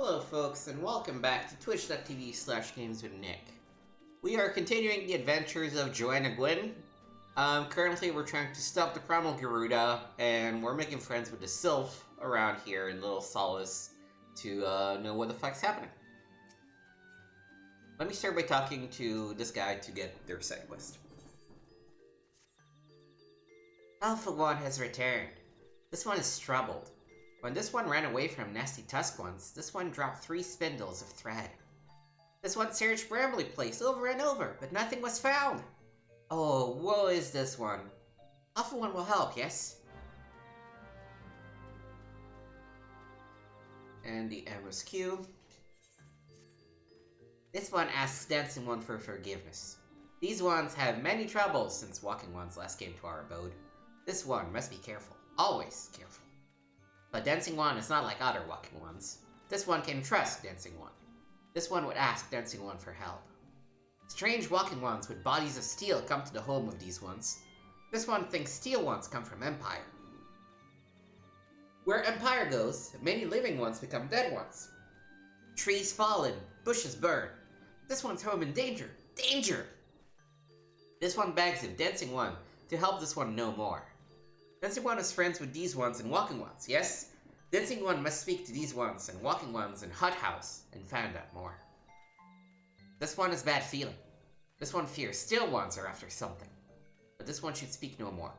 Hello folks, and welcome back to twitch.tv/games with Nick. We are continuing the adventures of Joanna Gwyn. Currently we're trying to stop the Primal Garuda, and we're making friends with the Sylph around here in Little Solace to know what the fuck's happening. Let me start by talking to this guy to get their side quest. Alpha 1 has returned. This one is troubled. When this one ran away from nasty tusk ones, this one dropped 3 spindles of thread. This one searched Brambley Place over and over, but nothing was found. Oh, woe is this one. Alpha 1 will help, yes? And the MSQ. This one asks Dancing One for forgiveness. These ones have many troubles since Walking Ones last came to our abode. This one must be careful, always careful. But Dancing One is not like other Walking Ones. This one can trust Dancing One. This one would ask Dancing One for help. Strange Walking Ones with bodies of steel come to the home of these ones. This one thinks steel ones come from Empire. Where Empire goes, many living ones become dead ones. Trees fallen, bushes burn. This one's home in danger. Danger! This one begs of Dancing One to help this one know more. Dancing One is friends with these ones and Walking Ones, yes? Dancing One must speak to these ones and Walking Ones in Hut House and find out more. This one has bad feeling. This one fears Steel Ones are after something. But this one should speak no more.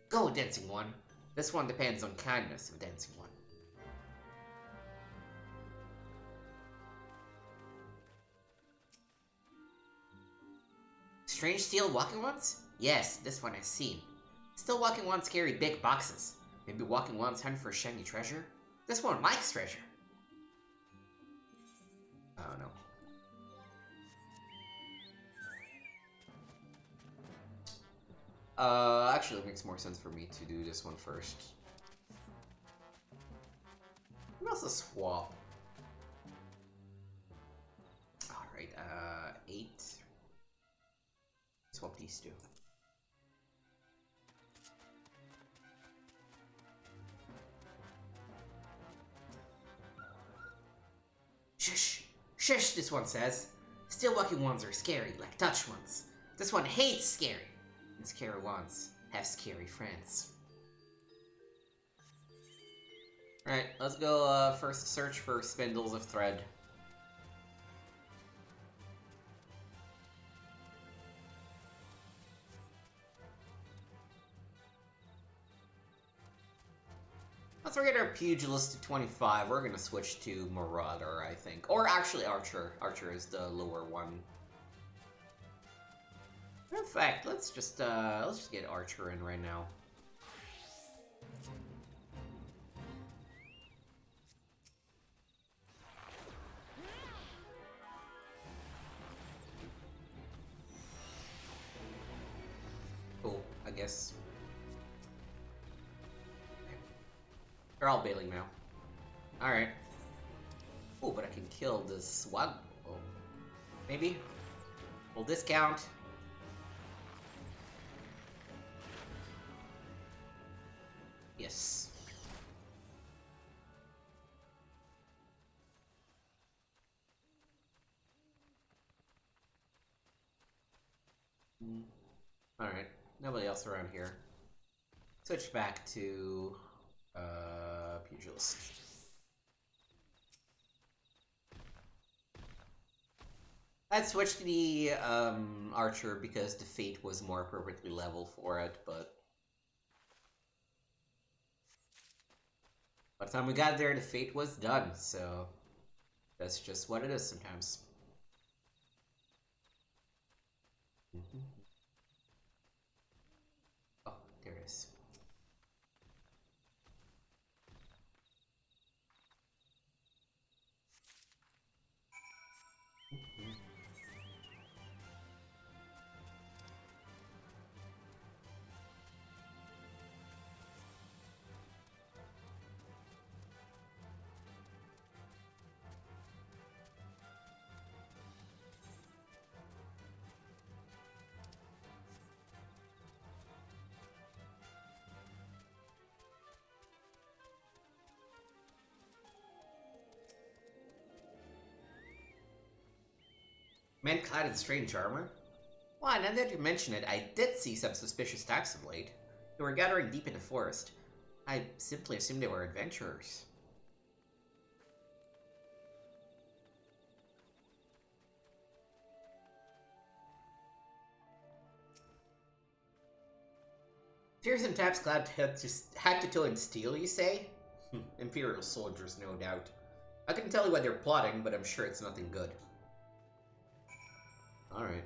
Go, Dancing One. This one depends on kindness of Dancing One. Strange steel Walking Ones? Yes, this one I've seen. Still Walking Ones carry big boxes. Maybe Walking Ones hunt for shiny treasure? This one likes treasure. I don't know. Actually it makes more sense for me to do this one first. What else is swap? Alright, 8. Swap these two. Shush! Shush, this one says. Still Walking Ones are scary, like touch ones. This one hates scary. And scary ones have scary friends. Alright, let's go first search for spindles of thread. Once we get our Pugilist to 25, we're gonna switch to Marauder, I think. Or actually Archer. Archer is the lower one. In fact, let's just get Archer in right now. Cool, I guess. They're all bailing now. Alright. Oh, but I can kill this swag. Oh. Maybe? Full discount. Yes. Alright. Nobody else around here. Switch back to Pugilist. I'd switch to the Archer because the Fate was more appropriately level for it, but by the time we got there, the Fate was done, so that's just what it is sometimes. Oh, there it is. Men clad in strange armor? Why, now that you mention it, I did see some suspicious types of late. They were gathering deep in the forest. I simply assumed they were adventurers. Fearsome types clad head to toe in steel, you say? Imperial soldiers, no doubt. I couldn't tell you what they're plotting, but I'm sure it's nothing good. Alright.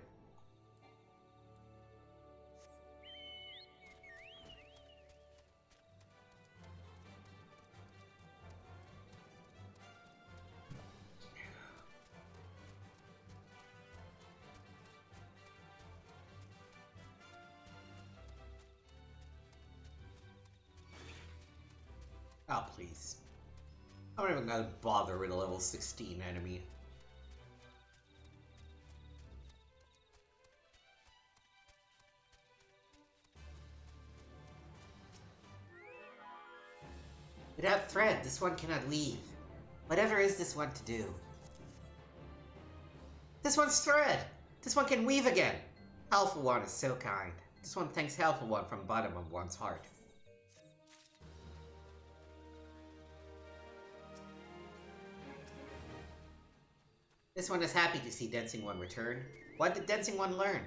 Oh, please. I'm not even gonna bother with a level 16 enemy. Without thread, this one cannot leave. Whatever is this one to do? This one's thread! This one can weave again! Helpful One is so kind. This one thanks Helpful One from the bottom of one's heart. This one is happy to see Dancing One return. What did Dancing One learn?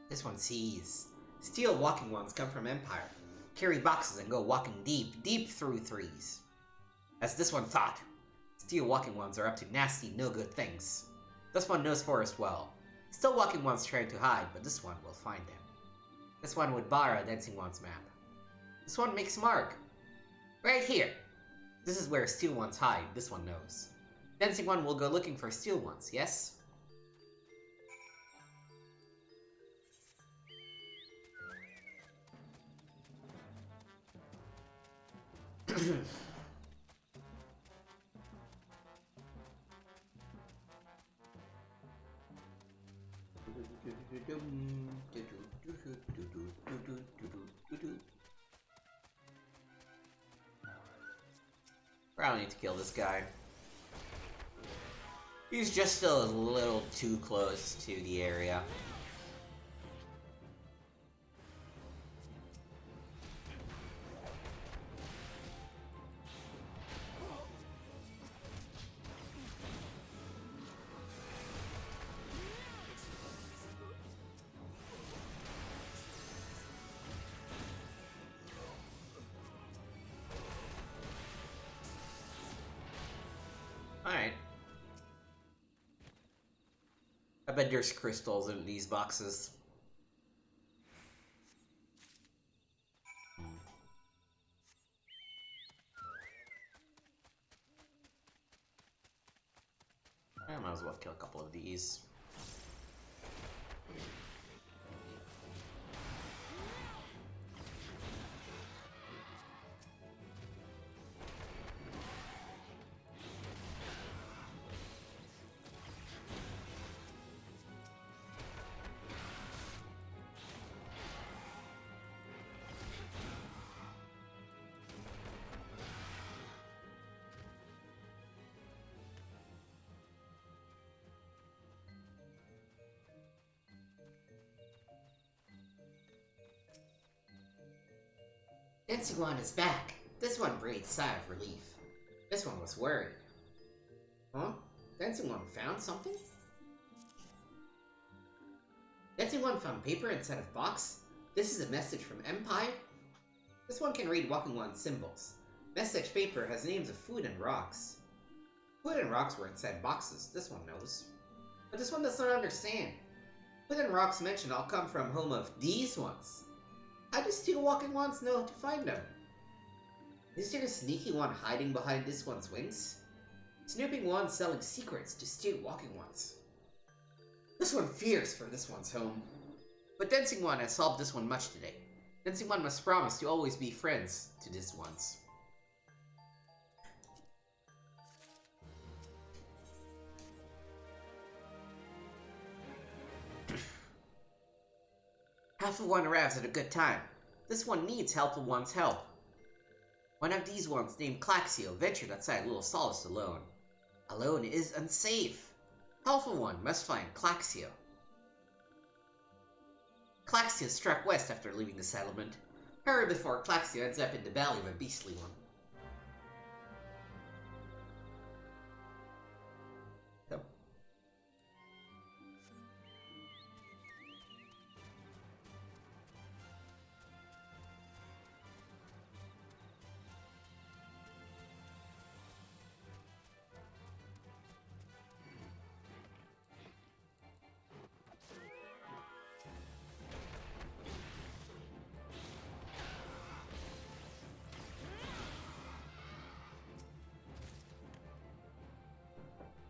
This one sees. Steel walking ones come from Empire. Carry boxes and go walking deep, deep through threes. As this one thought, steel walking ones are up to nasty, no good things. This one knows forest well. Still walking ones trying to hide, but this one will find him. This one would borrow Dancing One's map. This one makes mark. Right here. This is where steel ones hide, this one knows. Dancing One will go looking for steel ones, yes? Probably need to kill this guy. He's just still a little too close to the area. Alright. I bet there's crystals in these boxes. I might as well kill a couple of these. Dancing One is back. This one breathed a sigh of relief. This one was worried. Huh? Dancing One found something? Dancing One found paper inside of box? This is a message from Empire? This one can read Walking One's symbols. Message paper has names of food and rocks. Food and rocks were inside boxes, this one knows. But this one does not understand. Food and rocks mentioned all come from home of these ones. How do Steel Walking Ones know to find them? Is there a sneaky one hiding behind this one's wings? Snooping one selling secrets to Steel Walking Ones. This one fears for this one's home. But Dancing One has solved this one much today. Dancing One must promise to always be friends to this ones. Helpful One arrives at a good time. This one needs Helpful One's help. One of these ones, named Claxio, ventured outside Little Solace alone. Alone is unsafe. Helpful one must find Claxio. Claxio struck west after leaving the settlement. Hurry before Claxio ends up in the belly of a beastly one. So.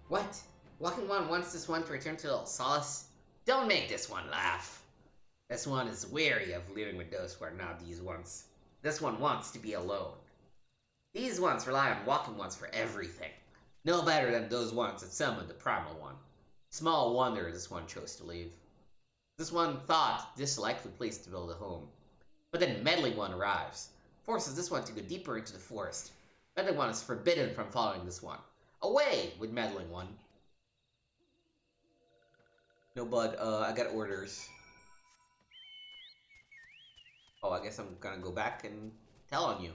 What? Walking One wants this one to return to little Solace? Don't make this one laugh. This one is weary of living with those who are not these ones. This one wants to be alone. These ones rely on Walking Ones for everything. No better than those ones that summoned the Primal One. Small wonder this one chose to leave. This one thought this a likely place to build a home. But then Meddling One arrives, forces this one to go deeper into the forest. Meddling One is forbidden from following this one. Away with Meddling One. No, bud, I got orders. Oh, I guess I'm gonna go back and tell on you.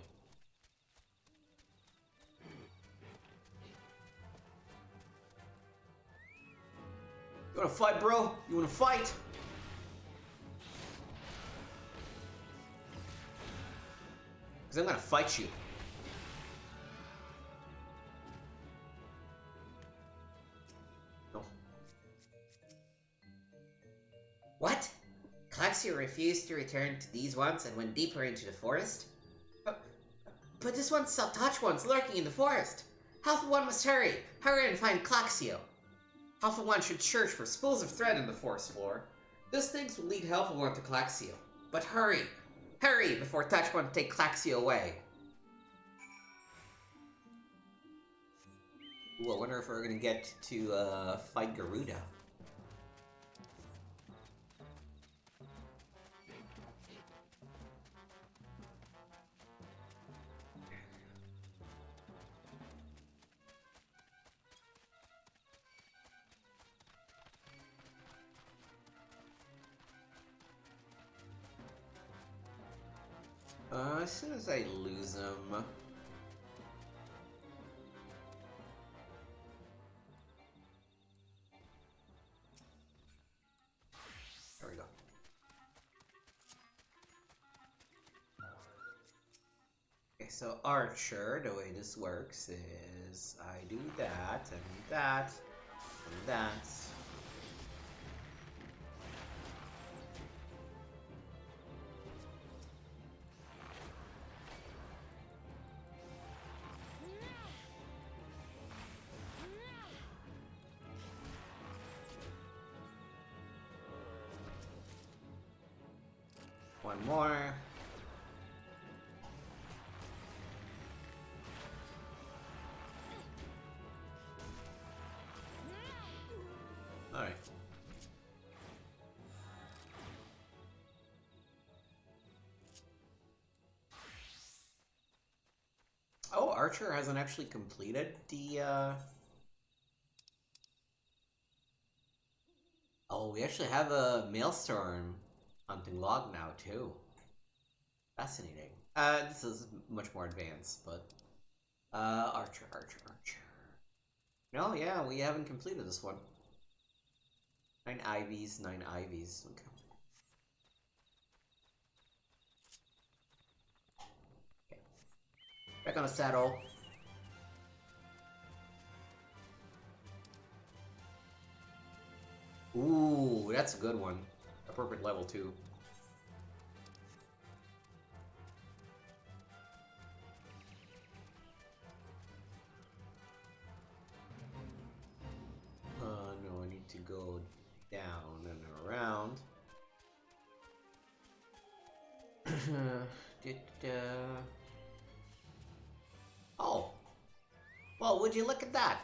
You wanna fight, bro? You wanna fight? Because I'm gonna fight you. What? Claxio refused to return to these ones and went deeper into the forest? But this one saw Touch Ones lurking in the forest. Helpful One must hurry. Hurry and find Claxio. Helpful One should search for spools of thread in the forest floor. Those things will lead Helpful One to Claxio. But hurry! Hurry before Touch One take Claxio away. Ooh, I wonder if we're gonna get to fight Garuda. As soon as I lose him... There we go. Okay, so Archer, the way this works is I do that, and that, and that. One more. Alright. Oh, Archer hasn't actually completed the, Oh, we actually have a Maelstrom hunting log now, too. Fascinating. This is much more advanced, but... Archer. No, yeah, we haven't completed this one. 9 Ivies, 9 Ivies. Okay. Back on the saddle. Ooh, that's a good one. Appropriate level, too. No, I need to go down and around. Oh. Well, would you look at that?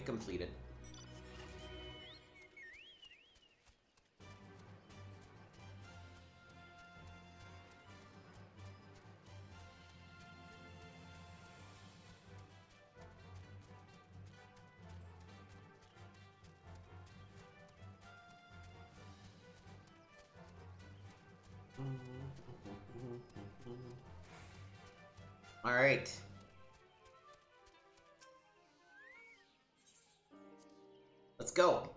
Objective completed. All right. Let's go.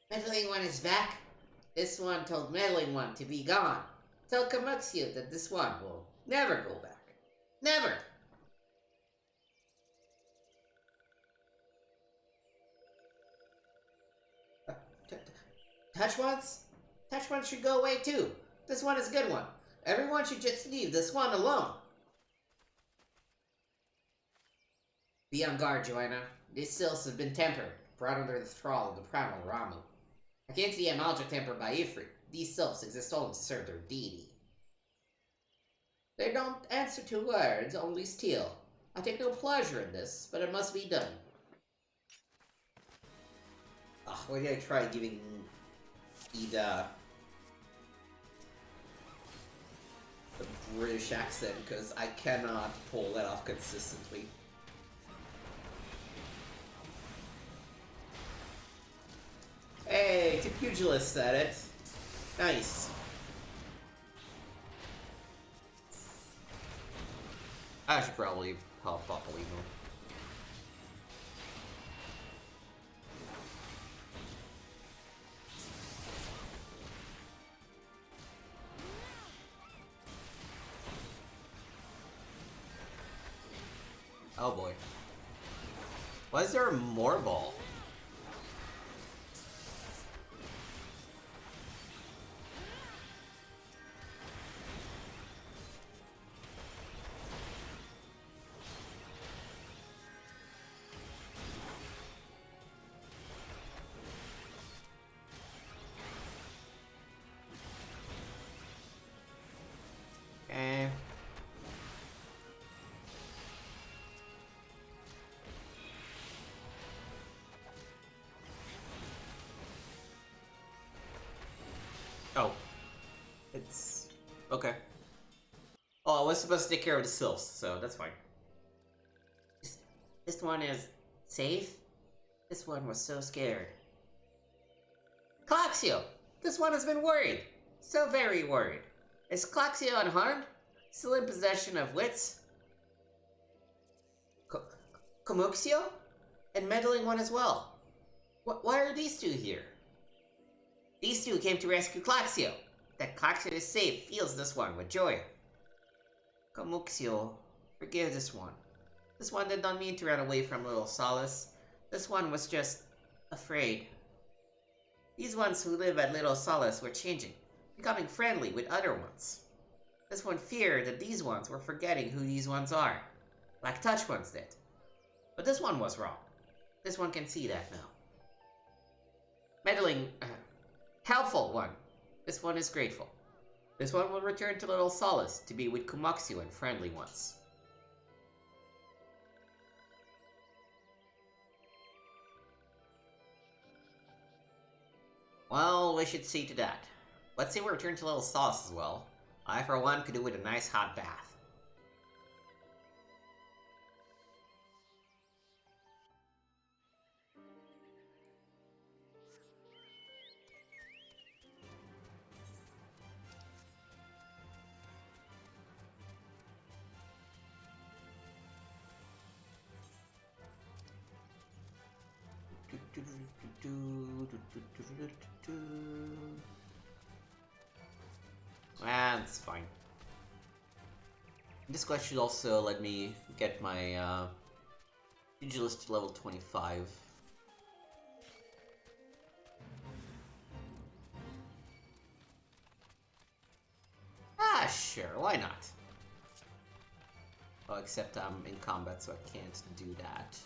Meddling One is back. This one told Meddling One to be gone. Tell Kamuxio that this one will never go back. Never! Touch ones? Touch one should go away too. This one is a good one. Everyone should just leave this one alone. Be on guard, Joanna. These sylphs have been tempered, brought under the thrall of the primal Ramu. Against the Amalja tempered by Ifrit, these sylphs exist only to serve their deity. They don't answer to words, only steal. I take no pleasure in this, but it must be done. Why did I try giving Ida a British accent, because I cannot pull that off consistently. Hey, two pugilists at it. Nice. I should probably help Papolino. Oh boy. Why is there more ball? Oh. It's... okay. Oh, I was supposed to take care of the sylphs, so that's fine. This one is... safe? This one was so scared. Claxio! This one has been worried. So very worried. Is Claxio unharmed? Still in possession of wits? Comuxio? And Meddling One as well. Why are these two here? These two came to rescue Claxio. That Claxio is safe fills this one with joy. Comuxio, forgive this one. This one did not mean to run away from little Solace. This one was just afraid. These ones who live at Little Solace were changing, becoming friendly with other ones. This one feared that these ones were forgetting who these ones are, like Touch Ones did. But this one was wrong. This one can see that now. Meddling... helpful one. This one is grateful. This one will return to Little Solace to be with Kumaxu and friendly ones. Well, we should see to that. Let's say we return to Little Solace as well. I, for one, could do with a nice hot bath. That's fine. This quest should also let me get my pugilist to level 25. Ah, sure, why not? Oh, except I'm in combat, so I can't do that.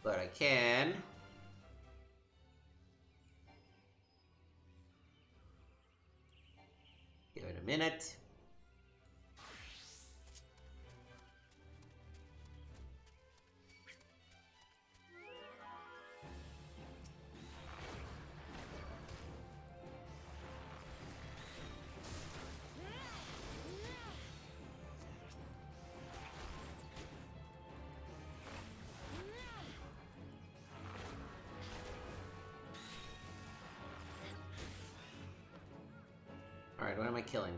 But I can... Give it a minute. Alright, what am I killing?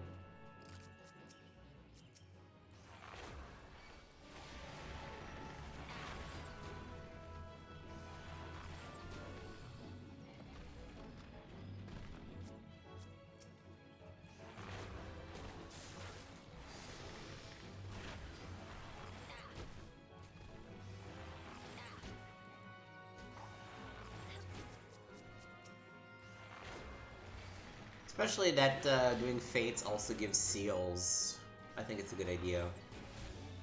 Especially that doing fates also gives seals. I think it's a good idea.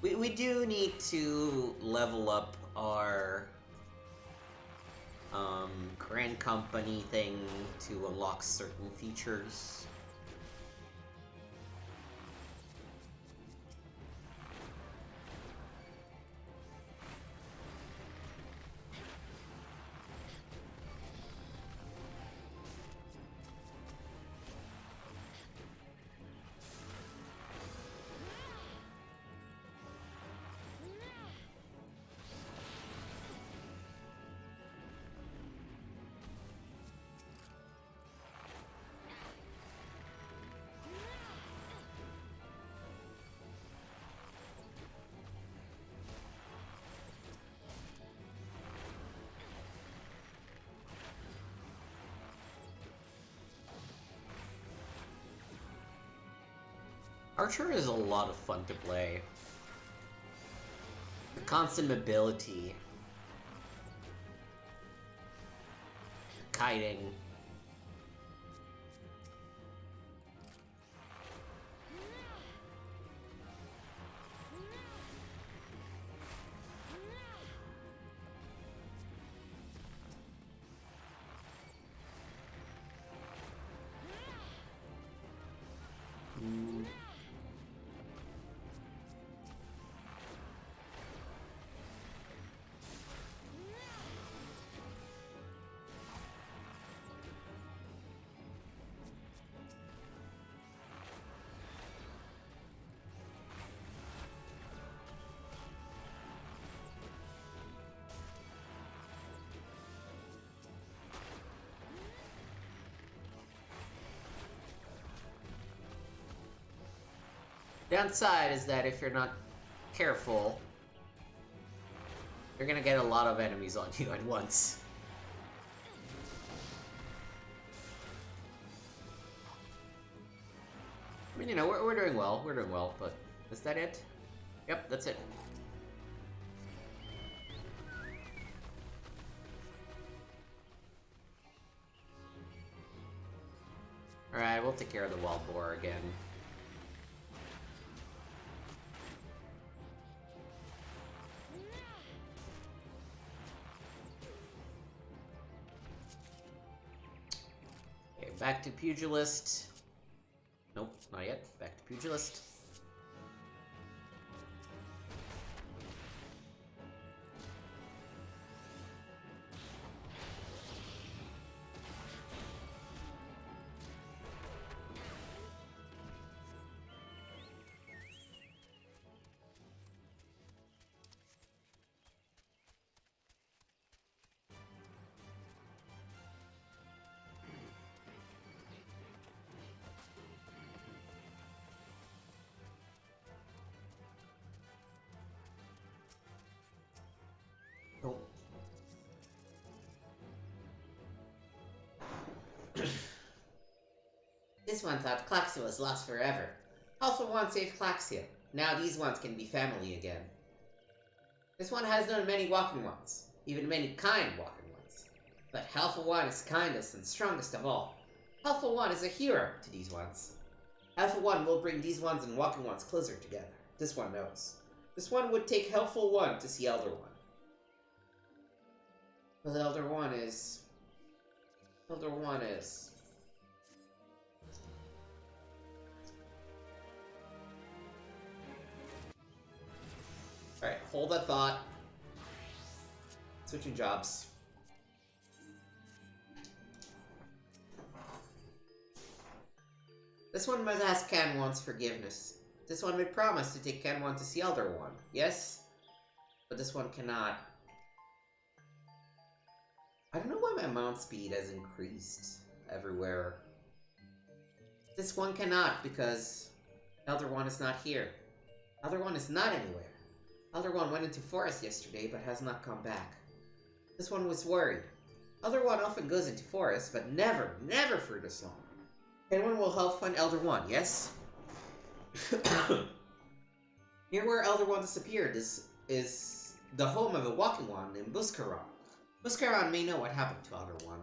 We do need to level up our Grand Company thing to unlock certain features. Archer is a lot of fun to play. The constant mobility. Kiting. Downside is that if you're not careful, you're gonna get a lot of enemies on you at once. I mean, you know, we're doing well, but is that it? Yep, that's it. Alright, we'll take care of the wild boar again. Okay, back to Pugilist. Nope, not yet. Back to Pugilist. Nope. This one thought Klaxia was lost forever. Alpha 1 saved Klaxia. Now these ones can be family again. This one has known many walking ones, even many kind walking ones. But Alpha 1 is kindest and strongest of all. Alpha 1 is a hero to these ones. Alpha 1 will bring these ones and walking ones closer together. This one knows. This one would take Helpful 1 to see Elder 1. Well, Elder One is... Elder One is... Alright, hold that thought. Switching jobs. This one must ask Canwan's forgiveness. This one may promise to take Canwan to see Elder One, yes? But this one cannot. I don't know why my mount speed has increased everywhere. This one cannot because Elder One is not here. Elder One is not anywhere. Elder One went into forest yesterday but has not come back. This one was worried. Elder One often goes into forest, but never for this long. Anyone will help find Elder One, yes? Near where Elder One disappeared is the home of a walking one named Buskaran. Buskaran may know what happened to Elder One.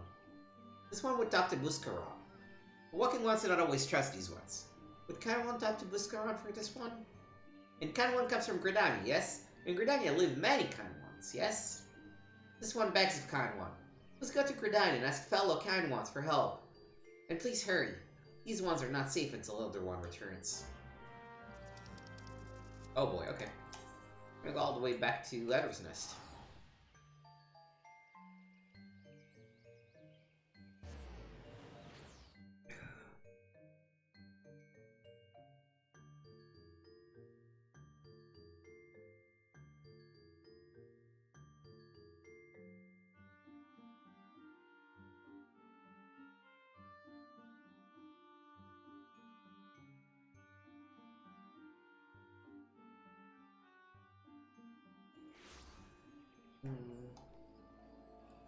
This one would talk to Buskaran. The walking ones do not always trust these ones. Would Canwan talk to Buskaran for this one? And Canwan comes from Gridania, yes? In Gridania live many Canwans, yes? This one begs of Canwan. Let's go to Gridania and ask fellow Canwans for help. And please hurry. These ones are not safe until Elder One returns. Oh boy, okay. I'm gonna go all the way back to Adder's Nest.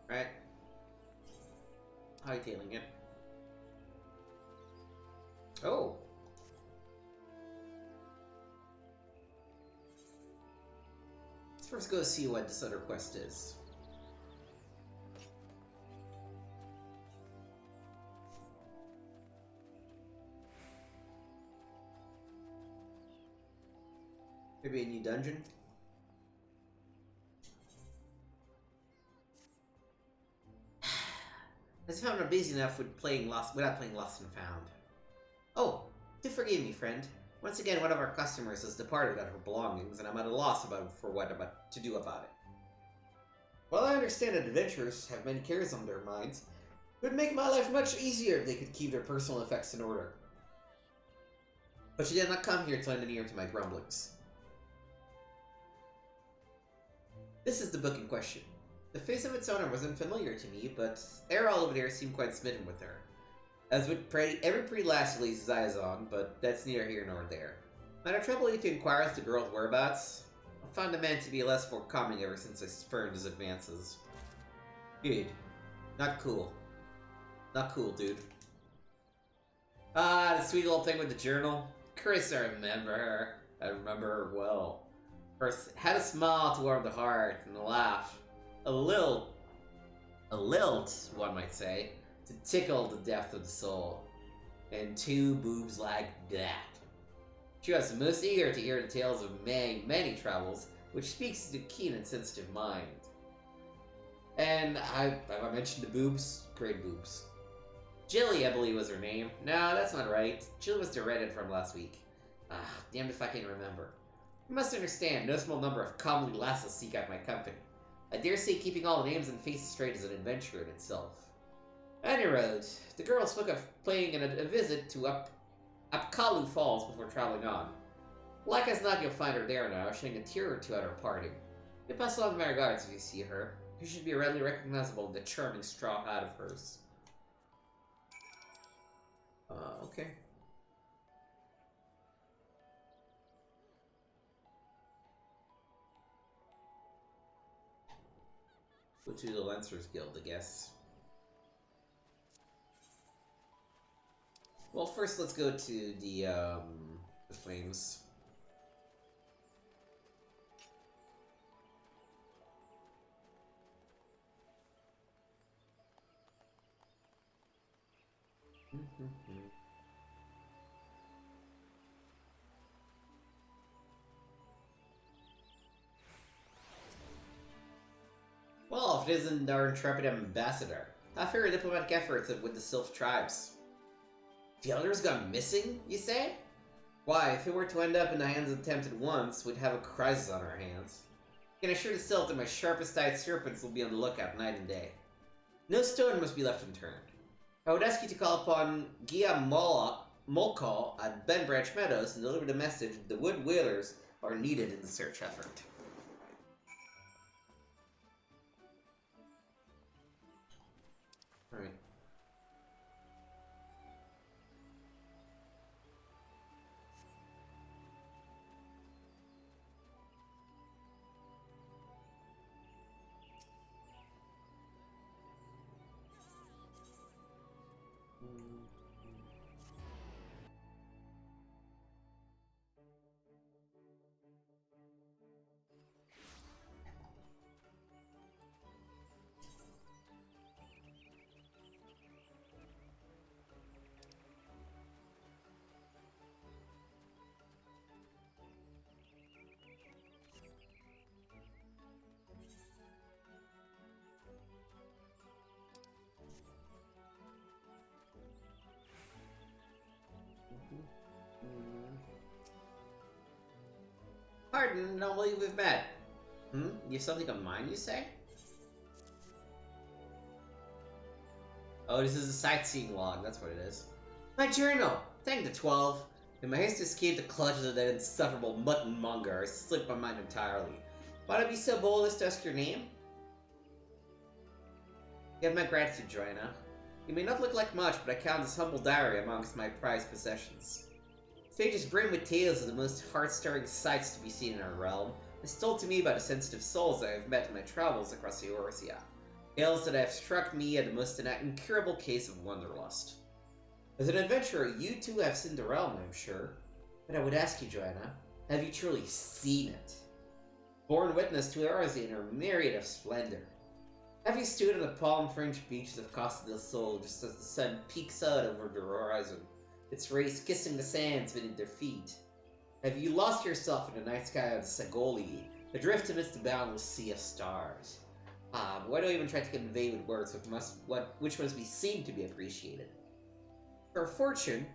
Right. Hightailing it. Oh! Let's first go see what this other quest is. Maybe a new dungeon? As if I'm not busy enough with without playing Lost and Found. Oh, do forgive me, friend. Once again, one of our customers has departed without her belongings, and I'm at a loss for what to do about it. While I understand that adventurers have many cares on their minds, it would make my life much easier if they could keep their personal effects in order. But she did not come here to lend an ear to my grumblings. This is the book in question. The face of its owner wasn't familiar to me, but Errol over there seemed quite smitten with her. As with every pretty lass he lays his eyes on, but that's neither here nor there. Might I trouble you to inquire as to the girl's whereabouts? I found the man to be less forthcoming ever since I spurned his advances. Good. Not cool. Not cool, dude. Ah, the sweet little thing with the journal. Chris, I remember her. I remember her well. First, had a smile to warm the heart, and a laugh. A lilt, one might say, to tickle the depth of the soul. And two boobs like that. She was most eager to hear the tales of many travels, which speaks to the keen and sensitive mind. And have I mentioned the boobs? Great boobs. Jilly, I believe, was her name. No, that's not right. Jill was the Reddit from last week. Ah, damned if I can remember. You must understand, no small number of comely lasses seek out my company. I dare say keeping all the names and faces straight is an adventure in itself. Any road, the girl spoke of paying a visit to Upkalu Falls before traveling on. Like as not, you'll find her there now, shedding a tear or two at our parting. You pass along my regards if you see her. You should be readily recognizable in the charming straw hat of hers. Okay. Go to the Lancers Guild, I guess. Well, first let's go to the Flames. Well, if it isn't our intrepid ambassador. How fair diplomatic efforts with the Sylph tribes. The elders gone missing, you say? Why, if it were to end up in the hands of the tempted ones, we'd have a crisis on our hands. I can assure the Sylph that my sharpest-eyed serpents will be on the lookout night and day. No stone must be left unturned. I would ask you to call upon Gia Molkal at Ben Branch Meadows and deliver the message that the Wood Whalers are needed in the search effort. Alright. Pardon, don't believe we've met. You have something on mind, you say? Oh, this is a sightseeing log, that's what it is. My journal! Thank the 12. In my haste to escape the clutches of that insufferable mutton monger, I slipped my mind entirely. Why'd I be so bold as to ask your name? You have my gratitude, Joanna. You may not look like much, but I count this humble diary amongst my prized possessions. The pages brim with tales of the most heart-stirring sights to be seen in our realm, as told to me by the sensitive souls I have met in my travels across Eorzea. Tales that have struck me as the most incurable case of wanderlust. As an adventurer, you too have seen the realm, I'm sure. But I would ask you, Joanna, have you truly seen it? Borne witness to Eorzea in her myriad of splendor. Have you stood on the palm-fringed beaches of Costa del Sol just as the sun peeks out over the horizon, its rays kissing the sands beneath their feet? Have you lost yourself in the night sky of the Sagoli, adrift amidst the boundless sea of stars? Why do I even try to convey with words which must be seen to be appreciated? For fortune,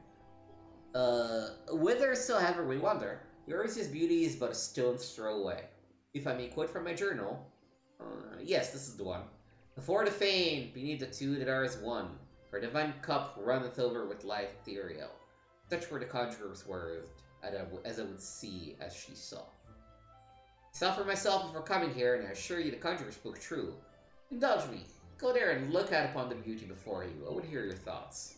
whithersoever we wander, Eurasia's beauty is but a stone's throw away. If I may quote from my journal, yes, this is the one. Before the fain, beneath the two that are as one, her divine cup runneth over with life ethereal. Such were the conjurer's words, as I would see as she saw. I saw for myself before coming here, and I assure you the conjurer spoke true. Indulge me. Go there and look out upon the beauty before you. I would hear your thoughts.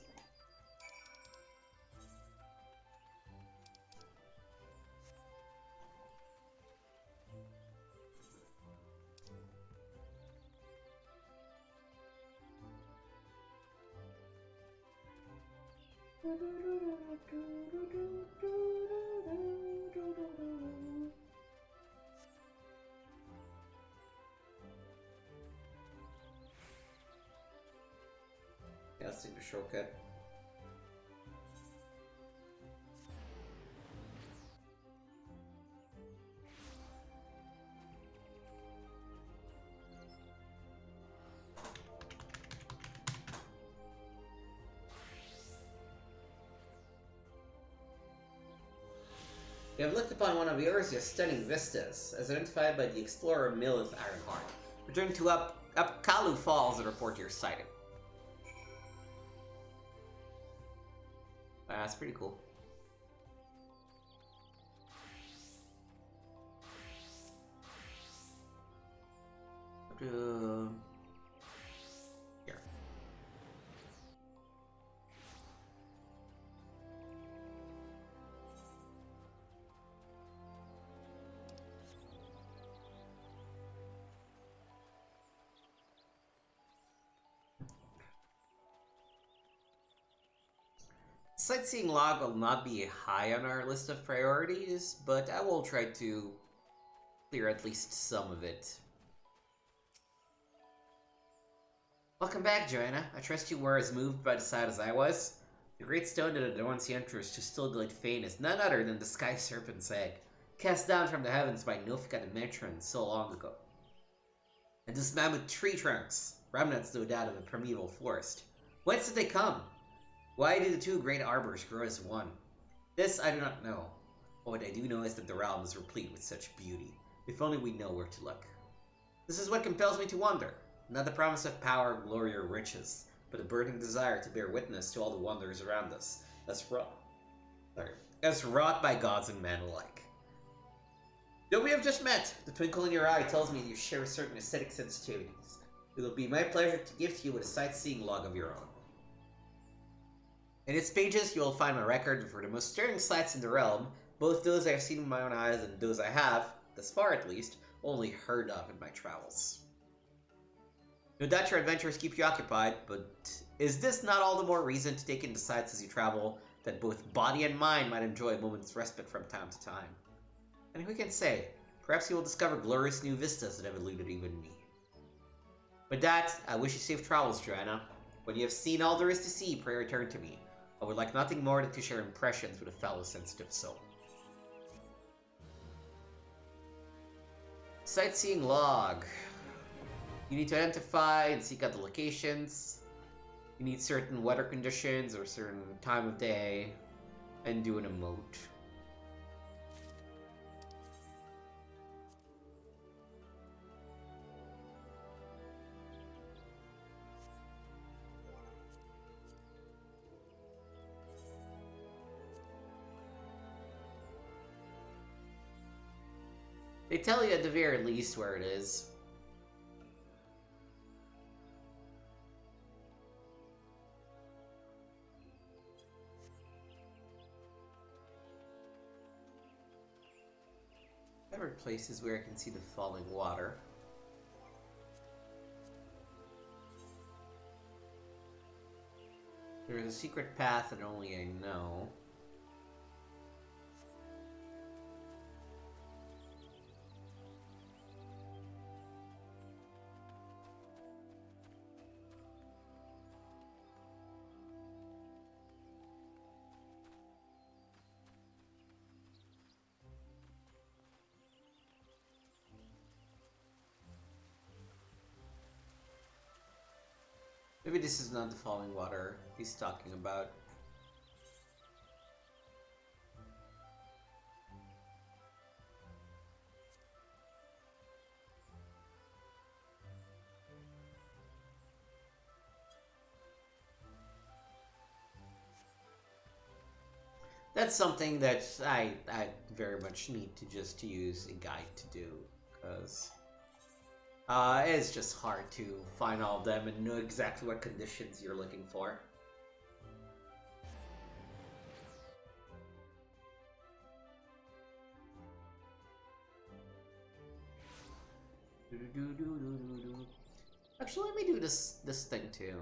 Yeah, let's take the shortcut. You have looked upon one of Eorzea's stunning vistas, as identified by the explorer Milith Ironheart. Return to up Kalu Falls and report your sighting. That's pretty cool. Here. Sightseeing log will not be high on our list of priorities, but I will try to clear at least some of it. Welcome back, Joanna. I trust you were as moved by the sight as I was. The great stone that adorns the entrance to Stillglade Fane is none other than the Sky Serpent's egg, cast down from the heavens by Nilfgaard the Matron so long ago. And this mammoth tree trunks, remnants no doubt of a primeval forest. Whence did they come? Why do the two great arbors grow as one? This I do not know. But what I do know is that the realm is replete with such beauty, if only we know where to look. This is what compels me to wander, not the promise of power, glory, or riches, but a burning desire to bear witness to all the wonders around us, as wrought by gods and men alike. Though we have just met, the twinkle in your eye tells me you share certain aesthetic sensitivities. It will be my pleasure to gift you with a sightseeing log of your own. In its pages, you will find my record for the most stirring sights in the realm, both those I have seen with my own eyes and those I have, thus far at least, only heard of in my travels. No doubt your adventures keep you occupied, but is this not all the more reason to take in the sights as you travel, that both body and mind might enjoy a moment's respite from time to time? And who can say, perhaps you will discover glorious new vistas that have eluded even me. With that, I wish you safe travels, Joanna. When you have seen all there is to see, pray return to me. I would like nothing more than to share impressions with a fellow sensitive soul. Sightseeing log. You need to identify and seek out the locations. You need certain weather conditions or certain time of day, and do an emote. They tell you at the very least where it is. There are places where I can see the falling water. There is a secret path that only I know. Maybe this is not the falling water he's talking about. That's something that I very much need to just use a guide to do, because it's just hard to find all of them and know exactly what conditions you're looking for. Actually, let me do this thing too.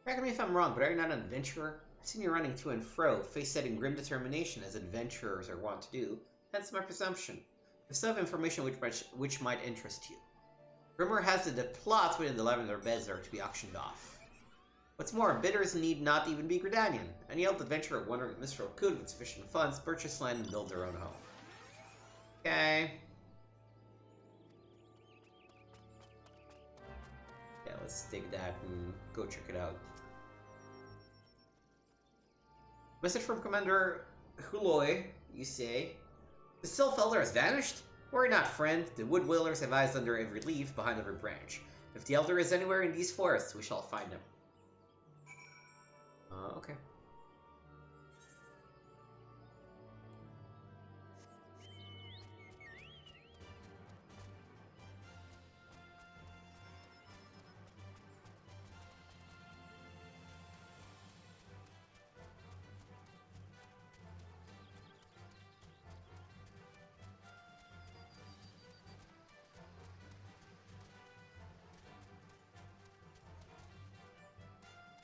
Correct me if I'm wrong, but are you not an adventurer? I've seen you running to and fro, face-setting grim determination as adventurers are wont to do. Hence my presumption. There's some information which might interest you. Rumor has it that plots within the Lavender Beds are to be auctioned off. What's more, bidders need not even be Gridanian. Any old adventurer wondering if Mistral could, with sufficient funds, purchase land and build their own home. Okay. Yeah, let's take that and go check it out. Message from Commander Huloi, you say. The Sylph Elder has vanished? Worry not, friend. The Wood Whalers have eyes under every leaf, behind every branch. If the Elder is anywhere in these forests, we shall find him. Okay.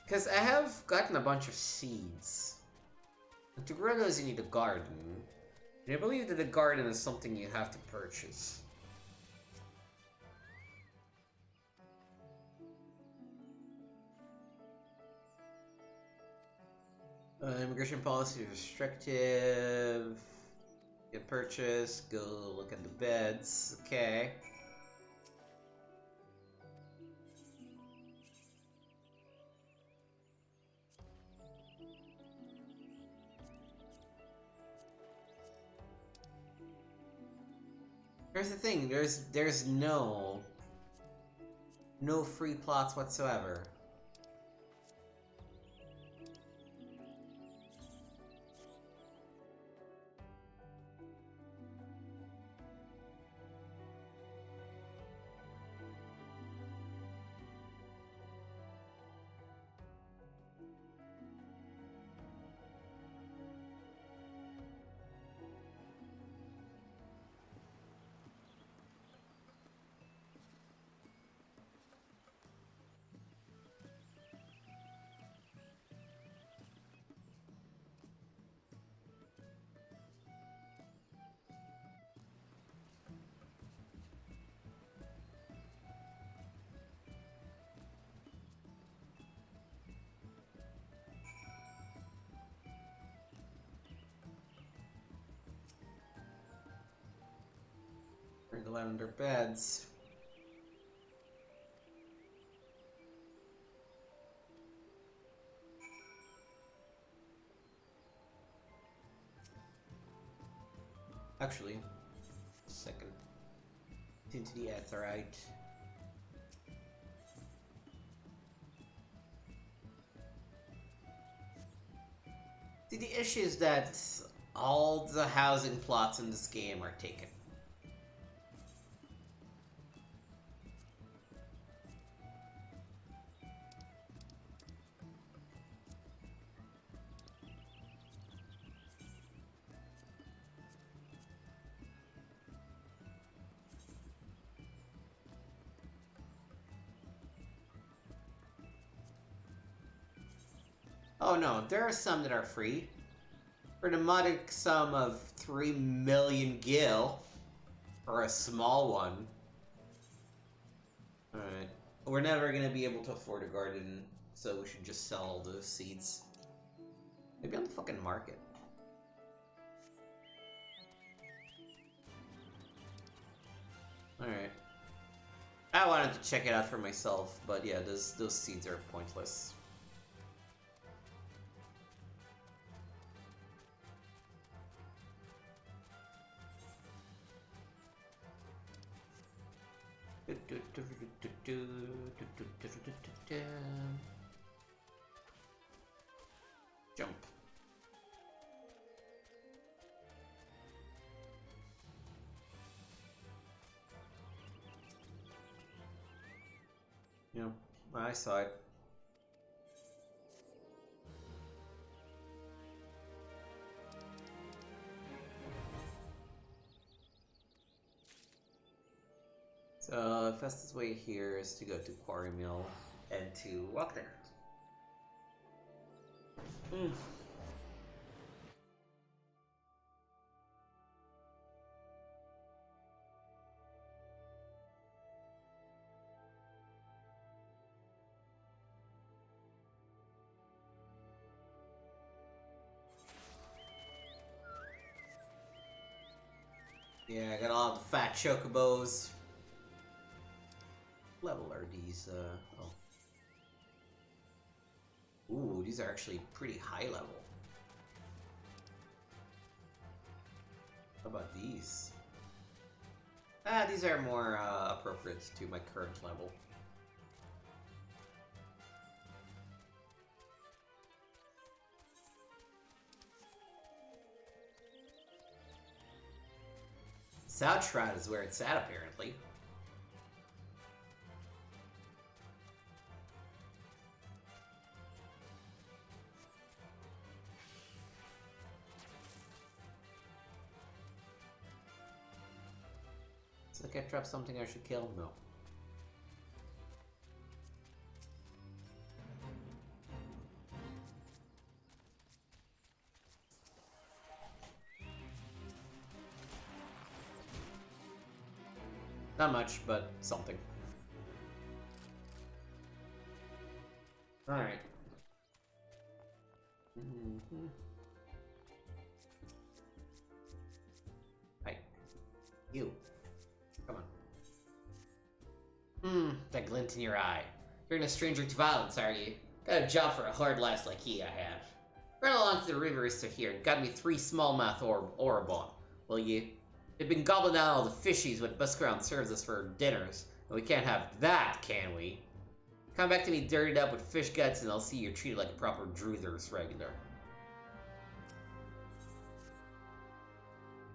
Because I have gotten a bunch of seeds. And to grow those you need a garden. And I believe that the garden is something you have to purchase. Immigration policy is restrictive. Get purchase, go look at the beds, okay. Here's the thing, there's no free plots whatsoever. Bring the lavender beds. Actually, second. Into the Aetheryte. See, the issue is that all the housing plots in this game are taken. Oh no, there are some that are free. For the modic sum of 3 million gil. Or a small one. Alright. We're never gonna be able to afford a garden, so we should just sell all those seeds. Maybe on the fucking market. Alright. I wanted to check it out for myself, but yeah, those seeds are pointless. Jump. Yeah, I saw it. So the fastest way here is to go to Quarry Mill and to walk there. Yeah, I got all the fat chocobos. What level are these? Oh. Ooh, these are actually pretty high level. How about these? Ah, these are more appropriate to my current level. South Shroud is where it's at, apparently. So the cat trap something I should kill? No. Not much, but something. Alright. That glint in your eye. You're no stranger to violence, are you? Got a job for a hard lass like he I have. Run along to the rivers to here and got me 3 smallmouth orobon, will you? They've been gobbling down all the fishies what Buscaround serves us for dinners, and we can't have that, can we? Come back to me dirtied up with fish guts and I'll see you're treated like a proper Druthers regular.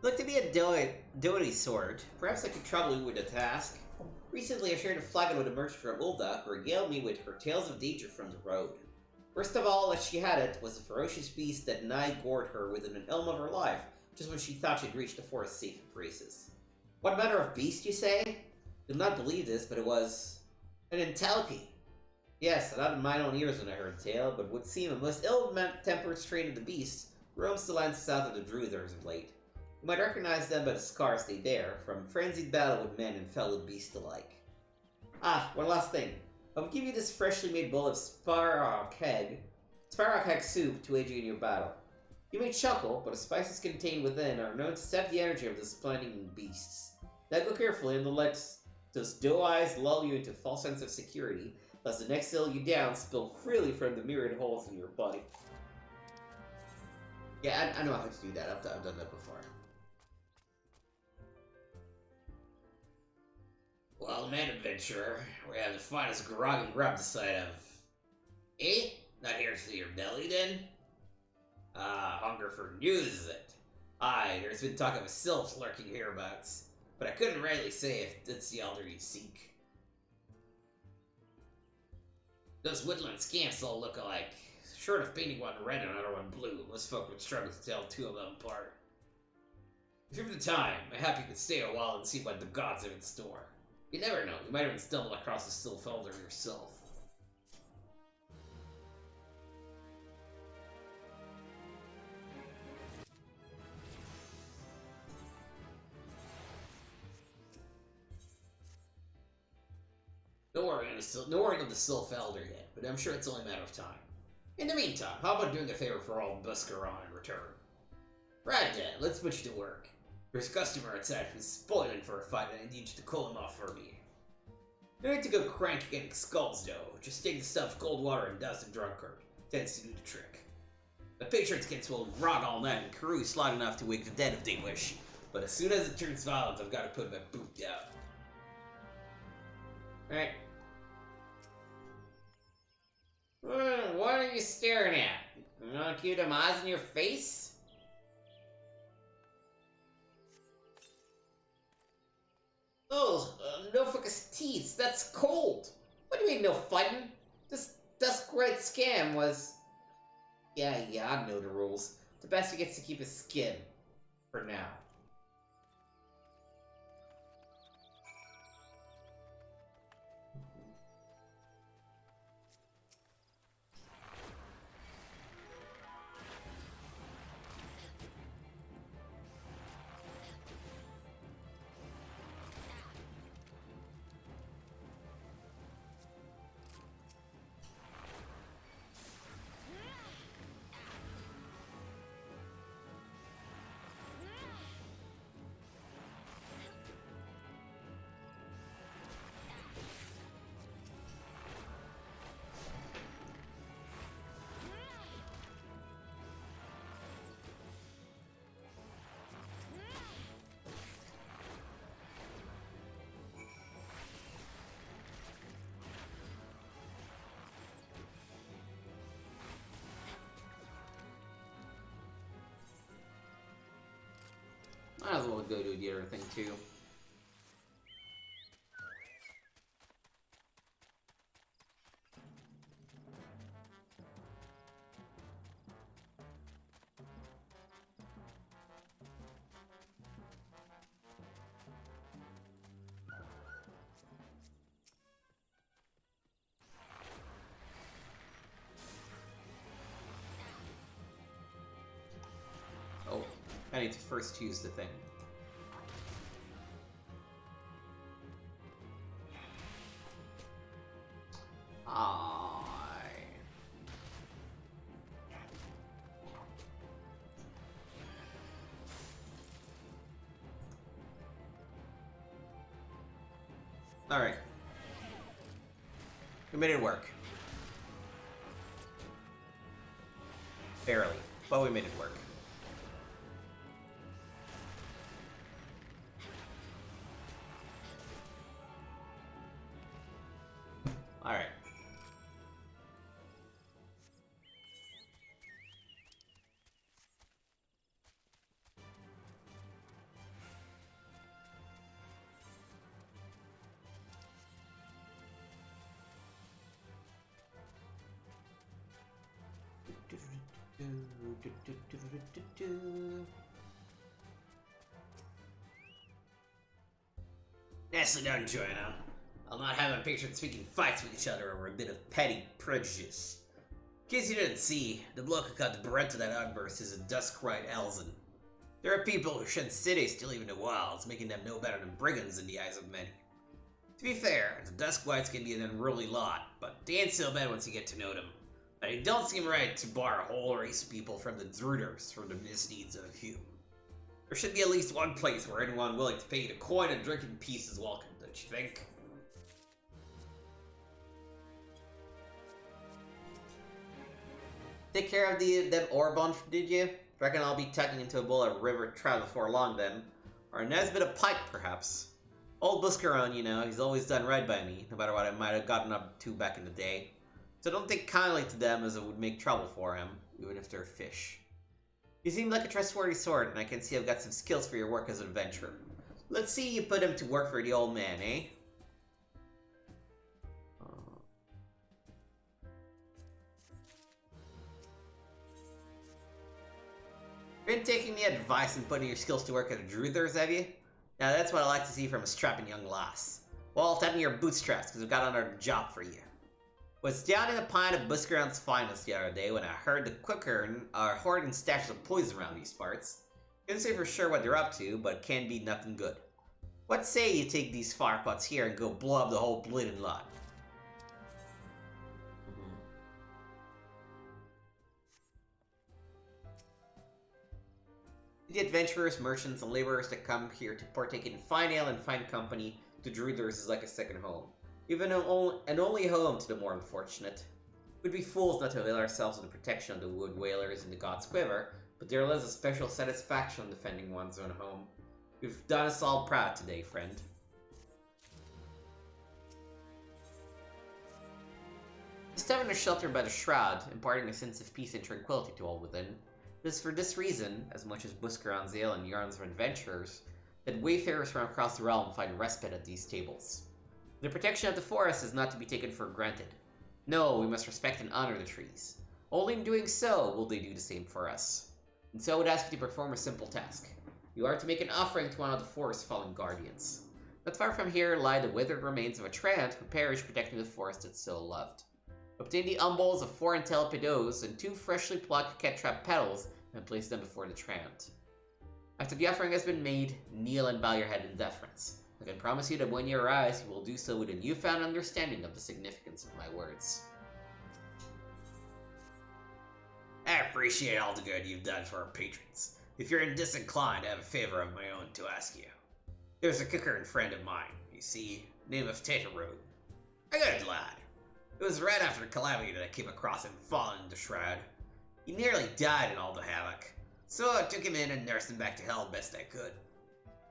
Look to be a doughy sort. Perhaps I could trouble you with a task. Recently I shared a flagon with a merchant from Ulda who regaled me with her tales of danger from the road. Worst of all, as she had it, was a ferocious beast that nigh gored her within an elm of her life, just when she thought she'd reached the forest's safe embraces. What manner of beast, you say? You'll not believe this, but it was an entalpy. Yes, I not in mine own ears when I heard the tale, but would seem a most ill-tempered strain of the beast roams the lands south of the Druthers of late. You might recognize them by the scars they bear, from frenzied battle with men and fell with beasts alike. Ah, one last thing. I'll give you this freshly made bowl of sparrow keg soup to aid you in your battle. You may chuckle, but the spices contained within are known to sap the energy of the splendid beasts. Now go carefully and don't let those doe eyes lull you into a false sense of security, lest the next hill you down spill freely from the myriad holes in your body. Yeah, I know how to do that. I've done that before. Well, man, adventurer, we have the finest grog and grub this side of. Eh? Not here to see your belly, then? Ah, hunger for news, is it? Aye, there's been talk of a sylph lurking hereabouts, but I couldn't rightly say if it's the elder you seek. Those woodland scamps all look alike. Short of painting one red and another one blue, most folk would struggle to tell 2 of them apart. If you have the time, I hope you could stay a while and see what the gods have in store. You never know, you might even stumble across a sylph elder yourself. No word on the sylph elder yet, but I'm sure it's only a matter of time. In the meantime, how about doing a favor for old Buscaron in return? Right then, let's put you to work. There's a customer outside who's spoiling for a fight and I need you to call him off for me. No need to go crank getting skulls though, just take the stuff cold water and douse the drunkard. Tends to do the trick. The patrons can swell grog all night and cruise loud enough to wake the dead if they wish, but as soon as it turns violent I've got to put my boot down. Alright. What are you staring at? You want to cue them eyes in your face? Oh, no focus teeth. That's cold. What do you mean no fighting? This Dusk Red scam was... Yeah, I know the rules. The bastard gets to keep his skin. For now. Might as well go do the other thing too. Oh, I need to first use the thing. Alright. We made it work. Barely, but we made it work. Alright. Nicely done, Joanna. I'll not have my patrons speaking fights with each other over a bit of petty prejudice. In case you didn't see, the bloke who got the brunt of that outburst is a Duskrite Elzen. There are people who shed cities still even the wilds, making them no better than brigands in the eyes of many. To be fair, the Duskwites can be an unruly lot, but they ain't so bad once you get to know them. And it don't seem right to bar a whole race of people from the Druders for the misdeeds of a few. There should be at least one place where anyone willing to pay the coin and drink in peace is welcome, don't you think? Take care of them Orbon, did you? Reckon I'll be tucking into a bowl of river trout before long then. Or a nice bit of pike, perhaps. Old Buscaron, you know, he's always done right by me, no matter what I might have gotten up to back in the day. So don't think kindly to them as it would make trouble for him, even if they're fish. You seem like a trustworthy sort, and I can see I've got some skills for your work as an adventurer. Let's see you put him to work for the old man, eh? Been taking the advice and putting your skills to work at the Druthers, have you? Now that's what I like to see from a strapping young lass. Well, tighten your bootstraps, because we've got another job for you. Was down in a pint of Buscaron's finest the other day when I heard the Quickern are hoarding stashes of poison around these parts. Couldn't say for sure what they're up to, but it can't be nothing good. What say you take these fire pots here and go blow up the whole bleeding lot? The adventurers, merchants, and laborers that come here to partake in fine ale and fine company to Druiders is like a second home. Even an only home to the more unfortunate. We'd be fools not to avail ourselves of the protection of the wood whalers in the God's Quiver, but there lies a special satisfaction in defending one's own home. You've done us all proud today, friend. Establishing a shelter by the shroud, imparting a sense of peace and tranquility to all within. It is for this reason, as much as Buscaron's ale and yarns of adventurers, that wayfarers from across the realm find respite at these tables. The protection of the forest is not to be taken for granted. No, we must respect and honor the trees. Only in doing so will they do the same for us. And so I would ask you to perform a simple task. You are to make an offering to one of the forest's fallen guardians. Not far from here lie the withered remains of a treant who perished protecting the forest it so loved. Obtain the umbels of 4 entelpidos and 2 freshly plucked ketchup petals and place them before the treant. After the offering has been made, kneel and bow your head in deference. I can promise you that when you rise, you will do so with a newfound understanding of the significance of my words. I appreciate all the good you've done for our patrons. If you're disinclined, I have a favor of my own to ask you. There's a Quickern friend of mine, you see, name of Tetarode. A good lad. It was right after the calamity that I came across him fallen in the shroud. He nearly died in all the havoc, so I took him in and nursed him back to health best I could.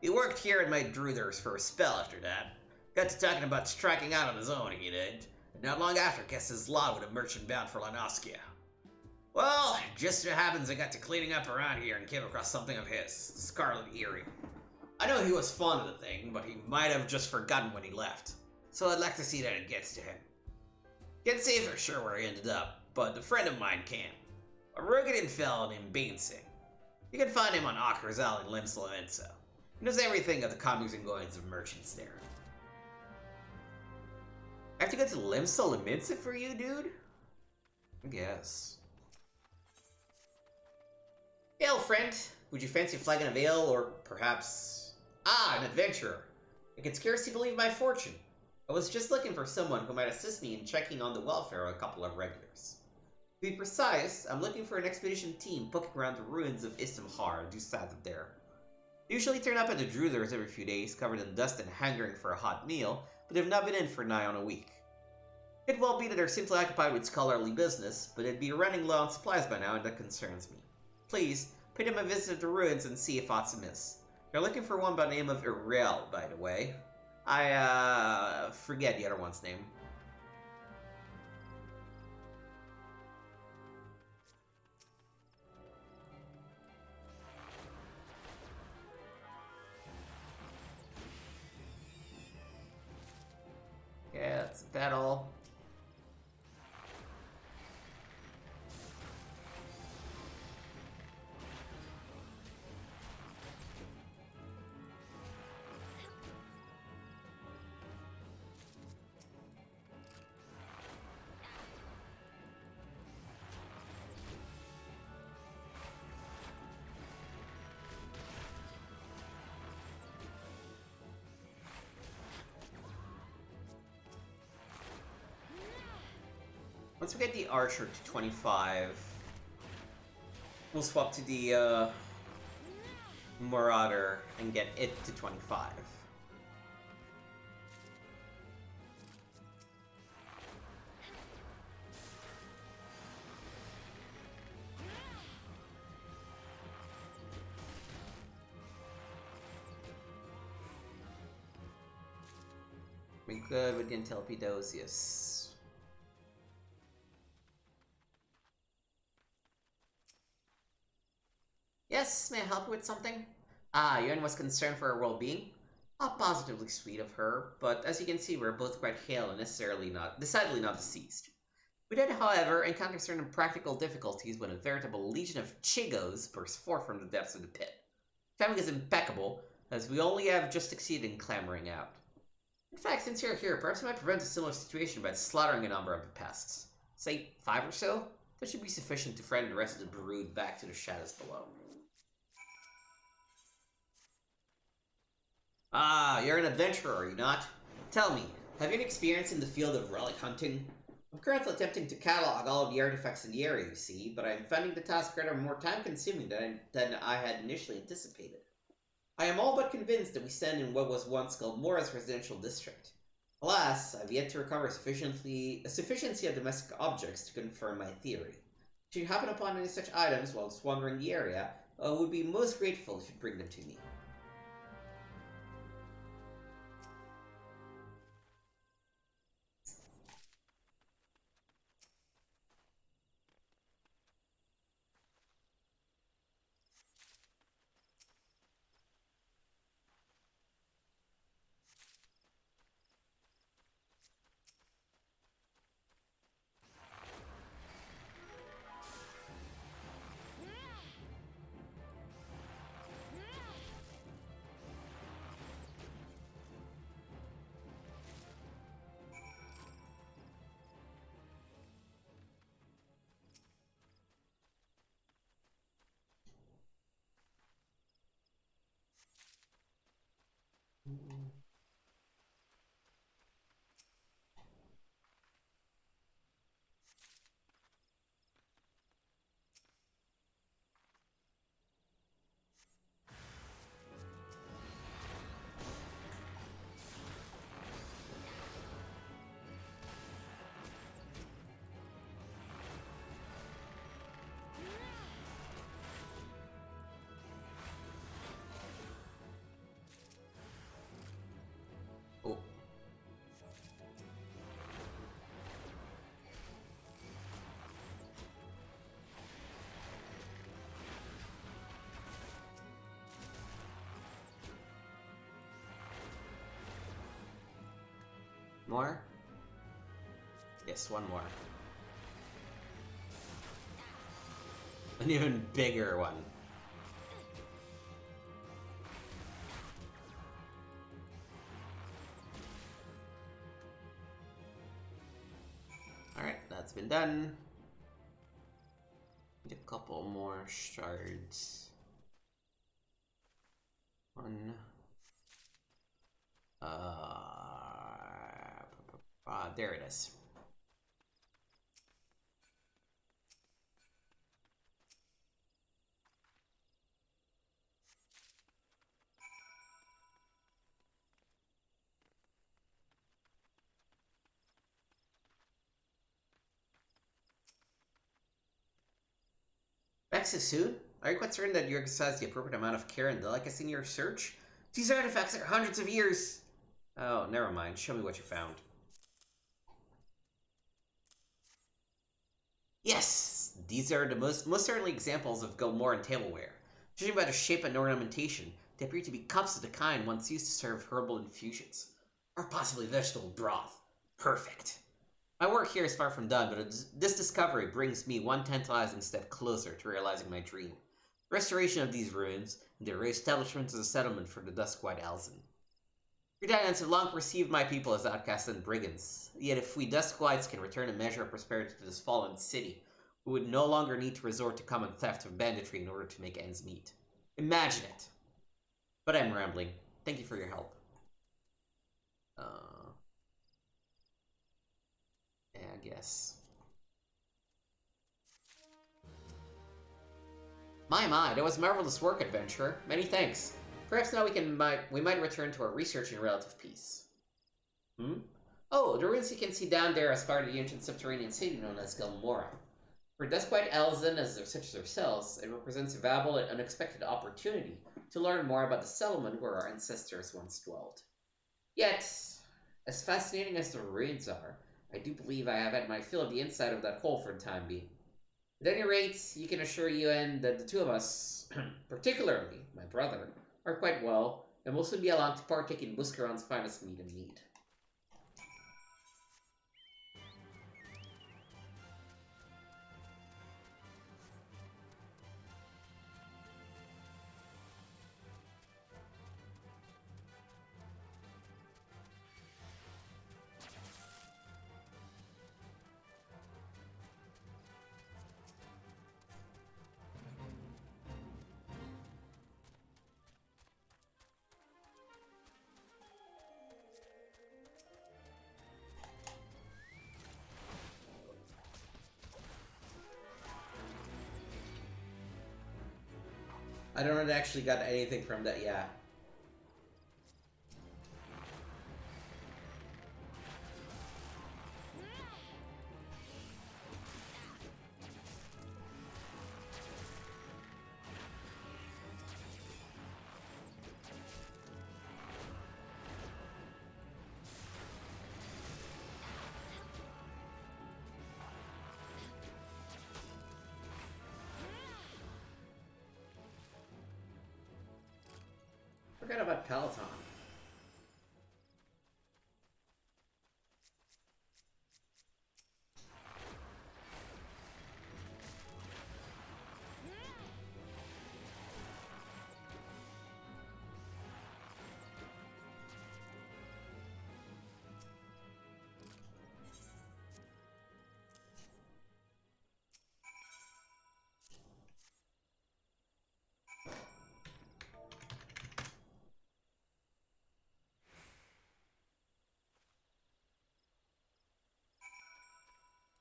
He worked here at my Druthers for a spell after that. Got to talking about striking out on his own, he did, and not long after cast his lot with a merchant bound for Lanoskia. Well, just so happens I got to cleaning up around here and came across something of his, the Scarlet Earring. I know he was fond of the thing, but he might have just forgotten when he left, so I'd like to see that it gets to him. Can't say for sure where he ended up, but a friend of mine can. A rugged fellow named Bainsing. You can find him on Akherzal in Limslovenso. He knows everything of the comings and goings of merchants there. I have to go to Limslovenso for you, dude? I guess. Hail, friend. Would you fancy a flagon of ale, or perhaps... Ah, an adventurer. I can scarcely believe my fortune. I was just looking for someone who might assist me in checking on the welfare of a couple of regulars. To be precise, I'm looking for an expedition team poking around the ruins of Istamhar due south of there. They usually turn up at the Druthers every few days, covered in dust and hungering for a hot meal, but they've not been in for nigh on a week. It well be that they're simply occupied with scholarly business, but they'd be running low on supplies by now, and that concerns me. Please, pay them a visit to the ruins and see if auught's amiss. They're looking for one by the name of Irel, by the way. I, forget the other one's name. Yeah, that's that all. Once we get the Archer to 25, we'll swap to the Marauder and get it to 25. Be good with the Intelpidosius. Yes, may I help you with something? Ah, Yuan was concerned for her well-being? How positively sweet of her, but as you can see, we're both quite hale and decidedly not deceased. We did, however, encounter certain practical difficulties when a veritable legion of Chigos burst forth from the depths of the pit. Timing is impeccable, as we only have just succeeded in clambering out. In fact, since you're here, perhaps we might prevent a similar situation by slaughtering a number of the pests. Say 5 or so? That should be sufficient to frighten the rest of the brood back to the shadows below. Ah, you're an adventurer, are you not? Tell me, have you any experience in the field of relic hunting? I'm currently attempting to catalog all of the artifacts in the area, you see, but I'm finding the task rather more time-consuming than I had initially anticipated. I am all but convinced that we stand in what was once called Mora's residential district. Alas, I've yet to recover a sufficiency of domestic objects to confirm my theory. Should you happen upon any such items while wandering the area, I would be most grateful if you'd bring them to me. Oh. More? Yes, one more. An even bigger one. Alright, that's been done. Need a couple more shards. One. There it is. back so soon? Are you quite certain that you exercise the appropriate amount of care and delicacy in your search? These artifacts are hundreds of years. Oh, never mind. Show me what you found. Yes, these are the most certainly examples of Gilmoran tableware. Judging by their shape and ornamentation, they appear to be cups of the kind once used to serve herbal infusions. Or possibly vegetable broth. Perfect. My work here is far from done, but this discovery brings me one tantalizing step closer to realizing my dream. Restoration of these ruins, and the re-establishment of a settlement for the Duskwhite Elzen. Redanians have long perceived my people as outcasts and brigands, yet if we Duskwhites can return a measure of prosperity to this fallen city, we would no longer need to resort to common theft or banditry in order to make ends meet. Imagine it! But I'm rambling. Thank you for your help. Yeah, I guess. My, that was marvelous work, adventurer. Many thanks. Perhaps now we might return to our research in relative peace. Oh, the ruins you can see down there as part of the ancient subterranean city known as Gilmora. For Duskwhite Elzen, such as ourselves, it represents a valuable and unexpected opportunity to learn more about the settlement where our ancestors once dwelled. Yet, as fascinating as the ruins are, I do believe I have had my fill of the inside of that hole for the time being. At any rate, you can assure Yuen that the two of us, particularly my brother, are quite well, and will soon be allowed to partake in Buscaron's finest meat and mead. I don't actually got anything from that, yeah. Forgot about Peloton.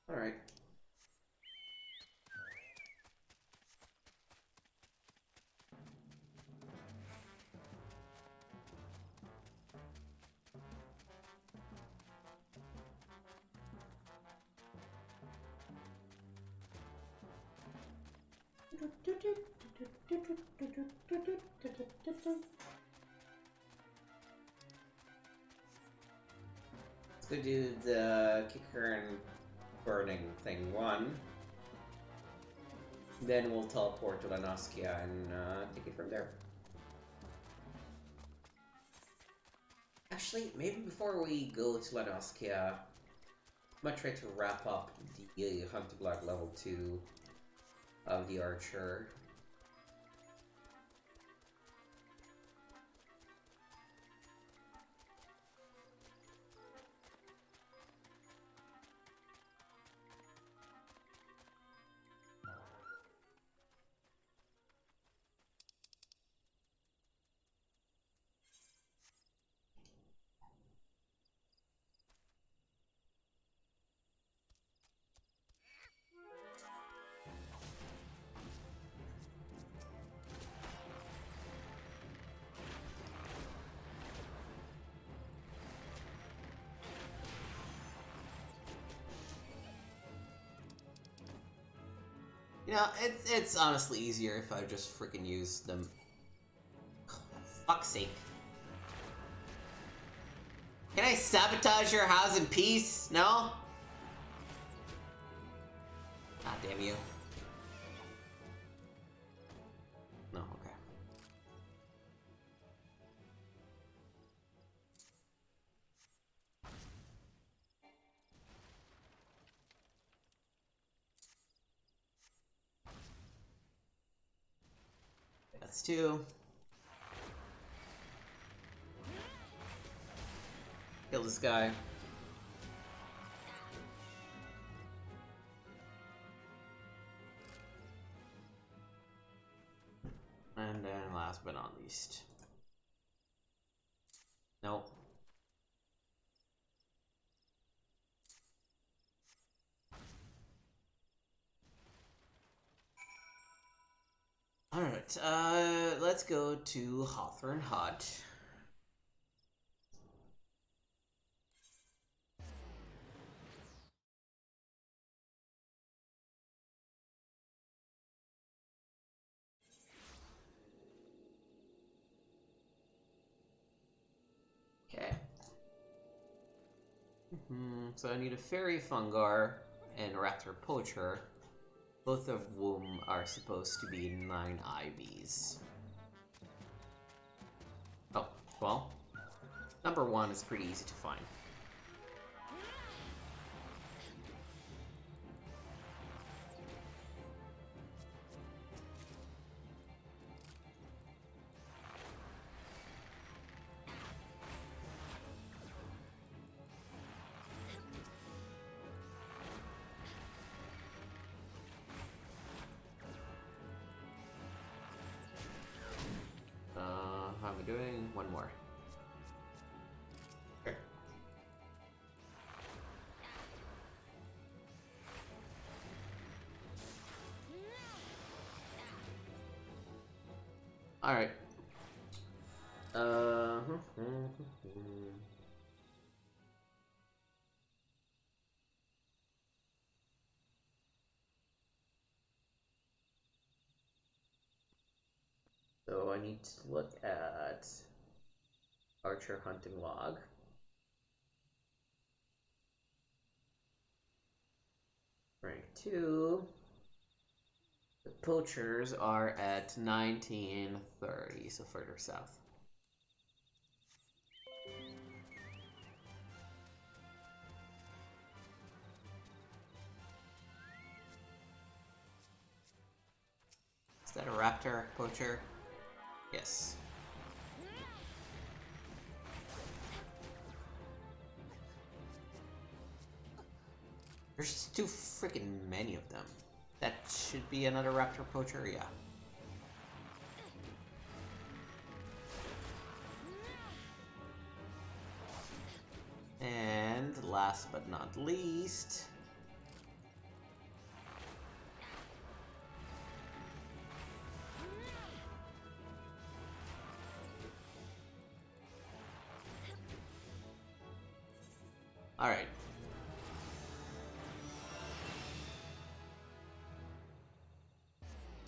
Alright. Let's go do the kicker and burning thing one. Then we'll teleport to Lanoskia and take it from there. Actually, maybe before we go to Lanoskia, I might try to wrap up the Hunting Block level 2 of the Archer. You know, it's honestly easier if I just freaking use them. Oh, for fuck's sake. Can I sabotage your house in peace? No? God damn you. No, okay. That's two. Kill this guy. And then last but not least. Nope. Alright, let's go to Hawthorne Hut. Okay. So I need a Fairy Fungar and Raptor Poacher, both of whom are supposed to be 9 IVs. Oh, well, number 1 is pretty easy to find. How am I doing? One more. Okay. Alright. So I need to look at Archer Hunting Log. Rank 2. The poachers are at 1930, so further south. Is that a raptor poacher? Yes. There's just too freaking many of them. That should be another raptor poacher, yeah. And last but not least... Alright.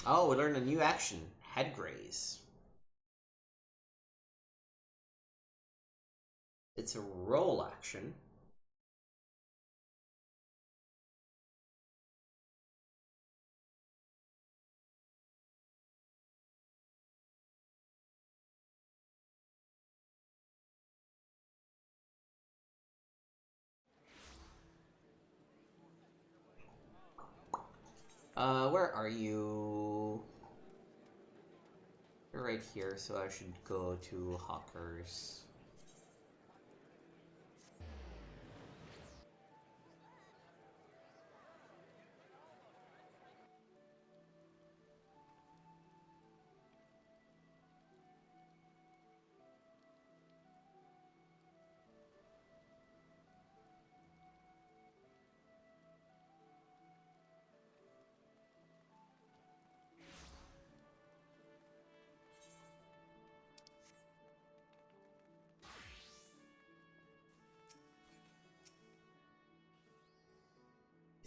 Oh, we learned a new action. Head graze. It's a roll action. Where are you? You're right here, so I should go to Hawkers.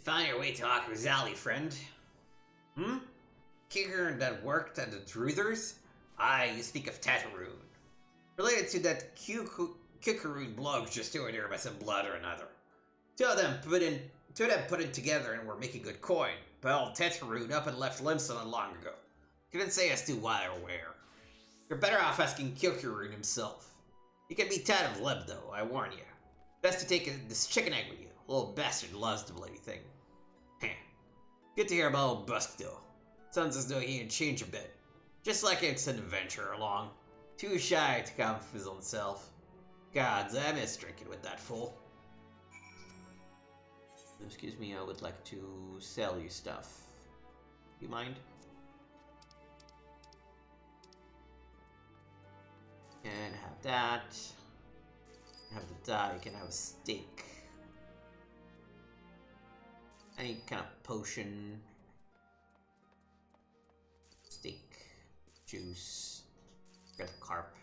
Found your way to Hawker's Alley, friend. Hmm? Kicker that worked at the Druthers? Aye, you speak of Tatteroon. Related to that Kikaroon blog just over there by some blood or another. Two of them put in together and were making good coin. But old Tatteroon up and left Limson not long ago. Couldn't say as to why or where. You're better off asking Kikaroon himself. You can be tired of Leb though, I warn you. Best to take this chicken egg with you. Little bastard loves the bloody thing. Heh. Good to hear about old Busk though. Sounds as though he had changed a bit. Just like it's an adventure along. Too shy to come for his own self. Gods, I miss drinking with that fool. Excuse me, I would like to sell you stuff. You mind? Can have that. Have the dye, you can have a steak. Any kind of potion. Steak. Juice. Red carp.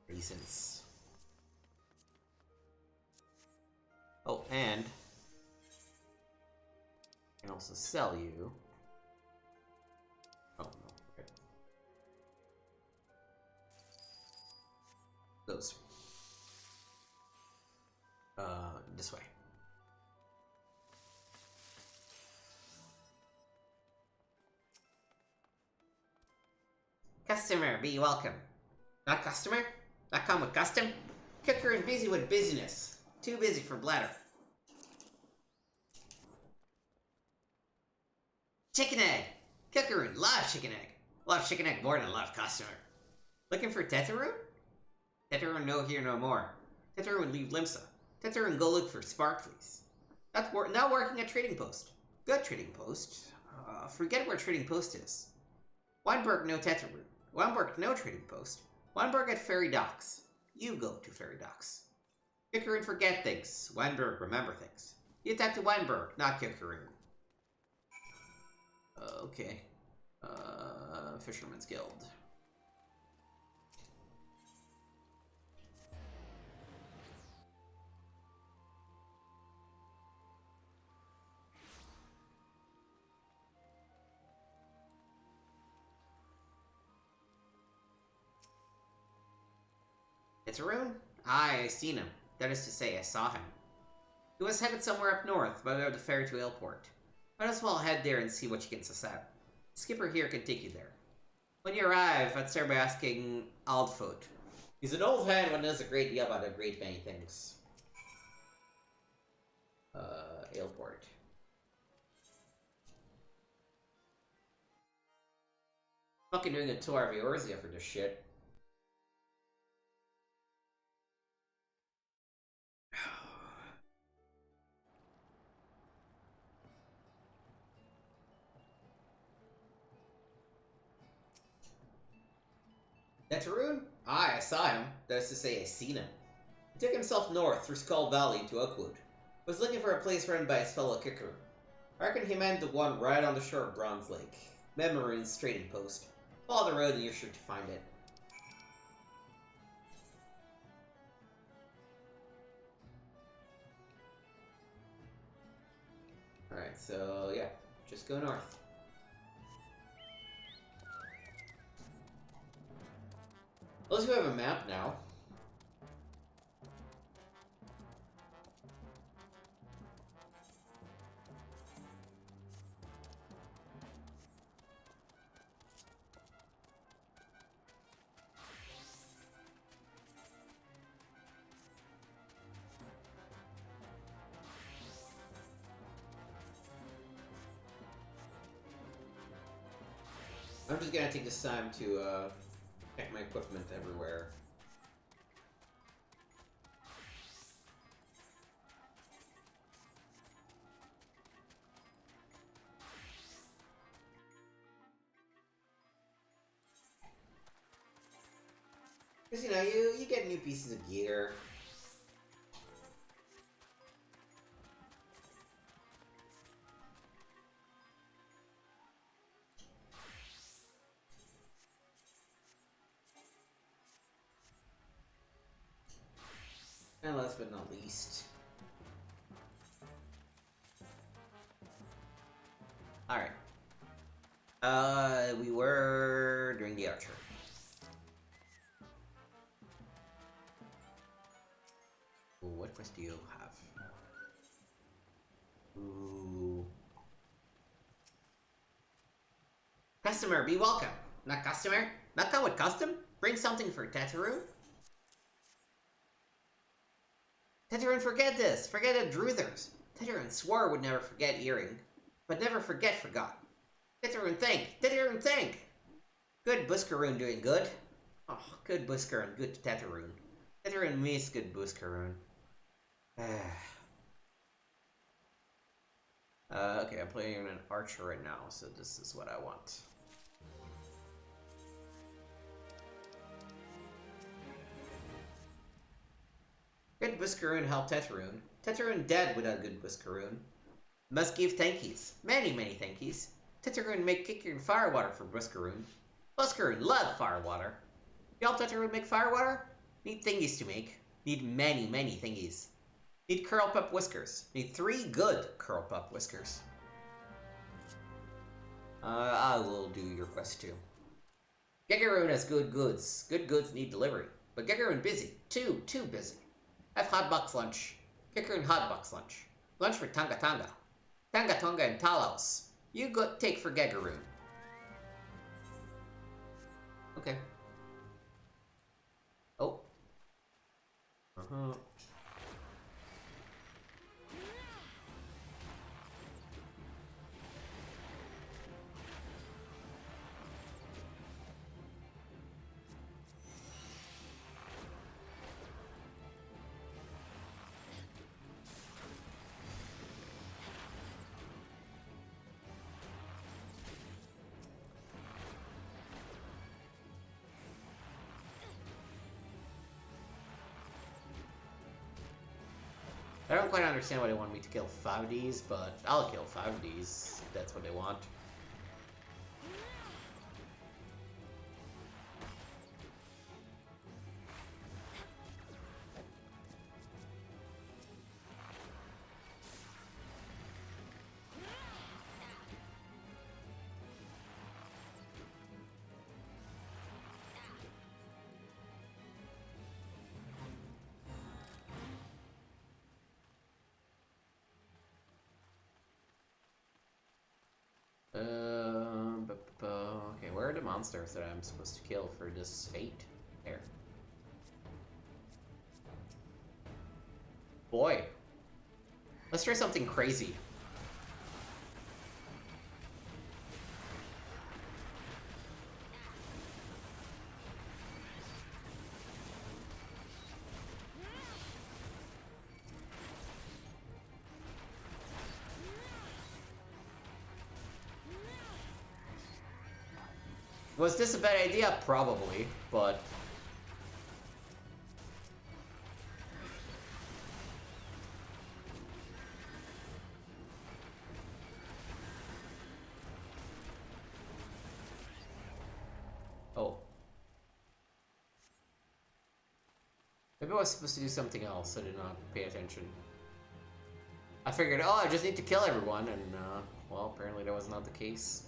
Raisins. Oh, and I can also sell you. Oh no, okay. Those. This way. Customer, be welcome. Not customer? Not come with custom? Kicker and busy with busyness. Too busy for bladder. Chicken egg! Kickeroon, love chicken egg. Love chicken egg more than love customer. Looking for Tetteroon? Tetteroon no here no more. Tetteroon leave Limsa. Tetteroon go look for Sparklies. Not working at Trading Post. Good Trading Post. Forget where Trading Post is. Weinberg no Tetteroon. Weinberg no Trading Post. Weinberg at Ferry Docks. You go to Ferry Docks. Kickeroon forget things. Weinberg remember things. You attack to Weinberg, not Kickeroon. Okay. Fisherman's Guild. Tetteroon? Aye, I seen him. That is to say, I saw him. He was headed somewhere up north, by way of the ferry to Ailport. Might as well head there and see what you can suss out. Skipper here can take you there. When you arrive, I'd start by asking Aldfoot. He's an old hand and knows a great deal about a great many things. Ailport. Fucking doing a tour of Eorzea for this shit. Tetteroon? Aye, I saw him. That is to say, I seen him. He took himself north through Skull Valley into Oakwood. Was looking for a place run by his fellow Kicker. I reckon he meant the one right on the shore of Bronze Lake. Memory's Trading Post. Follow the road and you're sure to find it. Alright, so yeah, just go north. At least we have a map now. I'm just gonna take this time to check my equipment everywhere. Because, you know, you get new pieces of gear. And last but not least, Alright. We were doing the archer. Ooh, what quest do you have? Ooh. Customer, be welcome. Not customer? Not come with custom? Bring something for Teteru? Teteru, forget this. Forget the Druthers. Teteru swore would never forget earring, but never forgot. Teteru think. Teteru think. Good Buscaroon doing good. Oh, good Buscaroon, good Teteru. Teteru miss good Buscaroon. Okay, I'm playing an archer right now, so this is what I want. Good Buscaroon help Teteroon. Teteroon dead without good Buscaroon. Must give thankies. Many, many thankies. Teteroon make kicker and firewater for Buscaroon. Buscaroon love firewater. You help Teteroon make firewater? Need thingies to make. Need many, many thingies. Need curl up whiskers. Need 3 good curl up whiskers. I will do your quest too. Gegaroon has good goods. Good goods need delivery. But Gegaroon busy. Too busy. Have hot box lunch. Gegaroon hot box lunch. Lunch for Tanga Tanga. Tanga Tonga and Talos. You go take for Gegaroon. Okay. Oh. I don't quite understand why they want me to kill 5 of these, but I'll kill 5 of these if that's what they want. Okay, where are the monsters that I'm supposed to kill for this fate? There. Boy. Let's try something crazy. Was this a bad idea? Probably, but... Oh. Maybe I was supposed to do something else. I did not pay attention. I figured, oh, I just need to kill everyone, and, well, apparently that was not the case.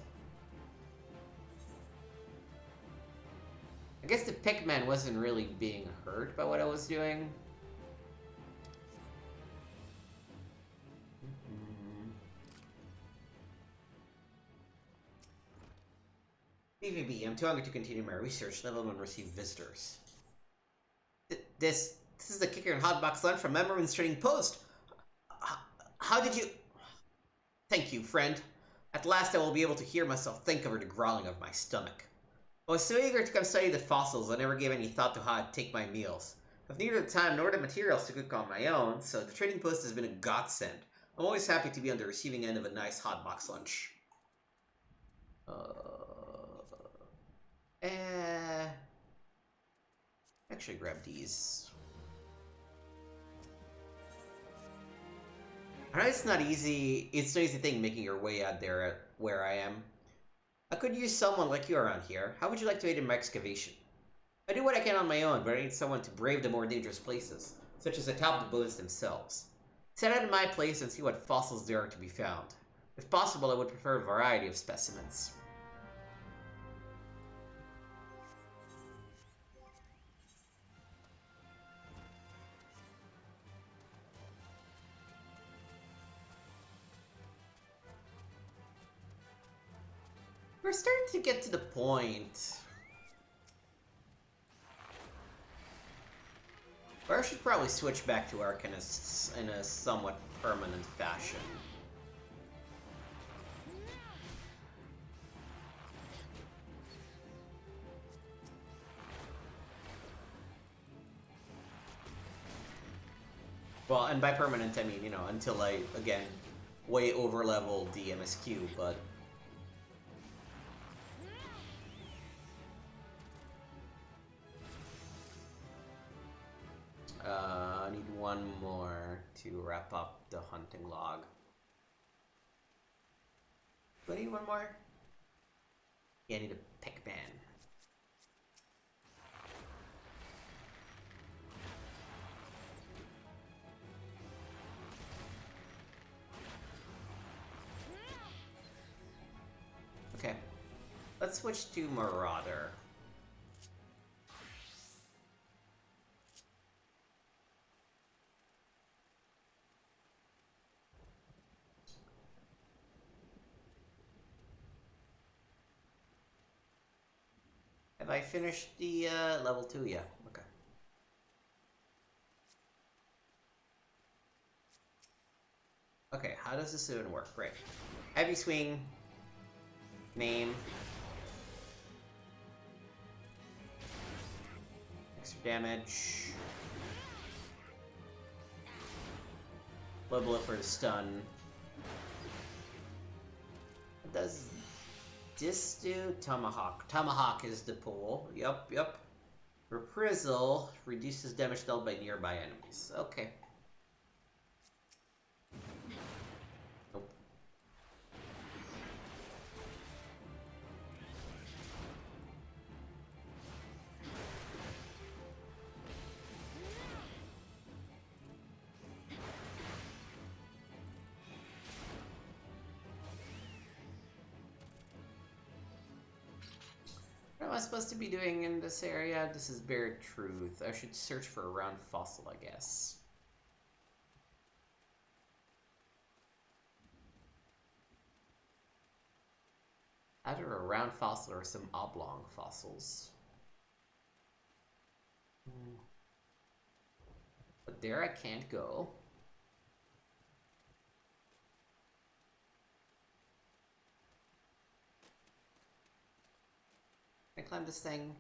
I guess the Pikmin wasn't really being hurt by what I was doing. BVB, I'm too hungry to continue my research, let alone receive visitors. This is the kicker and hotbox lunch from Memorin's Trading Post. How did you... Thank you, friend. At last I will be able to hear myself think over the growling of my stomach. I was so eager to come study the fossils, I never gave any thought to how I'd take my meals. I've neither the time nor the materials to cook on my own, so the trading post has been a godsend. I'm always happy to be on the receiving end of a nice hot box lunch. Actually grab these. I know it's not easy thing making your way out there where I am. I could use someone like you around here. How would you like to aid in my excavation? I do what I can on my own, but I need someone to brave the more dangerous places, such as atop the buildings themselves. Set out in my place and see what fossils there are to be found. If possible, I would prefer a variety of specimens. We're starting to get to the point where I should probably switch back to Arcanists in a somewhat permanent fashion. Well, and by permanent, I mean, you know, until I, again, way over-level the MSQ, but... I need one more to wrap up the hunting log. Do I need one more? Yeah, I need a pick ban. Okay. Let's switch to Marauder. Have I finished the level 2? Yeah, okay. Okay, how does this even work? Great. Heavy swing. Name. Extra damage. Low bullet for the stun. What does this do? Tomahawk. Tomahawk is the pull. Yup. Reprisal reduces damage dealt by nearby enemies. Okay. Nope. What am I supposed to be doing in this area? This is bare truth. I should search for a round fossil, I guess. Either a round fossil or some oblong fossils. But there I can't go. Can I climb this thing?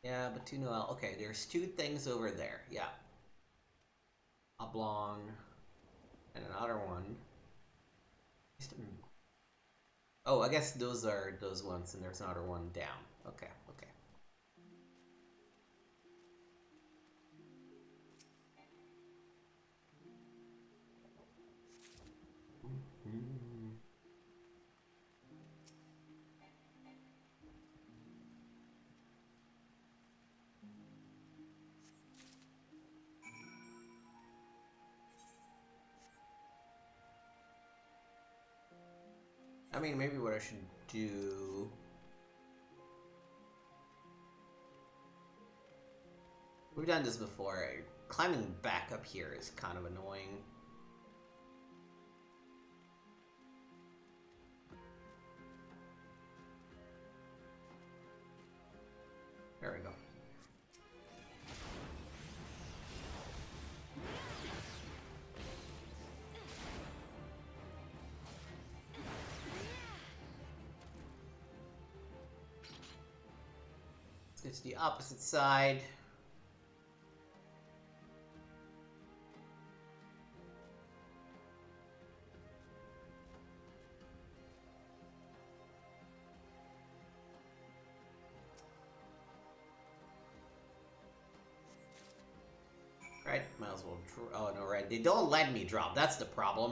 Yeah, but 2 Noel. Okay, there's 2 things over there. Yeah. Oblong. And another one. Oh, I guess those are those ones, and there's another one down. Okay. I mean, maybe what I should do... We've done this before. Climbing back up here is kind of annoying. There we go. Let's go to the opposite side. Right, might as well oh no, right, they don't let me drop, that's the problem.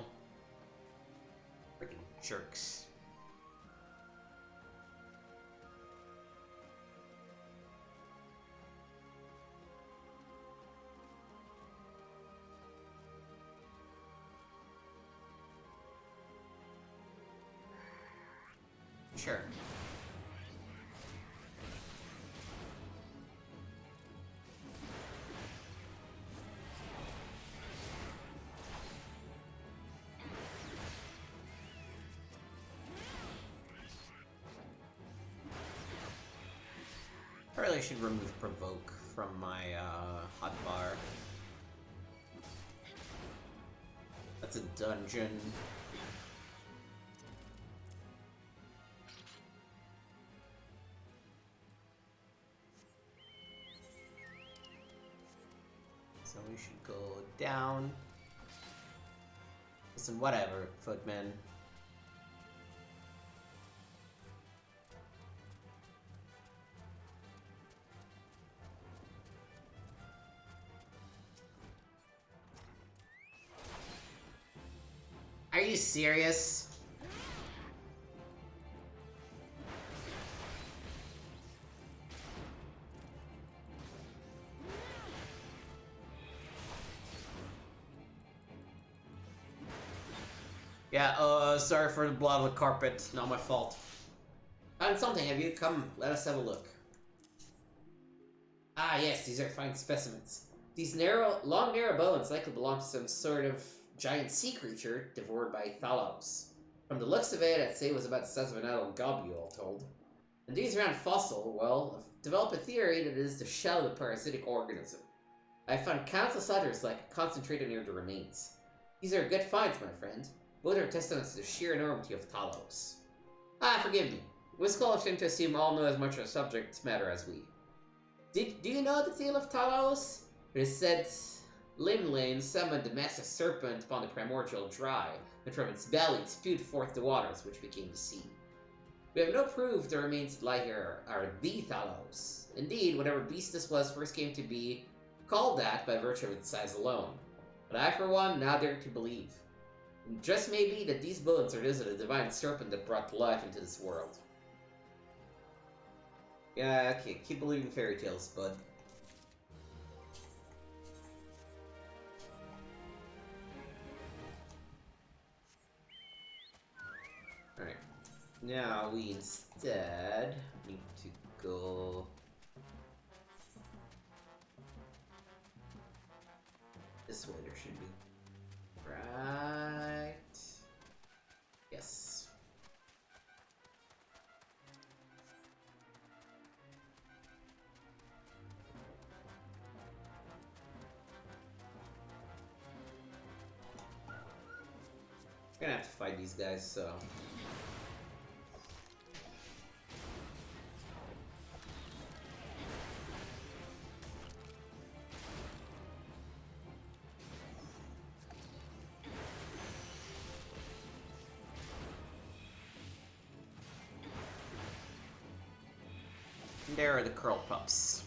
Freaking jerks. Sure. I really should remove Provoke from my hotbar. That's a dungeon. So we should go down. Listen, whatever, Footman. Are you serious? Yeah, sorry for the blood on the carpet. Not my fault. Found something, have you? Come, let us have a look. Ah, yes, these are fine specimens. These long narrow bones likely belong to some sort of giant sea creature devoured by Thalos. From the looks of it, I'd say it was about the size of an adult goby, all told. And these around fossil, well, I've developed a theory that it is the shell of a parasitic organism. I've found countless others like it concentrated near the remains. These are good finds, my friend. Both are testaments to the sheer enormity of Talos. Ah, forgive me. We're scholars tend to assume all know as much of the subject matter as we. Do you know the tale of Talos? It is said Limlin summoned the massive serpent upon the primordial dry, and from its belly it spewed forth the waters which became the sea. We have no proof the remains that lie here are the Talos. Indeed, whatever beast this was first came to be called that by virtue of its size alone. But I, for one, now dare to believe. And just maybe that these bones are those of the divine serpent that brought life into this world. Yeah, okay, keep believing fairy tales, bud. Alright. Now we instead need to go this way. There should be right. Yes. We're gonna have to fight these guys, so. There are the curl pups.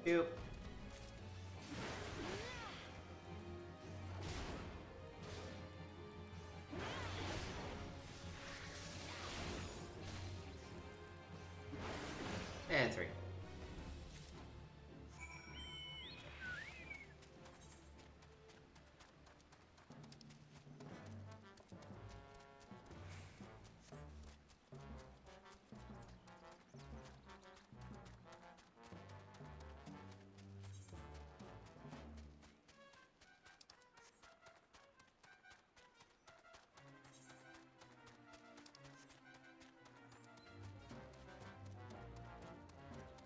Yep. And 3.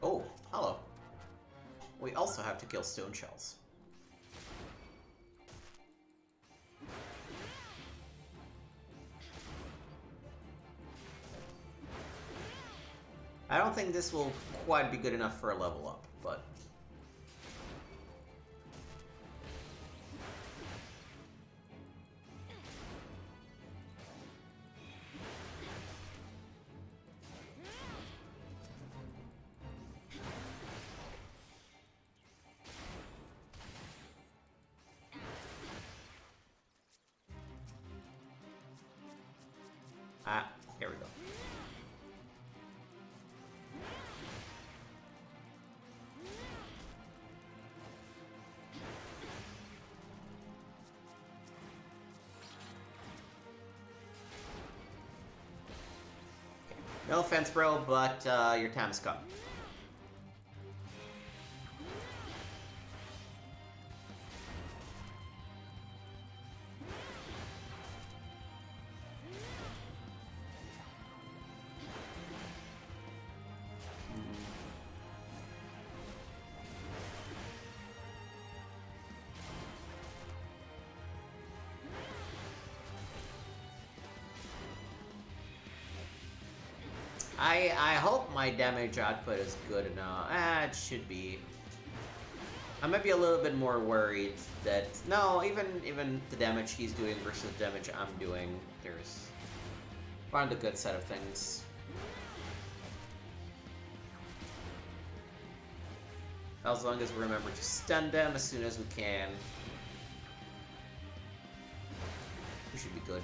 Oh, hello. We also have to kill stone shells. I don't think this will quite be good enough for a level up, but... Ah, here we go. No offense, bro, but your time's come. I hope my damage output is good enough. It should be. I might be a little bit more worried that no, even the damage he's doing versus the damage I'm doing, there's found a good set of things. As long as we remember to stun them as soon as we can, we should be good.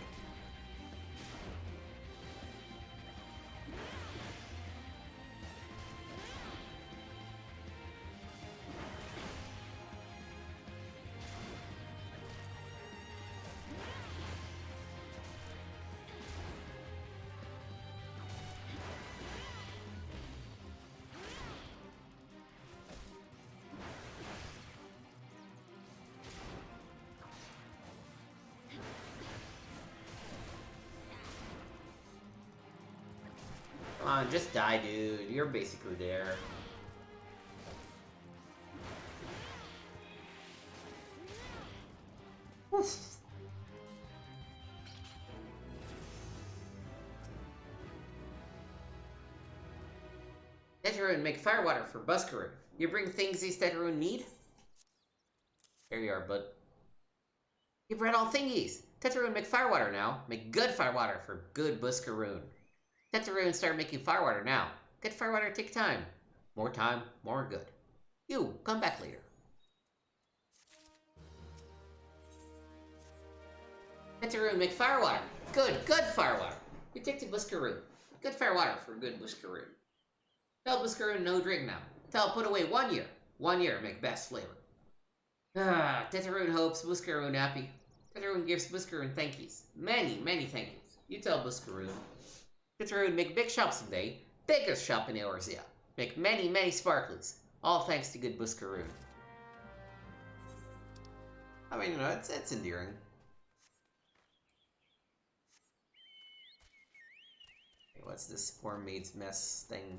Come on, just die, dude. You're basically there. Teteroon, make firewater for Buskaroo. You bring things these Teteroon need? There you are, bud. You brought all thingies. Teteroon, make firewater now. Make good firewater for good Buskaroo. Teteroon, start making firewater now. Good firewater take time. More time, more good. You, come back later. Teteroon, make firewater. Good firewater. You take to Buskaroo. Good firewater for good Buskaroo. Tell Buskaroo no drink now. Tell put away 1 year. 1 year make best flavor. Teteroon hopes Buskaroo happy. Teteroon gives Buskaroo thankies. Many thank yous. You tell Buskaroo. Teteroon make big shop someday. Biggest shop in Eorzea. Make many sparklies. All thanks to good Buskaroo. I mean, you know, it's endearing. Okay, what's this poor maid's mess thing?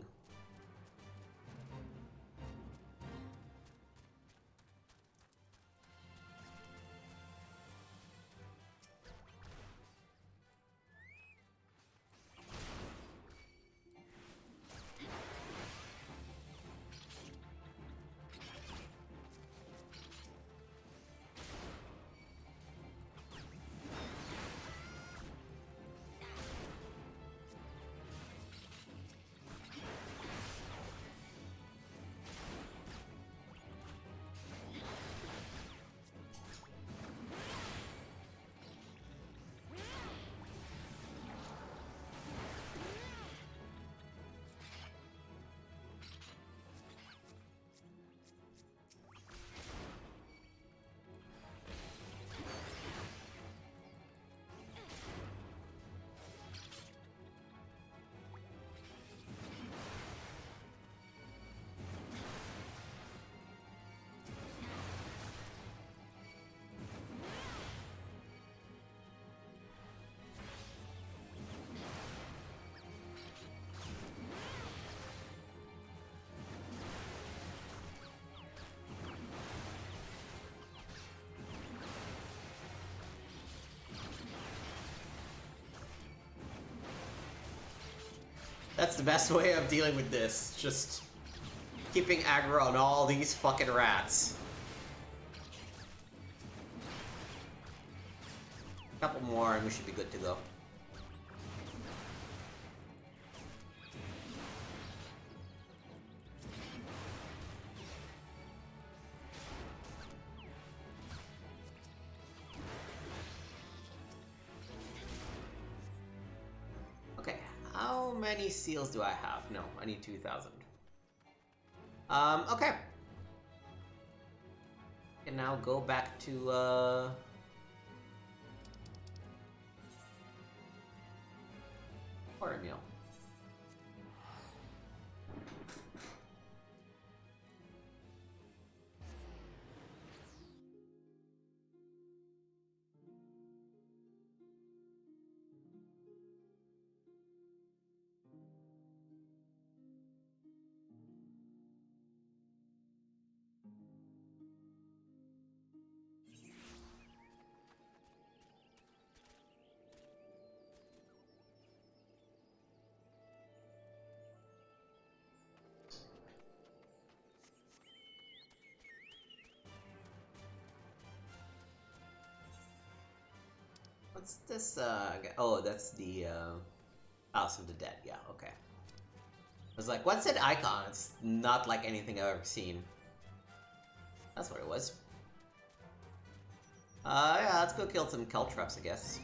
That's the best way of dealing with this. Just keeping aggro on all these fucking rats. A couple more and we should be good to go. many seals do I have? No, I need 2,000. Okay. And now go back to, Quarter meal. What's this, oh, that's the, House of the Dead. Yeah, okay. I was like, what's that icon? It's not like anything I've ever seen. That's what it was. Yeah, let's go kill some Caltrops, I guess.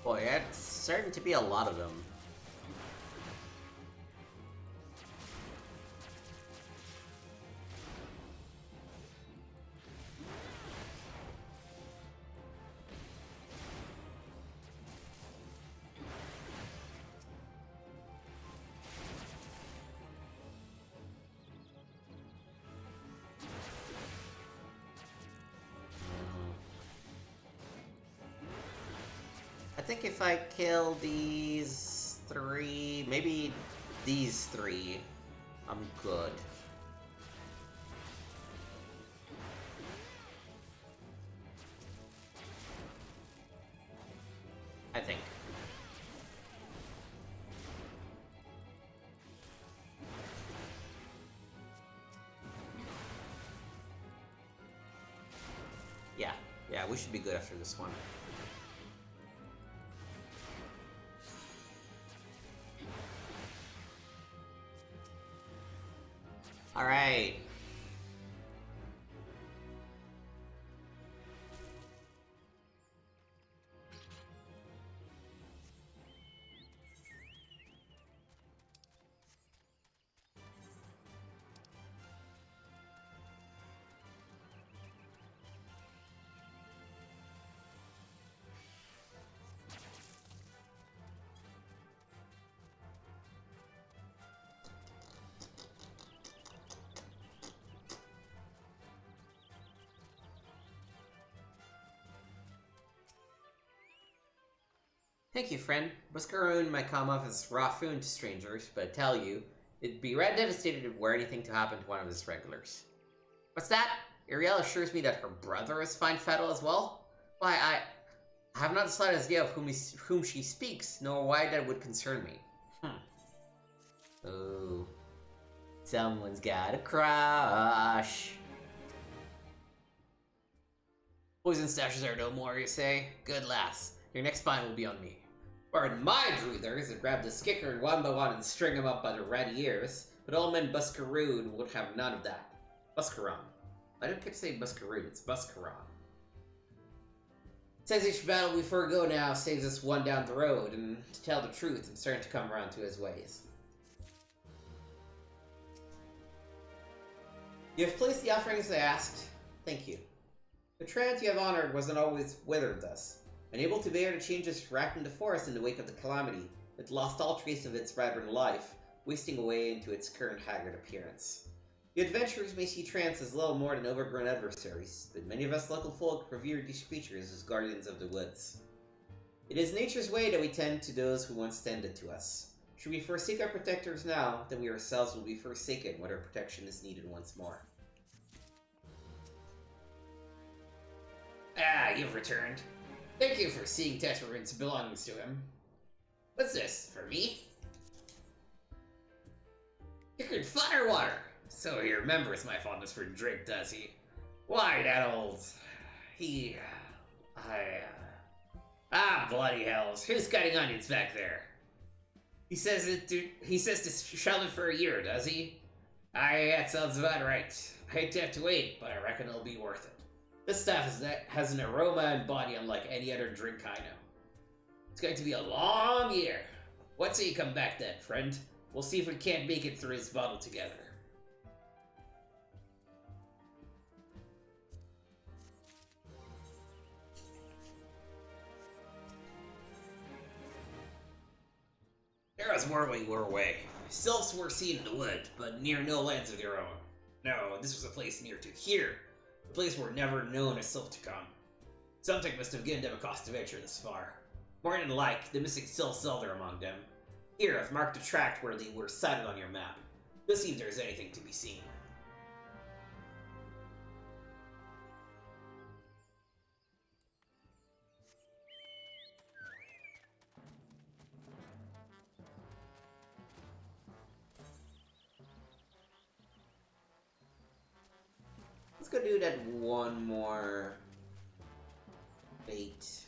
Boy, it's starting to be a lot of them. I think if I kill these three, maybe these three, I'm good. I think. Yeah, we should be good after this one. Alright. Thank you, friend. Buscaroon might come off as raw food to strangers, but I tell you, it'd be red devastated were anything to happen to one of his regulars. What's that? Ariel assures me that her brother is fine fettle as well? Why, I have not the slightest idea of whom she speaks, nor why that would concern me. Oh. Someone's got a crush. Poison stashes are no more, you say? Good lass. Your next fine will be on me. Pardon my druthers and grab the skicker one by one and string him up by the red ears, but old man Buscaroon would have none of that. Buscaron. I don't keep saying Buscaroon, it's Buscaron. Says each battle we forego now saves us one down the road, and to tell the truth, I'm starting to come around to his ways. You have placed the offerings I asked. Thank you. The trance you have honored wasn't always withered thus. Unable to bear the changes wrapped in the forest in the wake of the calamity, it lost all trace of its vibrant life, wasting away into its current haggard appearance. The adventurers may see trance as little more than overgrown adversaries, but many of us local folk revere these creatures as guardians of the woods. It is nature's way that we tend to those who once tended to us. Should we forsake our protectors now, then we ourselves will be forsaken when our protection is needed once more. Ah, you've returned. Thank you for seeing Tetrarin's belongings to him. What's this, for me? Hickory fun or water? So he remembers my fondness for drink, does he? Why, that old... Ah, bloody hells. Who's cutting onions back there? He says to shove it for a year, does he? Aye, that sounds about right. I hate to have to wait, but I reckon it'll be worth it. This stuff has an aroma and body unlike any other drink I know. It's going to be a long year. What say you come back then, friend? We'll see if we can't make it through his bottle together. There was more when we were away. Sylphs were seen in the wood, but near no lands of their own. No, this was a place near to here. A place where never known a sylph to come. Something must have given them a cost to venture this far. More than like, the missing sylphs elder among them. Here, I've marked a tract where they were sighted on your map. You'll see if there's anything to be seen. Let's go do that one more bait.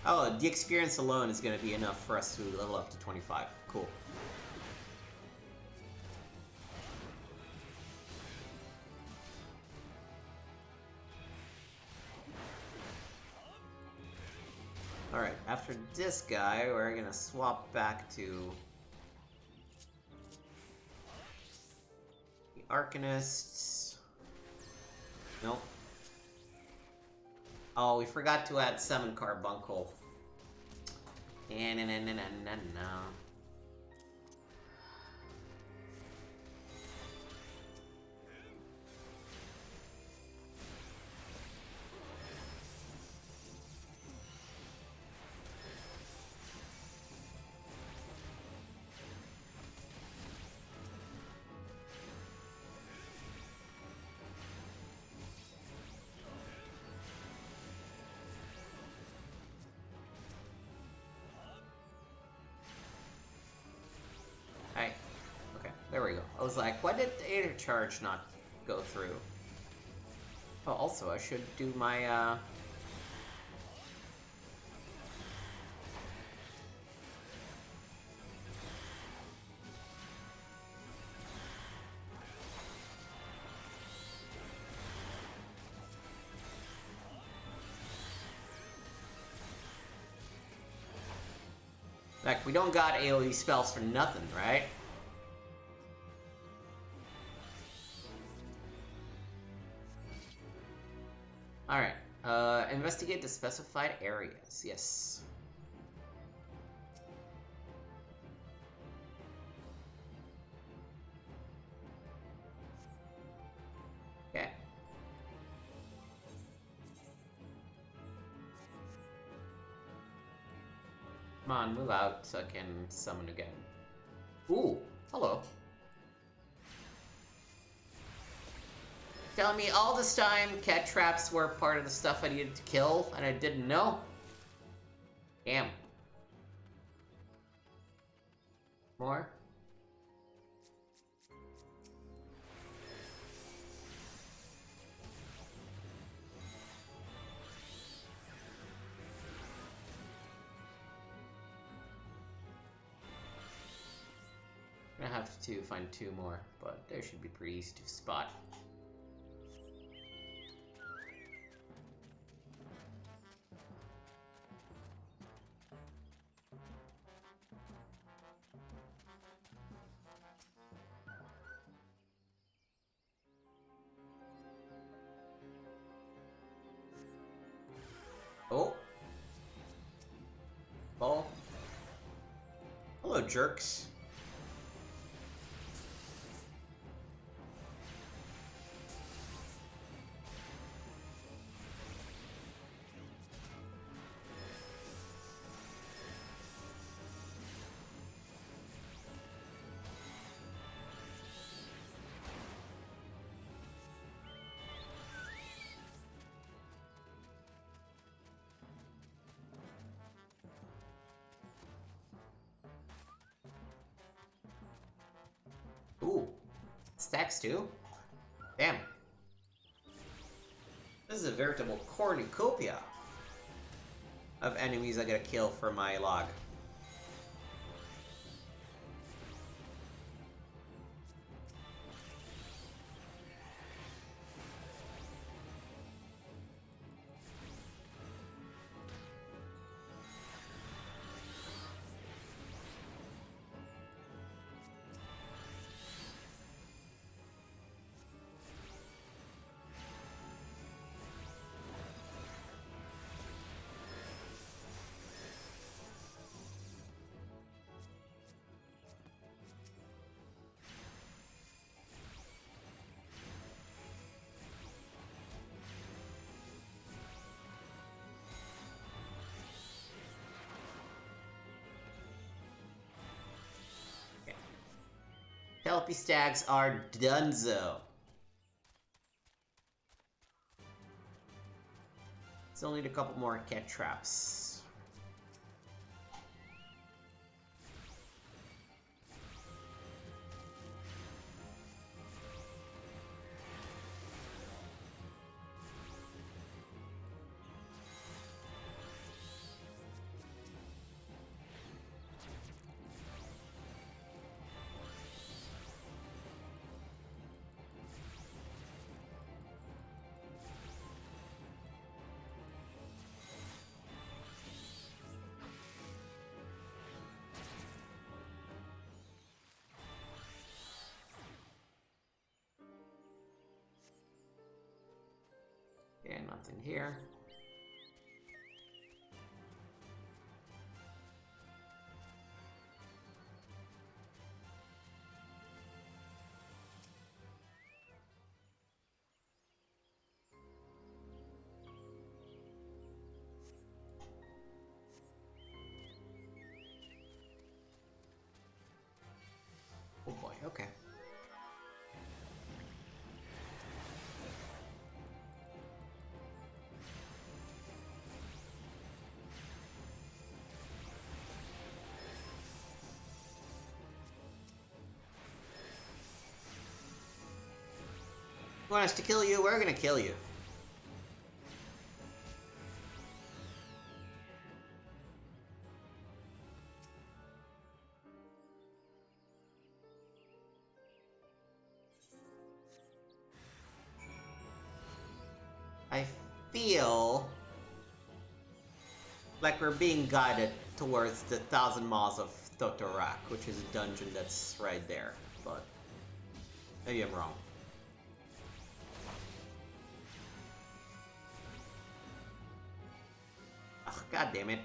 Oh, the experience alone is going to be enough for us to level up to 25. Cool. Alright, after this guy, we're going to swap back to the Arcanists. Nope. Oh, we forgot to add Summon Carbuncle. And there we go. I was like, why did the Aether Charge not go through? Oh, also, I should do my, Like, we don't got AoE spells for nothing, right? Alright, investigate the specified areas, yes. Okay. Come on, move out so I can summon again. Ooh, hello. Telling me all this time cat traps were part of the stuff I needed to kill, and I didn't know? Damn. More? I'm gonna have to find 2 more, but there should be pretty easy to spot. Oh. Ball. Hello, jerks. Ooh. Stacks too? Damn. This is a veritable cornucopia of enemies I gotta kill for my log. Kelpie stags are donezo. Still need a couple more cat traps. Yeah, nothing here. Oh boy, okay. You want us to kill you? We're gonna kill you. I feel like we're being guided towards the 1,000 Miles of Totorak, which is a dungeon that's right there, but maybe I'm wrong. Ugh, God damn it.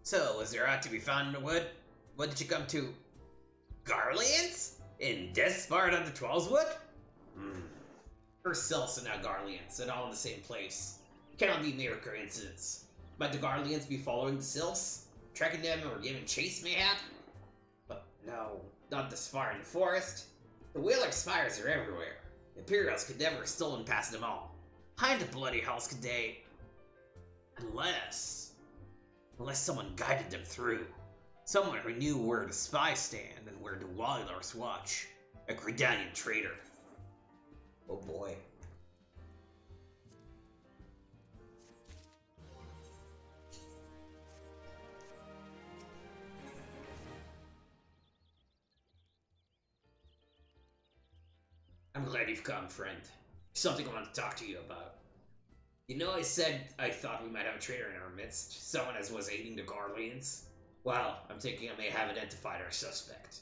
So, was there aught to be found in the wood? What did you come to? Garleans? In this part of the Trollswood? First Sylphs and now Garleans, and all in the same place. Cannot be mere coincidence. Might the Garleans be following the Sylphs? Tracking them or giving chase, mayhap? But no, not this far in the forest. The Whaler spires are everywhere. Imperials could never have stolen past them all. How in the bloody hells could they? Unless someone guided them through. Someone who knew where the spies stand and where the Whalers watch. A Gridanian traitor. Oh boy. I'm glad you've come, friend. Something I want to talk to you about. You know, I said I thought we might have a traitor in our midst, someone as was aiding the Garleans? Well, I'm thinking I may have identified our suspect.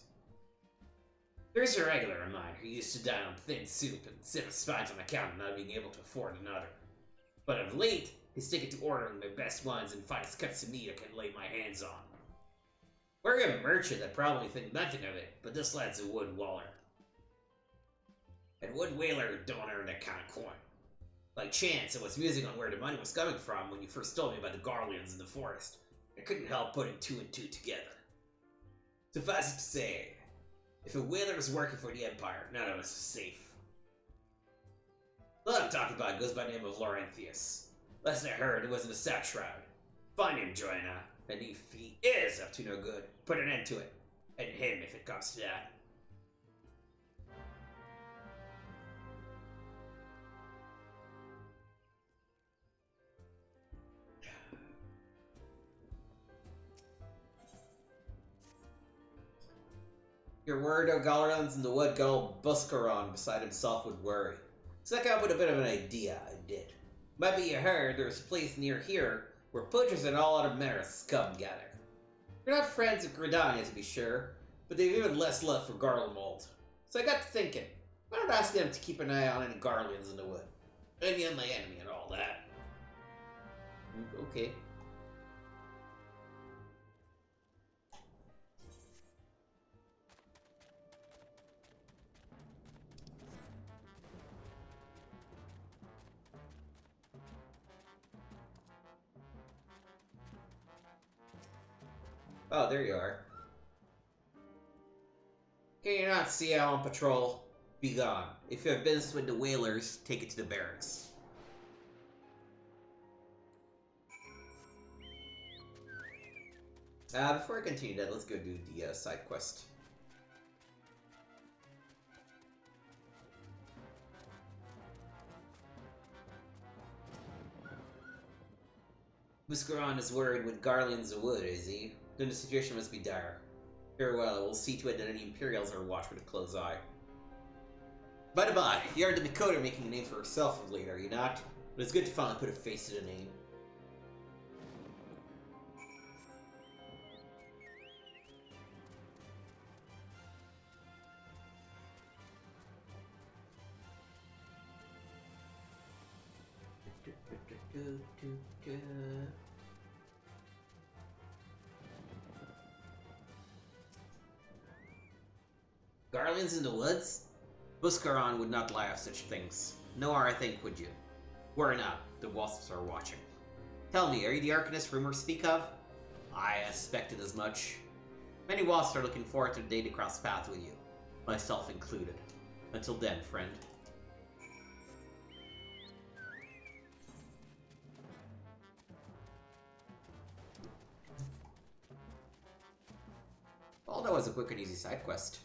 There's a regular of mine who used to dine on thin soup and sip his spines on account of not being able to afford another. But of late, he's taken to ordering my best wines and finest cuts of meat I can lay my hands on. Were you a merchant, I'd probably think nothing of it, but this lad's a wood waller. And wood whaler don't earn that kind of coin. By chance, I was musing on where the money was coming from when you first told me about the Garleans in the forest. I couldn't help putting two and two together. Suffice it to say, if a whaler is working for the Empire, none of us is safe. The lad I'm talking about goes by the name of Laurentius. Last I heard, it was in the South Shroud. Find him, Joanna, and if he is up to no good, put an end to it. And him, if it comes to that. Your word o' Garleans and the wood gull Buscaron beside himself would worry. Stuck out with a bit of an idea, I did. Maybe you heard there's a place near here where poachers and all other men scum gather. You're not friends of Gridania, to be sure, but they've even less love for garland mold. So I got to thinking, why not ask them to keep an eye on any Garleans in the wood? Enemy of my enemy and all that. Okay. Oh, there you are. Can you not see I'm on patrol? Be gone. If you have business with the whalers, take it to the barracks. Before I continue that, let's go do the side quest. Buscaron is worried with Garleans of wood, is he? Then the situation must be dire. Very well, I will see to it that any Imperials are watched with a close eye. By the by, you are the Dakota making a name for herself of late, are you not? But it's good to finally put a face to the name. Garleans in the woods? Buscaron would not lie of such things. Nor, I think, would you. Were not, the wasps are watching. Tell me, are you the Arcanist rumors speak of? I suspected as much. Many wasps are looking forward to the day to cross paths with you, myself included. Until then, friend. Well, that was a quick and easy side quest.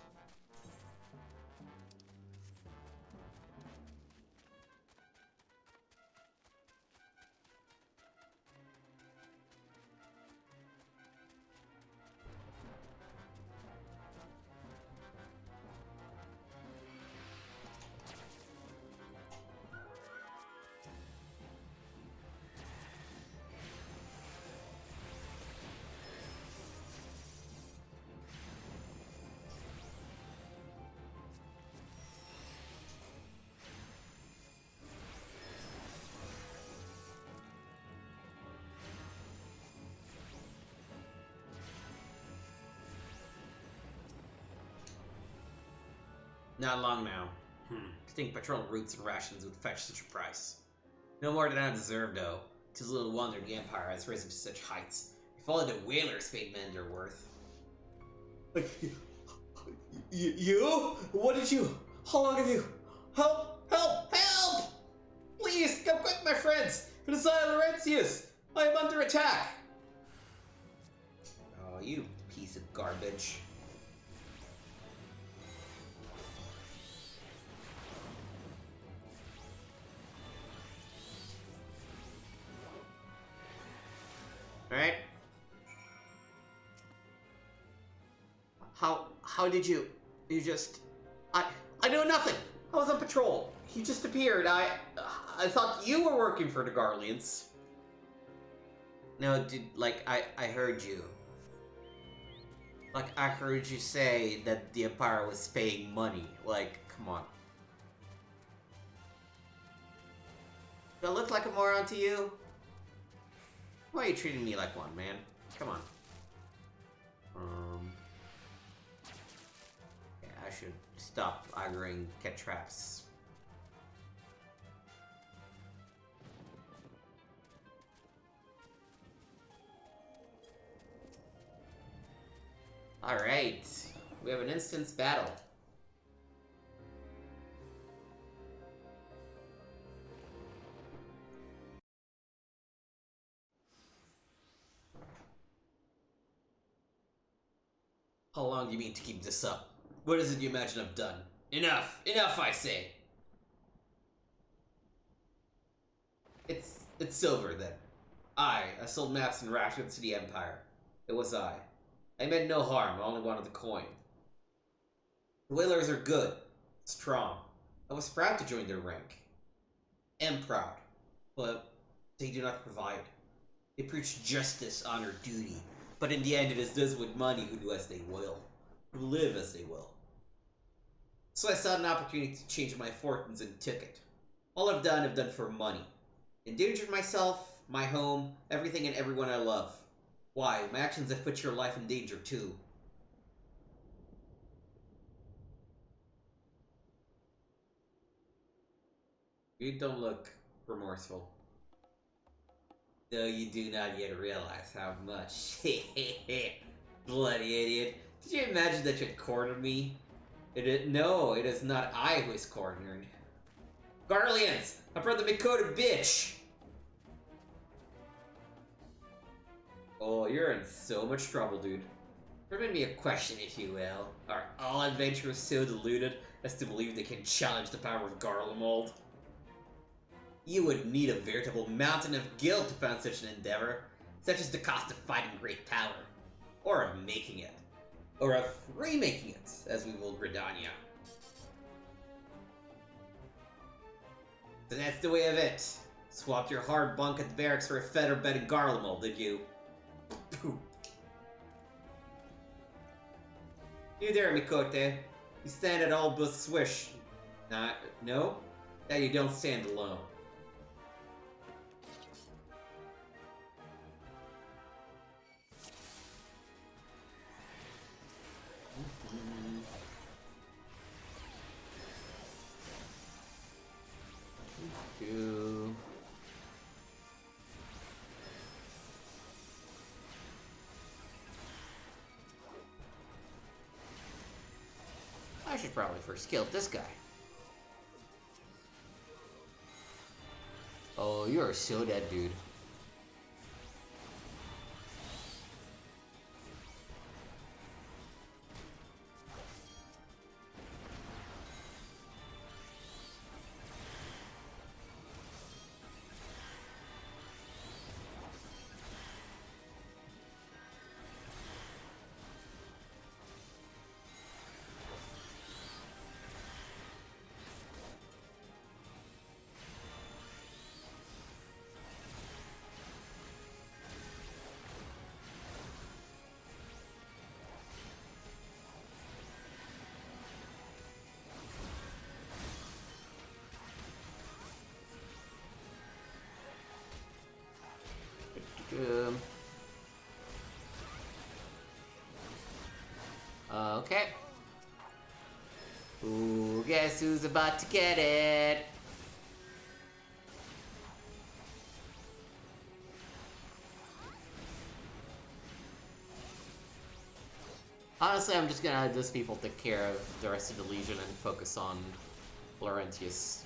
Not long now. I think patrol routes and rations would fetch such a price. No more than I deserve, though. 'Tis little wonder the Empire has risen to such heights. If only the whalers paid men their worth. Like, you? What did you? How long have you? Help! Help! Help! Please, come quick, my friends! It is I, Laurentius! I am under attack! Oh, you piece of garbage. Alright. How did you just... I know nothing! I was on patrol. He just appeared. I thought you were working for the Garleans. No, dude, like, I heard you. Like, I heard you say that the Empire was paying money. Like, come on. Do I look like a moron to you? Why are you treating me like one, man? Come on. Yeah, I should stop aggroing cat traps. Alright, we have an instance battle. How long do you mean to keep this up? What is it you imagine I've done? Enough! Enough, I say! It's silver, then. I sold maps and rations to the Empire. It was I. I meant no harm, I only wanted the coin. The whalers are good, strong. I was proud to join their rank. Am proud. But they do not provide. They preach justice, honor, duty. But in the end, it is those with money who do as they will. Who live as they will. So I sought an opportunity to change my fortunes and took it. All I've done for money. Endangered myself, my home, everything and everyone I love. Why? My actions have put your life in danger, too. You don't look remorseful. Though you do not yet realize how much. Bloody idiot. Did you imagine that you had cornered me? No, it is not I who is cornered. Garleans! I brought the Mikota bitch! Oh, you're in so much trouble, dude. Permit me a question, if you will. Are all adventurers so deluded as to believe they can challenge the power of Garlemald? You would need a veritable mountain of guilt to found such an endeavor. Such is the cost of fighting great power. Or of making it. Or of remaking it, as we will Gridania. So that's the way of it. Swapped your hard bunk at the barracks for a feather bed in Garlemald, did you? You there, Mikote. You stand at all but swish. No? That you don't stand alone. I should probably first kill this guy. Oh, you are so dead, dude. Okay. Ooh, guess who's about to get it? Honestly, I'm just gonna have those people take care of the rest of the Legion and focus on Laurentius.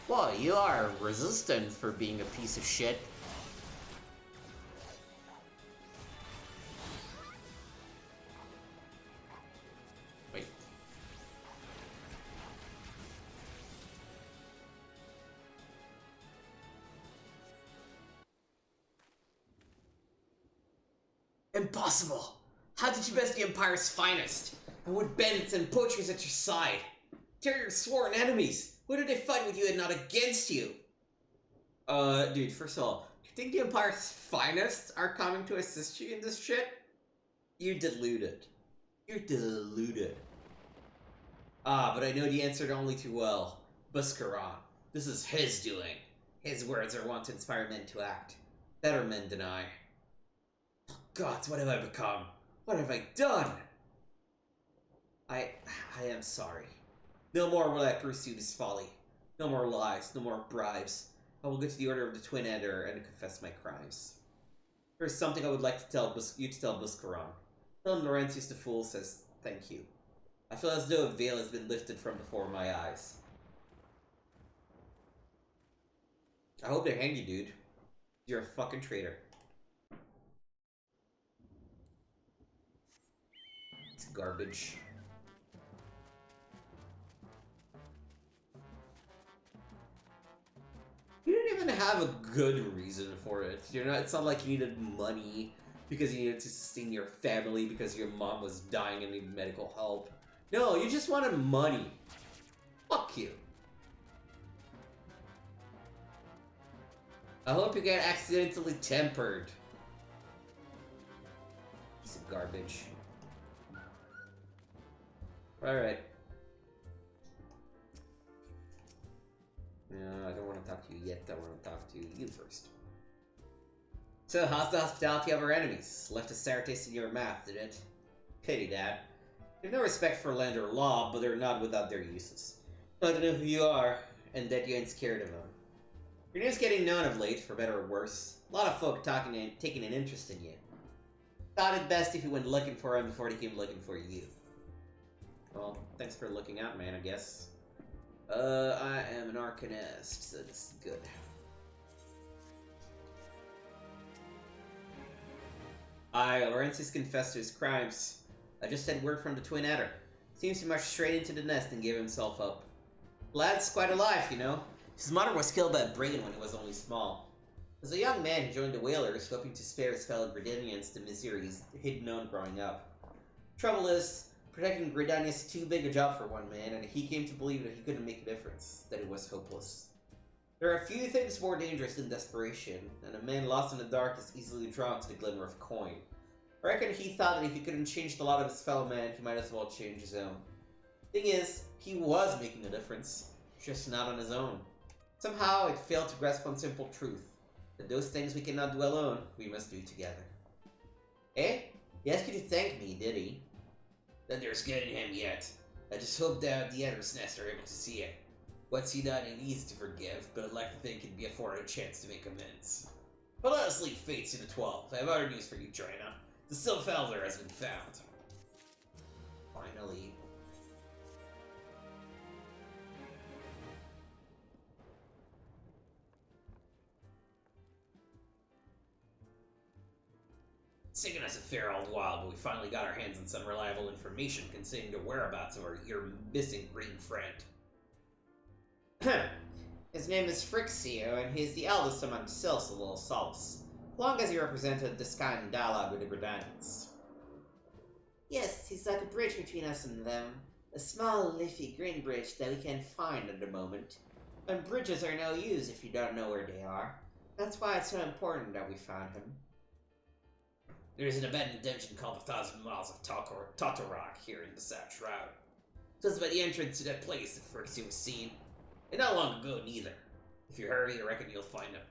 Well, you are resistant for being a piece of shit. Wait. Impossible! How did you best the Empire's finest? And what bandits and poachers at your side? They're your sworn enemies! Why did they fight with you and not against you? Dude, first of all, do you think the Empire's finest are coming to assist you in this shit? You're deluded. You're deluded. Ah, but I know the answer to only too well. Buscaron. This is his doing. His words are wont to inspire men to act. Better men than I. Gods, what have I become? What have I done? I am sorry. No more will I pursue this folly. No more lies, no more bribes. I will go to the Order of the Twin Adder and confess my crimes. There's something I would like to tell you to tell Buscaron. Tell him Laurentius the Fool says thank you. I feel as though a veil has been lifted from before my eyes. I hope they hang you, dude. You're a fucking traitor. It's garbage. You didn't even have a good reason for it. It's not like you needed money because you needed to sustain your family because your mom was dying and needed medical help. No, you just wanted money. Fuck you. I hope you get accidentally tempered. Piece of garbage. Alright. No, I don't want to talk to you yet. I want to talk to you first. So, how's the hospitality of our enemies? Left a sour taste in your mouth, did it? Pity that. They have no respect for land or law, but they're not without their uses. I don't know who you are, and that you ain't scared of them. Your name's getting known of late, for better or worse. A lot of folk taking an interest in you. Thought it best if you went looking for them before they came looking for you. Well, thanks for looking out, man, I guess. I am an Arcanist, so this is good. Laurentius confessed to his crimes. I just had word from the Twin Adder. Seems he marched straight into the nest and gave himself up. Lad's quite alive, you know. His mother was killed by a brigand when he was only small. As a young man, he joined the Whalers, hoping to spare his fellow Gridanians the miseries he'd known growing up. Trouble is, protecting Gridania is too big a job for one man, and he came to believe that he couldn't make a difference, that it was hopeless. There are few things more dangerous than desperation, and a man lost in the dark is easily drawn to the glimmer of coin. I reckon he thought that if he couldn't change the lot of his fellow man, he might as well change his own. Thing is, he was making a difference, just not on his own. Somehow, it failed to grasp one simple truth, that those things we cannot do alone, we must do together. Eh? He asked you to thank me, did he? Then there's good in him yet. I just hope that the Adder's Nest are able to see it. What's he done ain't easy to forgive, but I'd like to think he'd be afforded a chance to make amends. But let us leave fates to the 12. I have other news for you, China. The Sylph Elder has been found. Finally. It's taken us a fair old while, but we finally got our hands on some reliable information concerning the whereabouts of your missing green friend. His name is Frixio, and he's the eldest among Sylphs of Little Solace, as long as he represented this kind of dialogue with the Gridanians. Yes, he's like a bridge between us and them. A small, leafy green bridge that we can't find at the moment. And bridges are no use if you don't know where they are. That's why it's so important that we found him. There's an abandoned dungeon called 1,000 Miles of Totorak here in the South Shroud. Just by the entrance to that place that first you was seen. And not long ago, neither. If you hurry, I reckon you'll find him.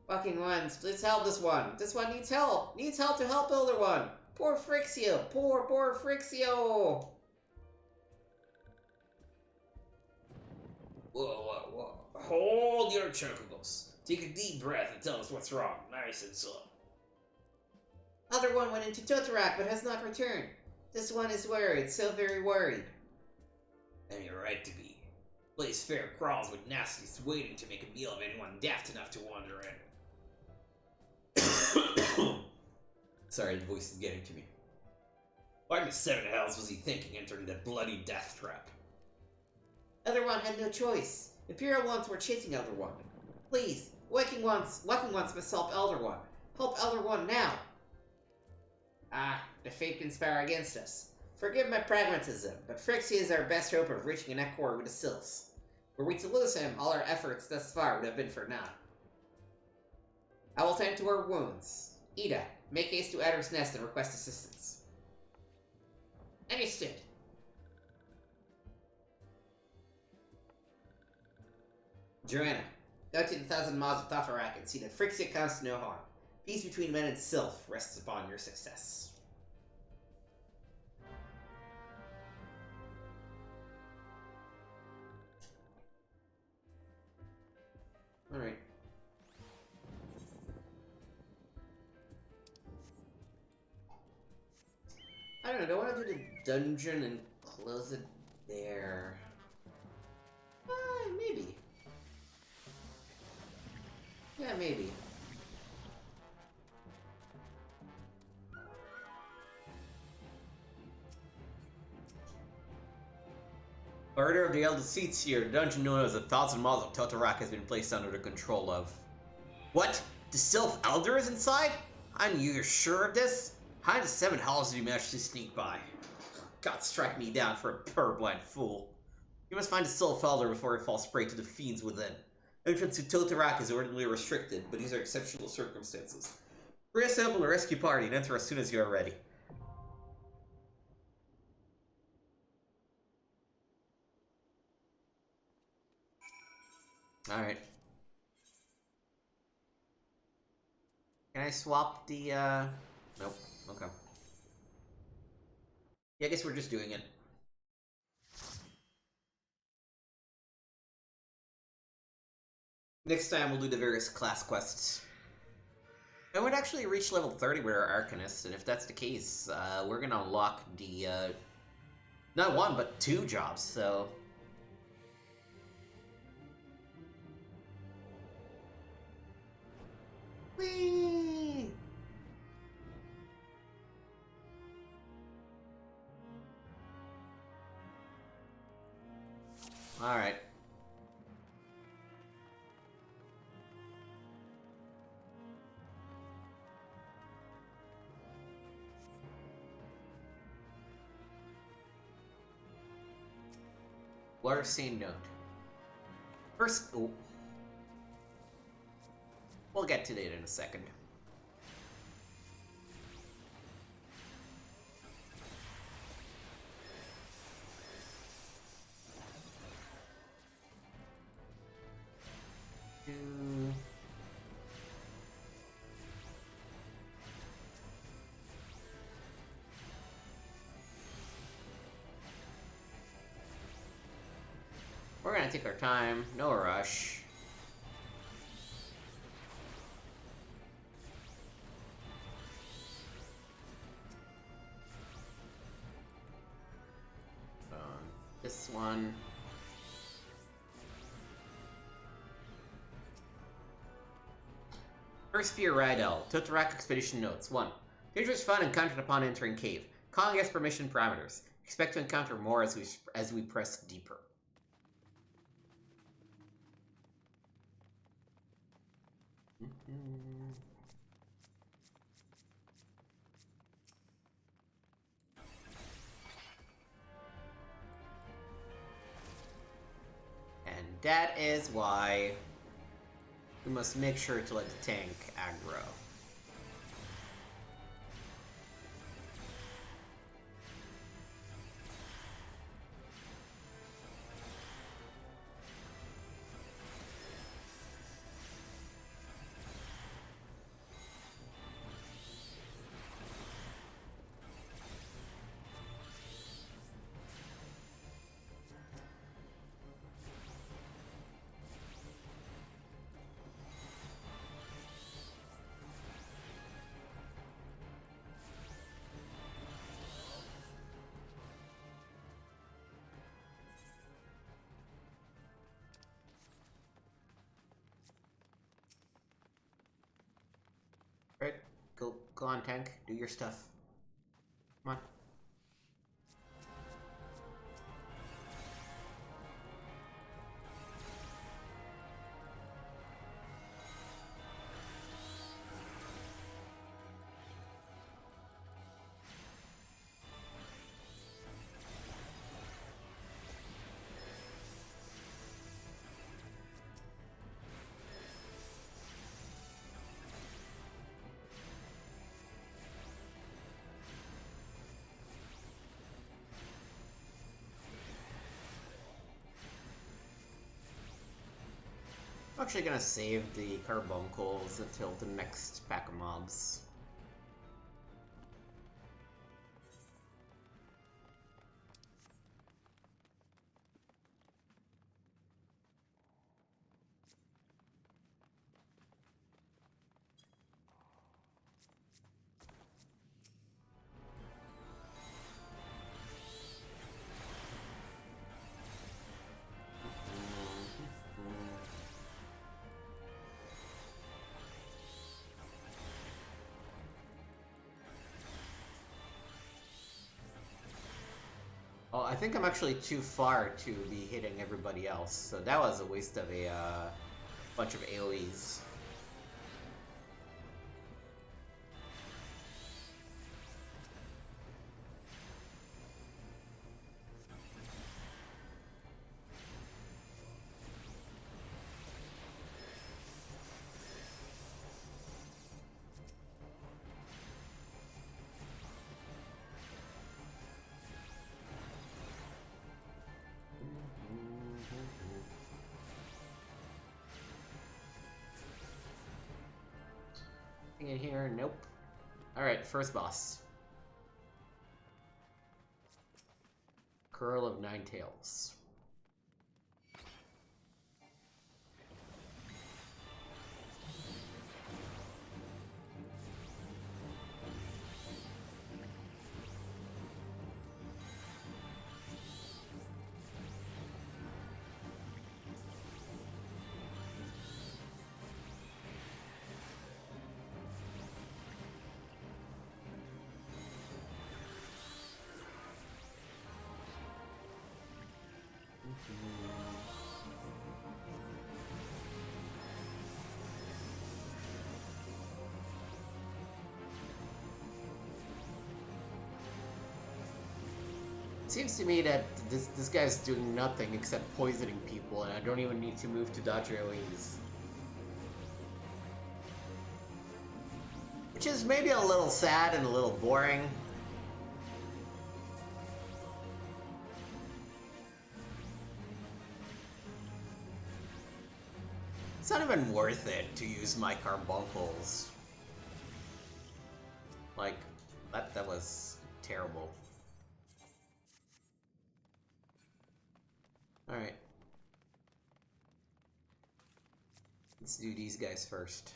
Fucking ones, please help this one. This one needs help. Needs help to help Elder One. Poor Frixio. Poor Frixio. Whoa. Hold your chocobos. Take a deep breath and tell us what's wrong. Nice and slow. Elder One went into Totorak but has not returned. This one is worried, so very worried. And you're right to be. Place fair crawls with nasties waiting to make a meal of anyone daft enough to wander in. Sorry, the voice is getting to me. What in the seven hells was he thinking entering that bloody death trap? Elder One had no choice. Imperial ones were chasing Elder One. Please, Waking ones must help Elder One. Help Elder One now. Ah, the fate conspire against us. Forgive my pragmatism, but Frixie is our best hope of reaching an accord with the Sylphs. Were we to lose him, all our efforts thus far would have been for naught. I will tend to her wounds. Ida, make haste to Adder's Nest and request assistance. Understood. Joanna, go to the 1,000 Miles of Totorak and see that Frixia comes to no harm. Peace between men and Sylph rests upon your success. Alright. I don't know, do I want to do the dungeon and close it there? Maybe. Yeah, maybe. Order of the Eldest Seats here. The dungeon known as the 1,000 Miles of Totorak has been placed under the control of... What? The Sylph Elder is inside? And you're sure of this? How in the seven hells did you manage to sneak by? God strike me down for a purblind fool. You must find the Sylph Elder before he falls prey to the fiends within. Entrance to Totorak is ordinarily restricted, but these are exceptional circumstances. Reassemble a rescue party and enter as soon as you are ready. Alright. Can I swap the, Nope. Okay. Yeah, I guess we're just doing it. Next time we'll do the various class quests. I would actually reach level 30 with our Arcanist, and if that's the case, we're gonna unlock the, not one, but 2 jobs, so... Whee! Alright. Water scene note. First... Oh. We'll get to that in a second. We're gonna take our time, no rush. This one. First Fear Rydell, Totorak Expedition Notes. 1. Dangerous fun encountered upon entering cave. Calling as permission parameters. Expect to encounter more as we press deeper. And that is why we must make sure to let the tank aggro. Alright, go on, tank. Do your stuff. Come on. I'm actually gonna save the carbuncles until the next pack of mobs. Oh, I think I'm actually too far to be hitting everybody else, so that was a waste of a bunch of AoEs. In here, nope. Alright, first boss. Curl of Nine Tails. Seems to me that this guy's doing nothing except poisoning people, and I don't even need to move to dodge AoEs. Which is maybe a little sad and a little boring. It's not even worth it to use my carbuncles. Like, that was terrible. Alright. Let's do these guys first.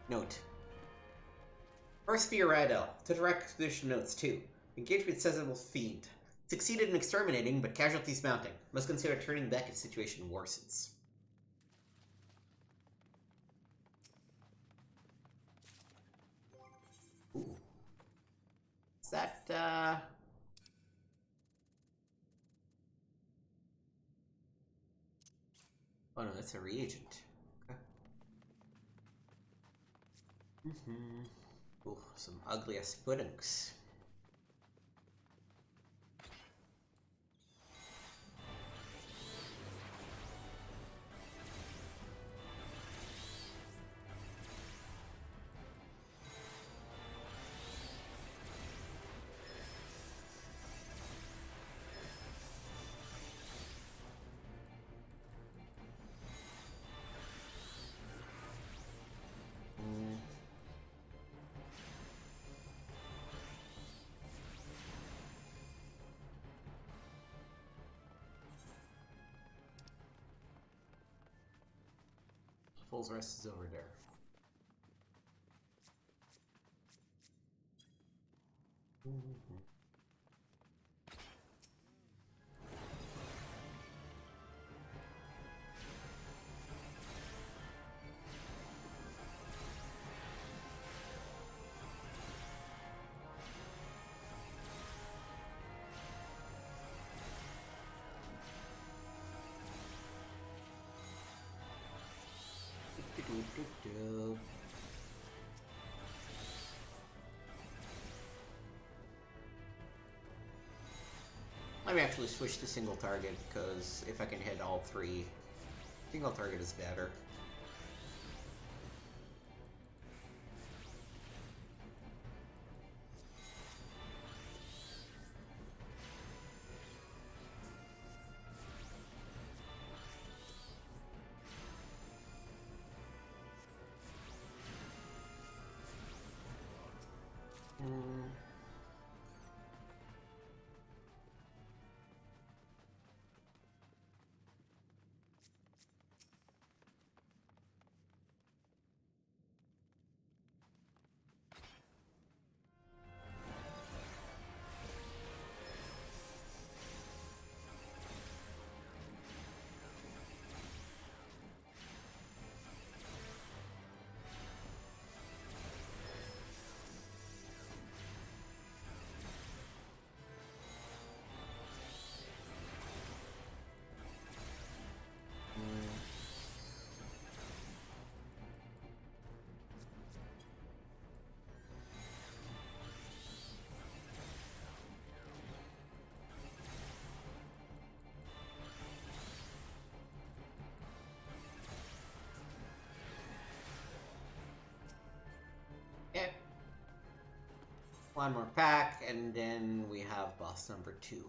Note. First Fiorado, Total Expedition Notes 2. Engaged with Sensible Fiend. Succeeded in exterminating, but casualties mounting. Must consider turning back if situation worsens. Ooh. Is that, Oh no, that's a reagent. Ooh, some ugly-ass puddings. Fool's Rest is over there. Let me actually switch to single target, because if I can hit all three, single target is better. Yeah. One more pack, and then we have boss number 2.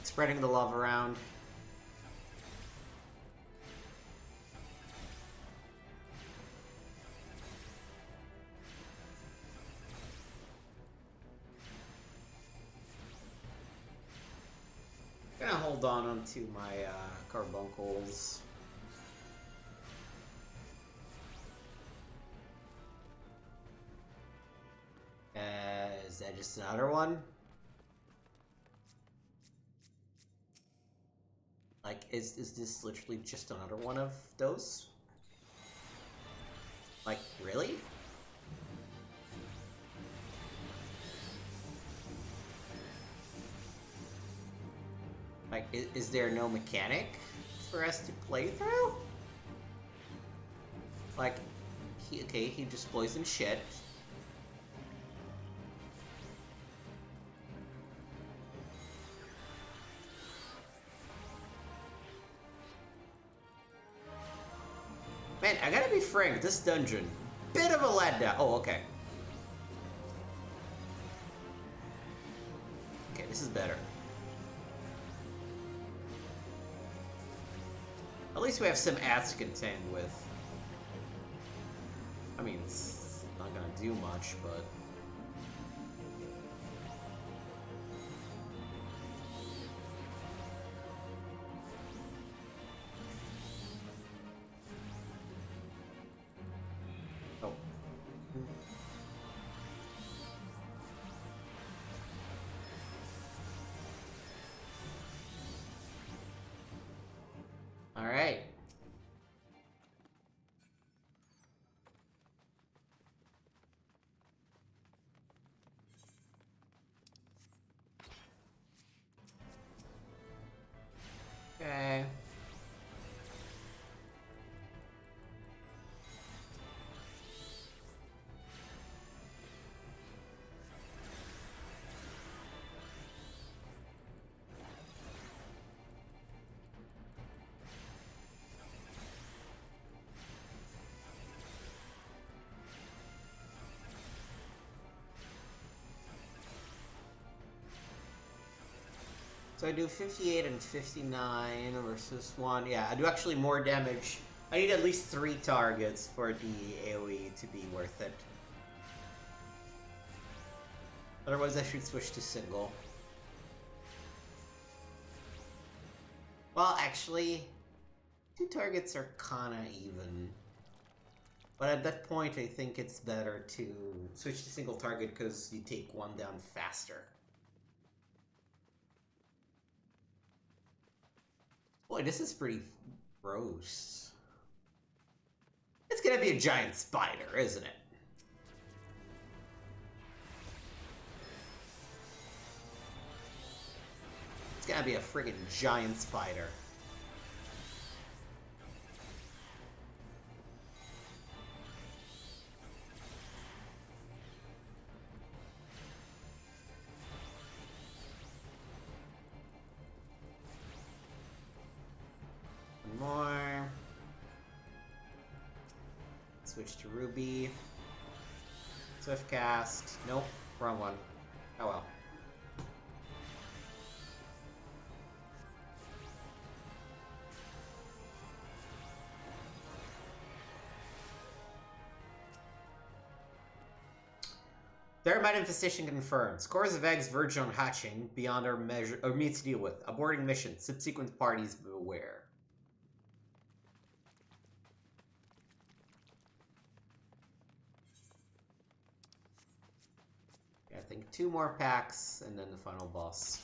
Spreading the love around. Gonna hold on to my carbuncles. Is that just another one? Like, is this literally just another one of those? Like, really? Like, is there no mechanic for us to play through? Like, he just poisons shit. Man, I gotta be frank, this dungeon, bit of a letdown. Oh, okay. Okay, this is better. At least we have some ads to contend with. I mean, it's not gonna do much, but... Oh. Alright. Okay. So I do 58 and 59 versus 1. Yeah, I do actually more damage. I need at least 3 targets for the AoE to be worth it. Otherwise I should switch to single. Well, actually, 2 targets are kinda even. But at that point, I think it's better to switch to single target because you take 1 down faster. Boy, this is pretty gross. It's gonna be a giant spider, isn't it? It's gonna be a friggin' giant spider. More. Switch to Ruby. Swift cast. Nope, wrong one. Oh well. Thermite infestation confirmed. Scores of eggs verge on hatching beyond our measure or means to deal with. Aborting mission. Subsequent parties beware. I think 2 more packs and then the final boss.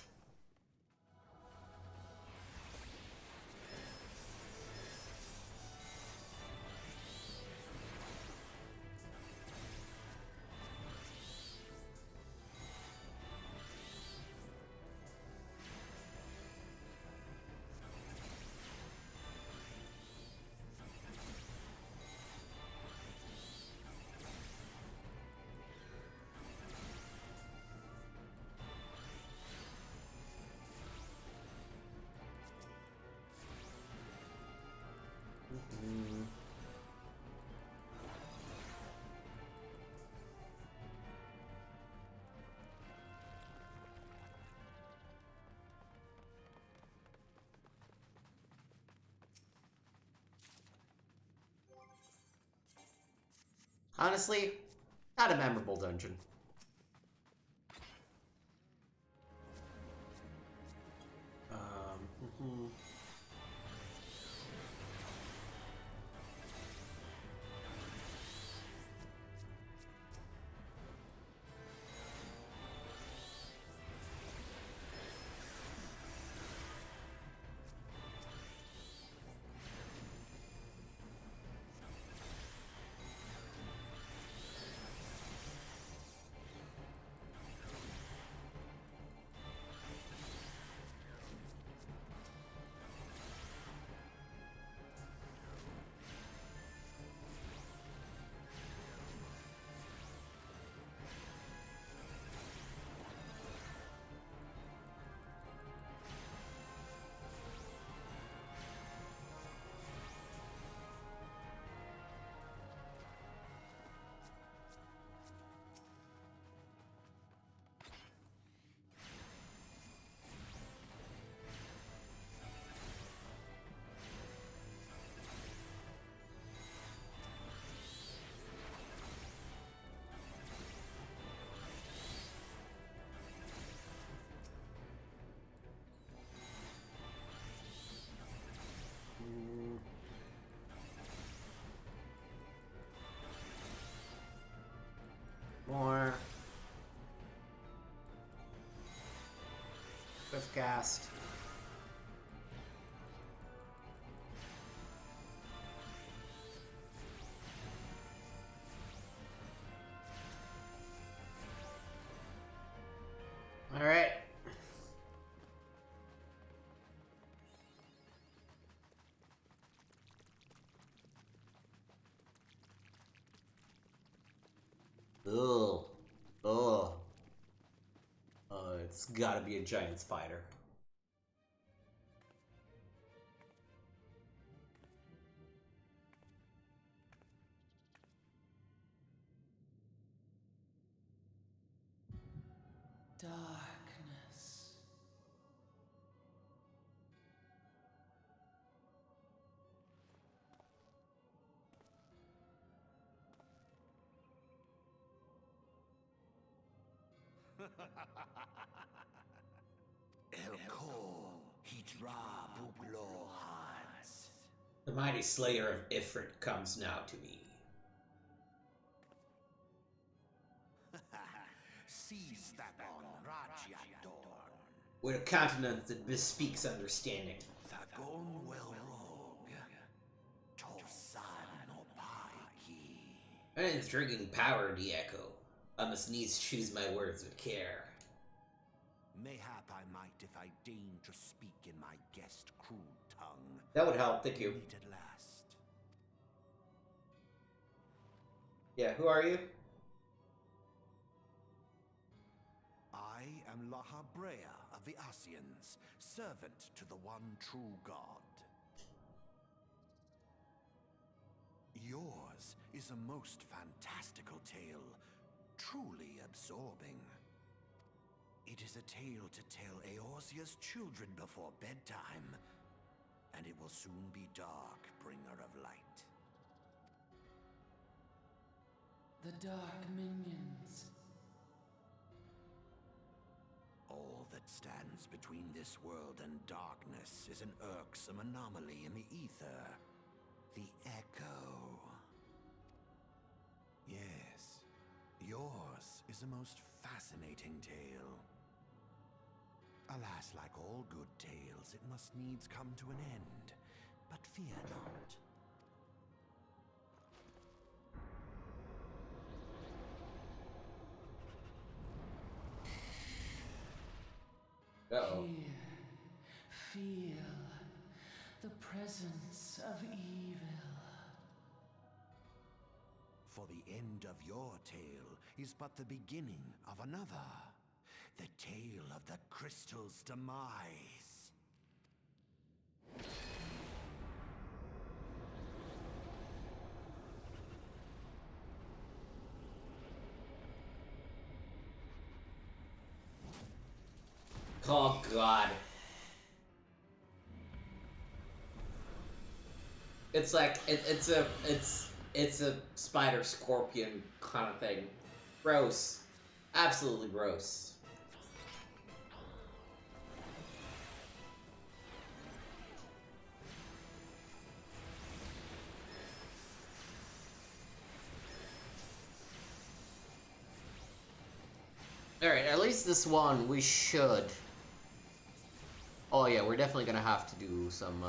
Honestly, not a memorable dungeon. Mhm. Mm. More. Swift cast. Alright. Ugh. Ugh. It's gotta be a giant spider. Darkness. The mighty slayer of Ifrit comes now to me. With a countenance that bespeaks understanding. And it's drinking power, the echo. I must needs choose my words with care. Mayhap I might if I deign to speak in my guest crude tongue. That would help, thank you. Meet at last. Yeah, who are you? I am Lahabrea of the Asians, servant to the one true God. Yours is a most fantastical tale, truly absorbing. It is a tale to tell Eorzea's children before bedtime, and it will soon be dark, bringer of light. The dark minions. All that stands between this world and darkness is an irksome anomaly in the ether. The Echo. Yes, yours is a most fascinating tale. Alas, like all good tales, it must needs come to an end. But fear not. Uh-oh. Here, feel the presence of evil. For the end of your tale is but the beginning of another. The tale of the crystal's demise. Oh god. It's like it's a spider scorpion kind of thing. Gross. Absolutely gross. Alright, at least this one we should. Oh yeah, we're definitely gonna have to do some,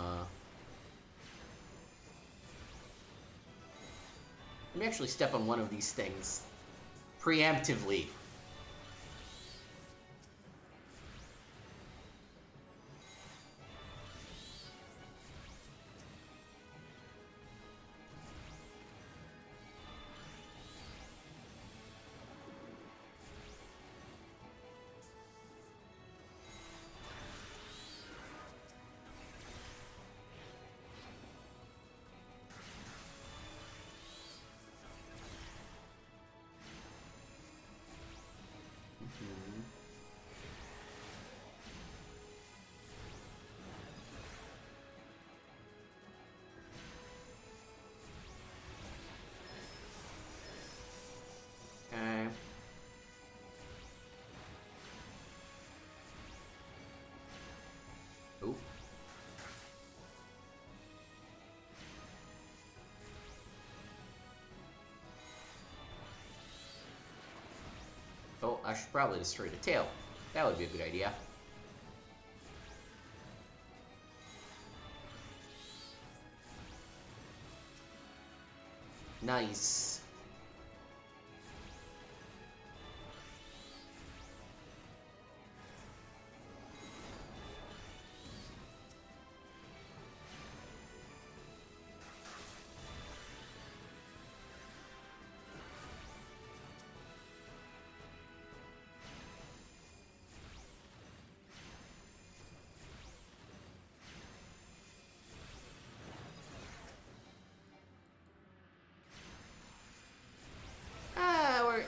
Let me actually step on one of these things. Preemptively. Okay. Oop. Oh, I should probably destroy the tail. That would be a good idea. Nice.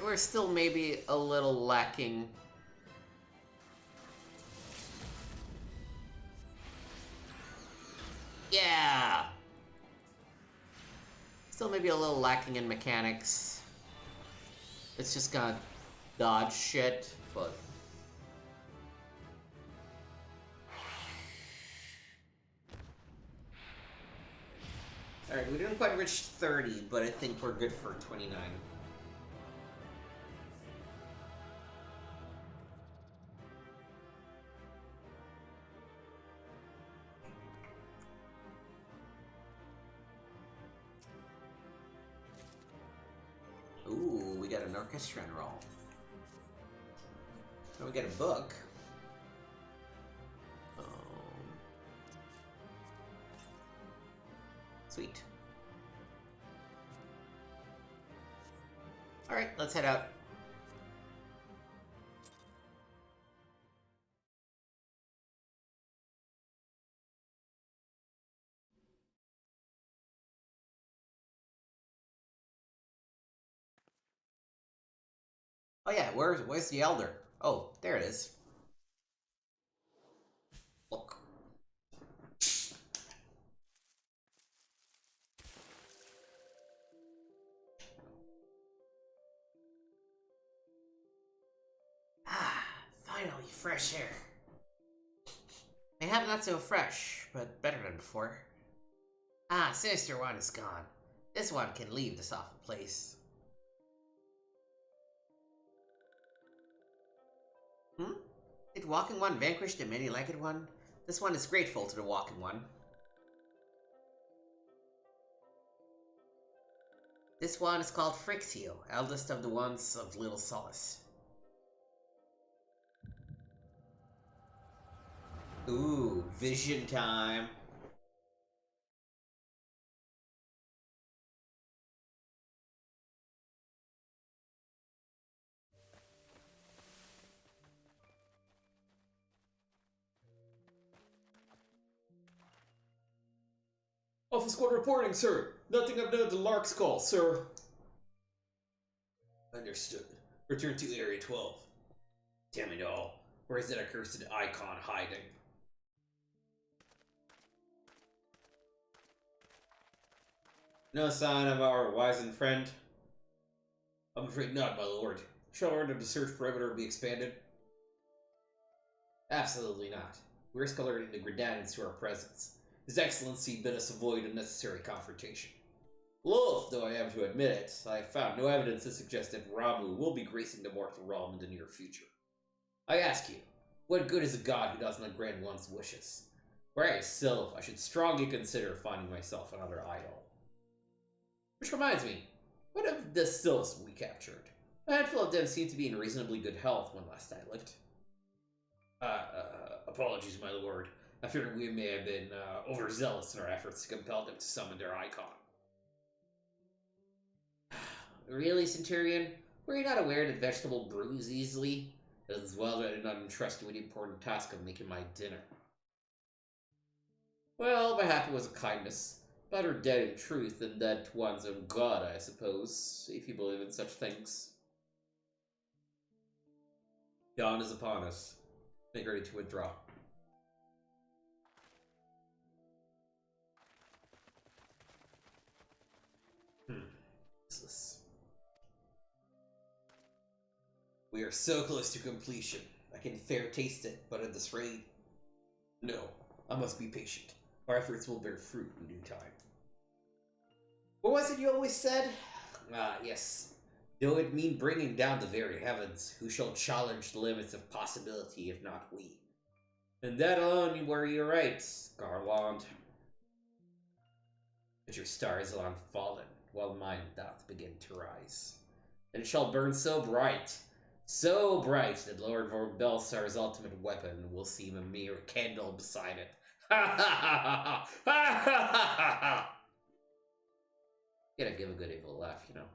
We're still maybe a little lacking. Yeah! Still maybe a little lacking in mechanics. It's just gonna dodge shit. but... Alright, we didn't quite reach 30, but I think we're good for 29. Ooh, we got an orchestra roll. Oh, we got a book. Sweet. Alright, let's head out. Oh yeah, where's the elder? Oh, there it is. Look. Ah, finally, fresh air. Mayhap not so fresh, but better than before. Ah, Sinister One is gone. This one can leave this awful place. Hmm? Did Walking One vanquish the many-legged one? This one is grateful to the Walking One. This one is called Frixio, eldest of the ones of Little Solace. Ooh, vision time. Office squad reporting, sir. Nothing of the Lark's call, sir. Understood. Return to Area 12. Damn it all. Where is that accursed icon hiding? No sign of our wizened friend? I'm afraid not, my lord. Shall order the search perimeter be expanded? Absolutely not. We risk alerting the Gridanians to our presence. His Excellency bid us avoid unnecessary confrontation. Loath though I am to admit it, I have found no evidence to suggest that Ramu will be gracing the mortal realm in the near future. I ask you, what good is a god who does not grant one's wishes? Were I a sylph, I should strongly consider finding myself another idol. Which reminds me, what of the sylphs we captured? A handful of them seemed to be in reasonably good health when last I looked. Apologies, my lord. I feared we may have been overzealous in our efforts to compel them to summon their icon. Really, Centurion? Were you not aware that vegetable bruise easily? As well that I did not entrust you with the important task of making my dinner. Well, mayhap it was a kindness. Better dead in truth than dead to one's own god, I suppose, if you believe in such things. Dawn is upon us. Make ready to withdraw. Useless. We are so close to completion. I can fair taste it, but at this rate... No, I must be patient. Our efforts will bear fruit in due time. What was it you always said? Ah, yes. Though it mean bringing down the very heavens, who shall challenge the limits of possibility if not we? And that alone were you right, Garland. But your star is long fallen, while mine doth begin to rise. And it shall burn so bright that Lord Vorbelsar's ultimate weapon will seem a mere candle beside it. Ha ha ha ha ha ha ha ha! Gotta give a good evil laugh, you know.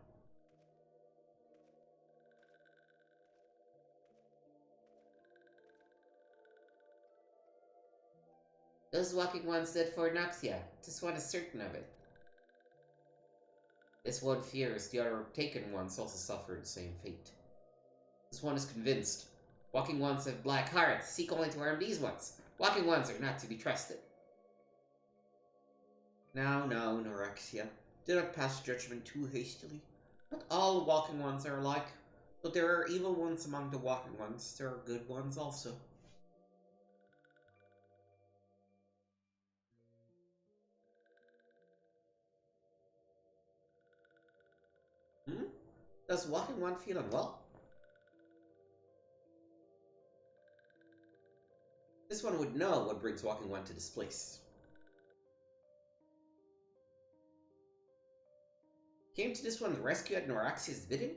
Those walking ones did for Noxia. This one is certain of it. This one fears the other taken ones also suffered the same fate. This one is convinced. Walking ones have black hearts, seek only to harm these ones. Walking ones are not to be trusted. No, Norexia. Do not pass judgment too hastily. Not all walking ones are alike. But there are evil ones among the walking ones. There are good ones also. Hmm? Does walking one feel unwell? This one would know what brings walking one to this place. Came to this one rescue at Noraxia's bidding?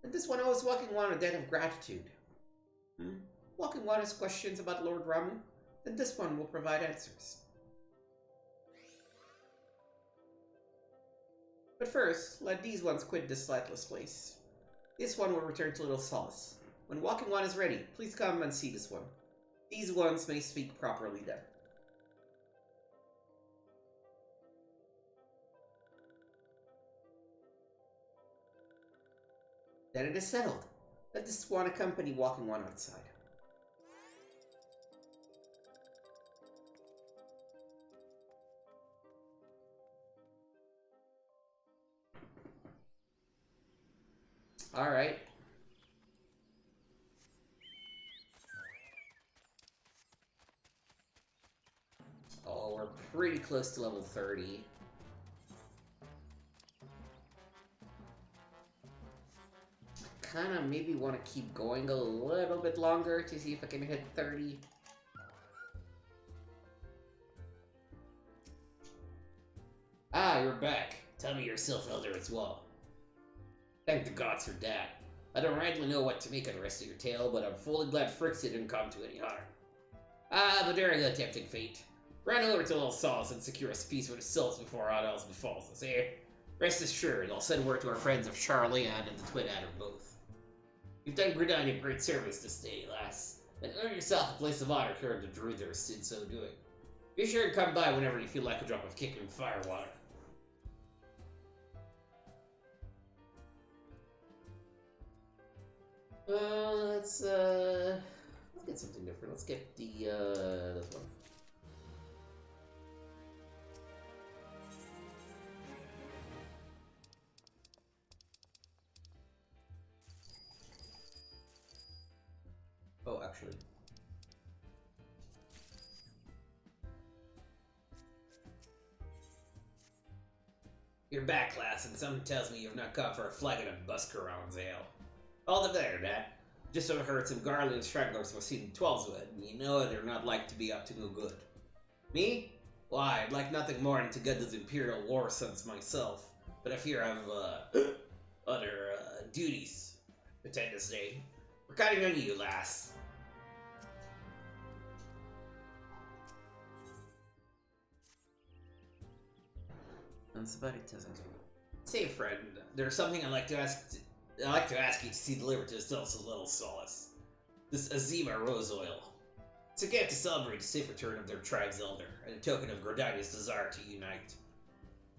And this one owes walking one a debt of gratitude. Hmm? Walking one has questions about Lord Ramu, then this one will provide answers. But first, let these ones quit this lightless place. This one will return to Little Solace. When walking one is ready, please come and see this one. These ones may speak properly then. Then it is settled. Let this one accompany walking one outside. Alright. Oh, we're pretty close to level 30. Kinda maybe want to keep going a little bit longer to see if I can hit 30. Ah, you're back. Tell me yourself, Elder, as well. Thank the gods for that. I don't rightly know what to make of the rest of your tale, but I'm fully glad Frixie didn't come to any harm. Ah, but there is a tempting fate. Run over to Little Solace and secure us peace with the souls before aught else befalls us, eh? Rest assured, I'll send word to our friends of Charlian and the Twin Adder both. You've done Gridania great service this day, lass, and earn yourself a place of honor here in the Druthers in so doing. Be sure to come by whenever you feel like a drop of kicking firewater. Let's get something different. Let's get the, this one. Oh, actually. You're back, lass, and something tells me you've not come for a flagon of Buscaron's ale. All the better, Dad. Just overheard some Garland stragglers were seen in Twelveswood, and you know they're not like to be up to no good. Me? Why, I'd like nothing more than to get those Imperial war sons myself, but I fear I've, other, duties to attend this day. We're counting on you, lass. That's about it, doesn't it? Say, friend, there's something I'd like to ask you to see delivered to us as Little Solace. This Azima rose oil. It's a gift to celebrate the safe return of their tribe's elder, and a token of Gridania's desire to unite.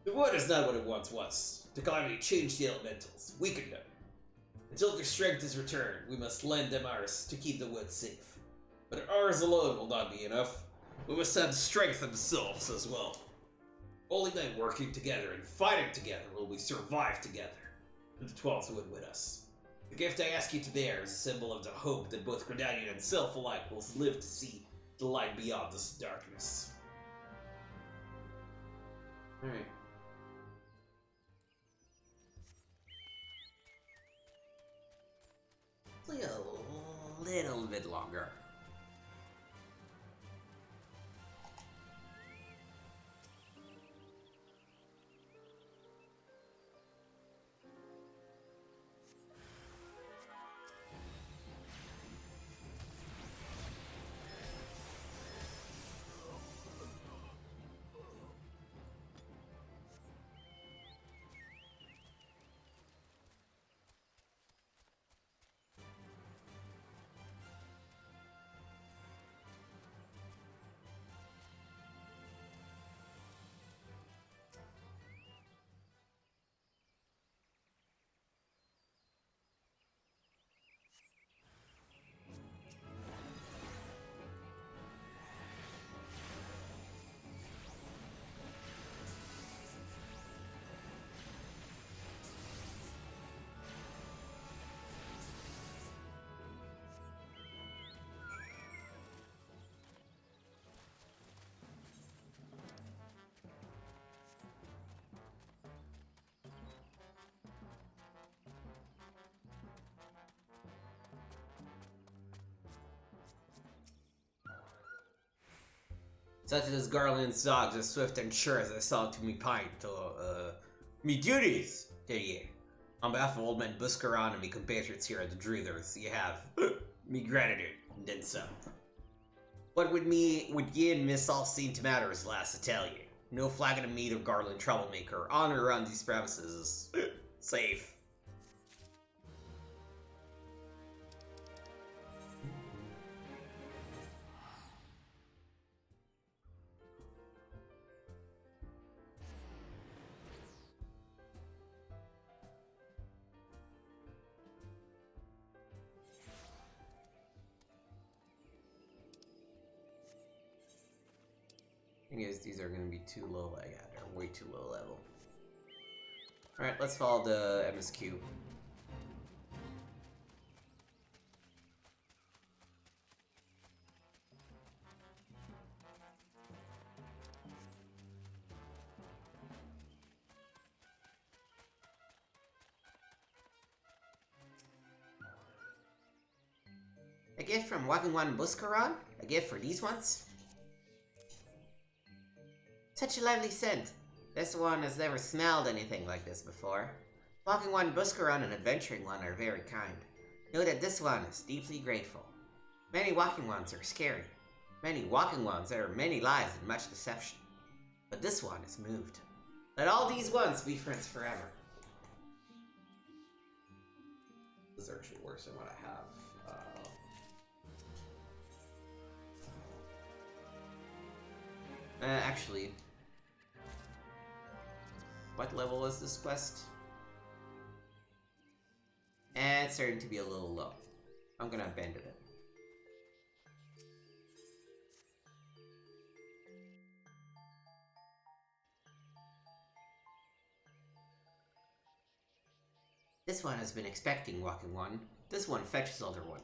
The wood is not what it once was. The calamity changed the elementals, weakened them. Until their strength is returned, we must lend them ours to keep the wood safe. But ours alone will not be enough. We must have the strength themselves as well. Only men working together and fighting together will we survive together, and the Twelveswood with us. The gift I ask you to bear is a symbol of the hope that both Gridanian and self alike will live to see the light beyond this darkness. Alright. Play a little bit longer. Such as Garland's dogs as swift and sure as I saw to me pint, me duties, did ye? On behalf of old man Buscaron and me compatriots here at the Druthers, ye have me gratitude, and then some. What would ye and Miss all seem to matter as last to tell ye? No flagon of mead or Garland troublemaker, honor around these premises is safe. I guess these are going to be too low. Yeah, they're way too low level. Alright, let's follow the MSQ. A gift from Wagenwan Buscaron? A gift for these ones? Such a lovely scent. This one has never smelled anything like this before. Wagenwan Buscaron and Adventuring One are very kind. Know that this one is deeply grateful. Many walking ones are scary. Many walking ones there are many lies and much deception. But this one is moved. Let all these ones be friends forever. This is actually worse than what I have. Actually, what level is this quest? It's starting to be a little low. I'm gonna abandon it. This one has been expecting Walking One. This one fetches Elder One.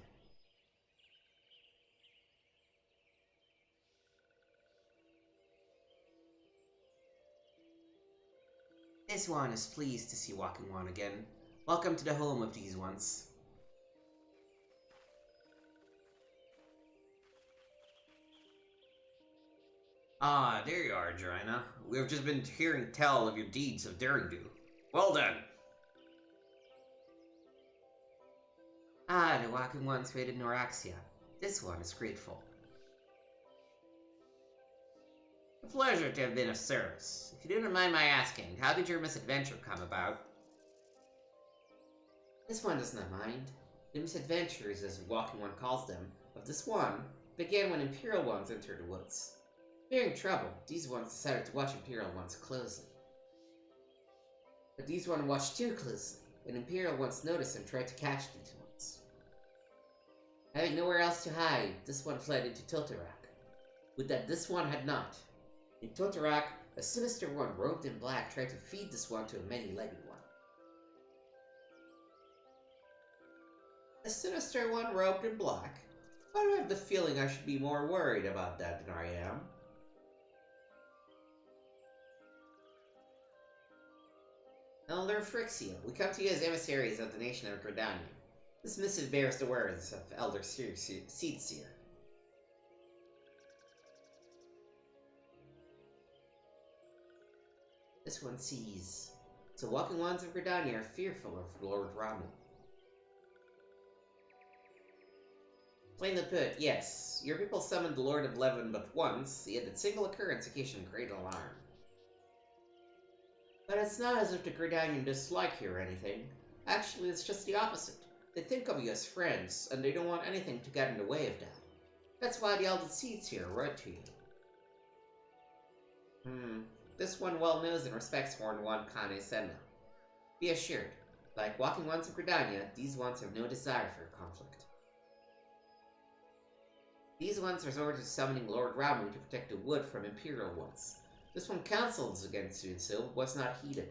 This one is pleased to see Walking One again. Welcome to the home of these ones. Ah, there you are, Joanna. We have just been hearing tell of your deeds of daring-do. Well done! Ah, the Walking Ones raided Noraxia. This one is grateful. A pleasure to have been of service. If you do not mind my asking, how did your misadventure come about? This one does not mind. The misadventures, as Walking One calls them, of this one, began when Imperial Ones entered the woods. Fearing trouble, these ones decided to watch Imperial Ones closely. But these ones watched too closely, and Imperial Ones noticed and tried to catch these ones. Having nowhere else to hide, this one fled into Totarak. Would that this one had not. In Totarak, a sinister one robed in black tried to feed this one to a many-legged one. A sinister one robed in black? I have the feeling I should be more worried about that than I am. Elder Phrixia, we come to you as emissaries of the nation of Gridania. This missive bears the words of Elder Seedseer. This one sees. So Walking Ones of Gridania are fearful of Lord Ramu. Plainly put, yes. Your people summoned the Lord of Levin but once, yet that single occurrence occasioned great alarm. But it's not as if the Gridanian dislike you or anything. Actually, it's just the opposite. They think of you as friends, and they don't want anything to get in the way of that. That's why the Elder Seedseer wrote to you. This one well knows and respects Horn One Kane Senna. Be assured, like Walking Ones of Gridania, these ones have no desire for conflict. These ones resorted to summoning Lord Ramu to protect the wood from Imperial ones. This one counsels against doing so, but was not heeded.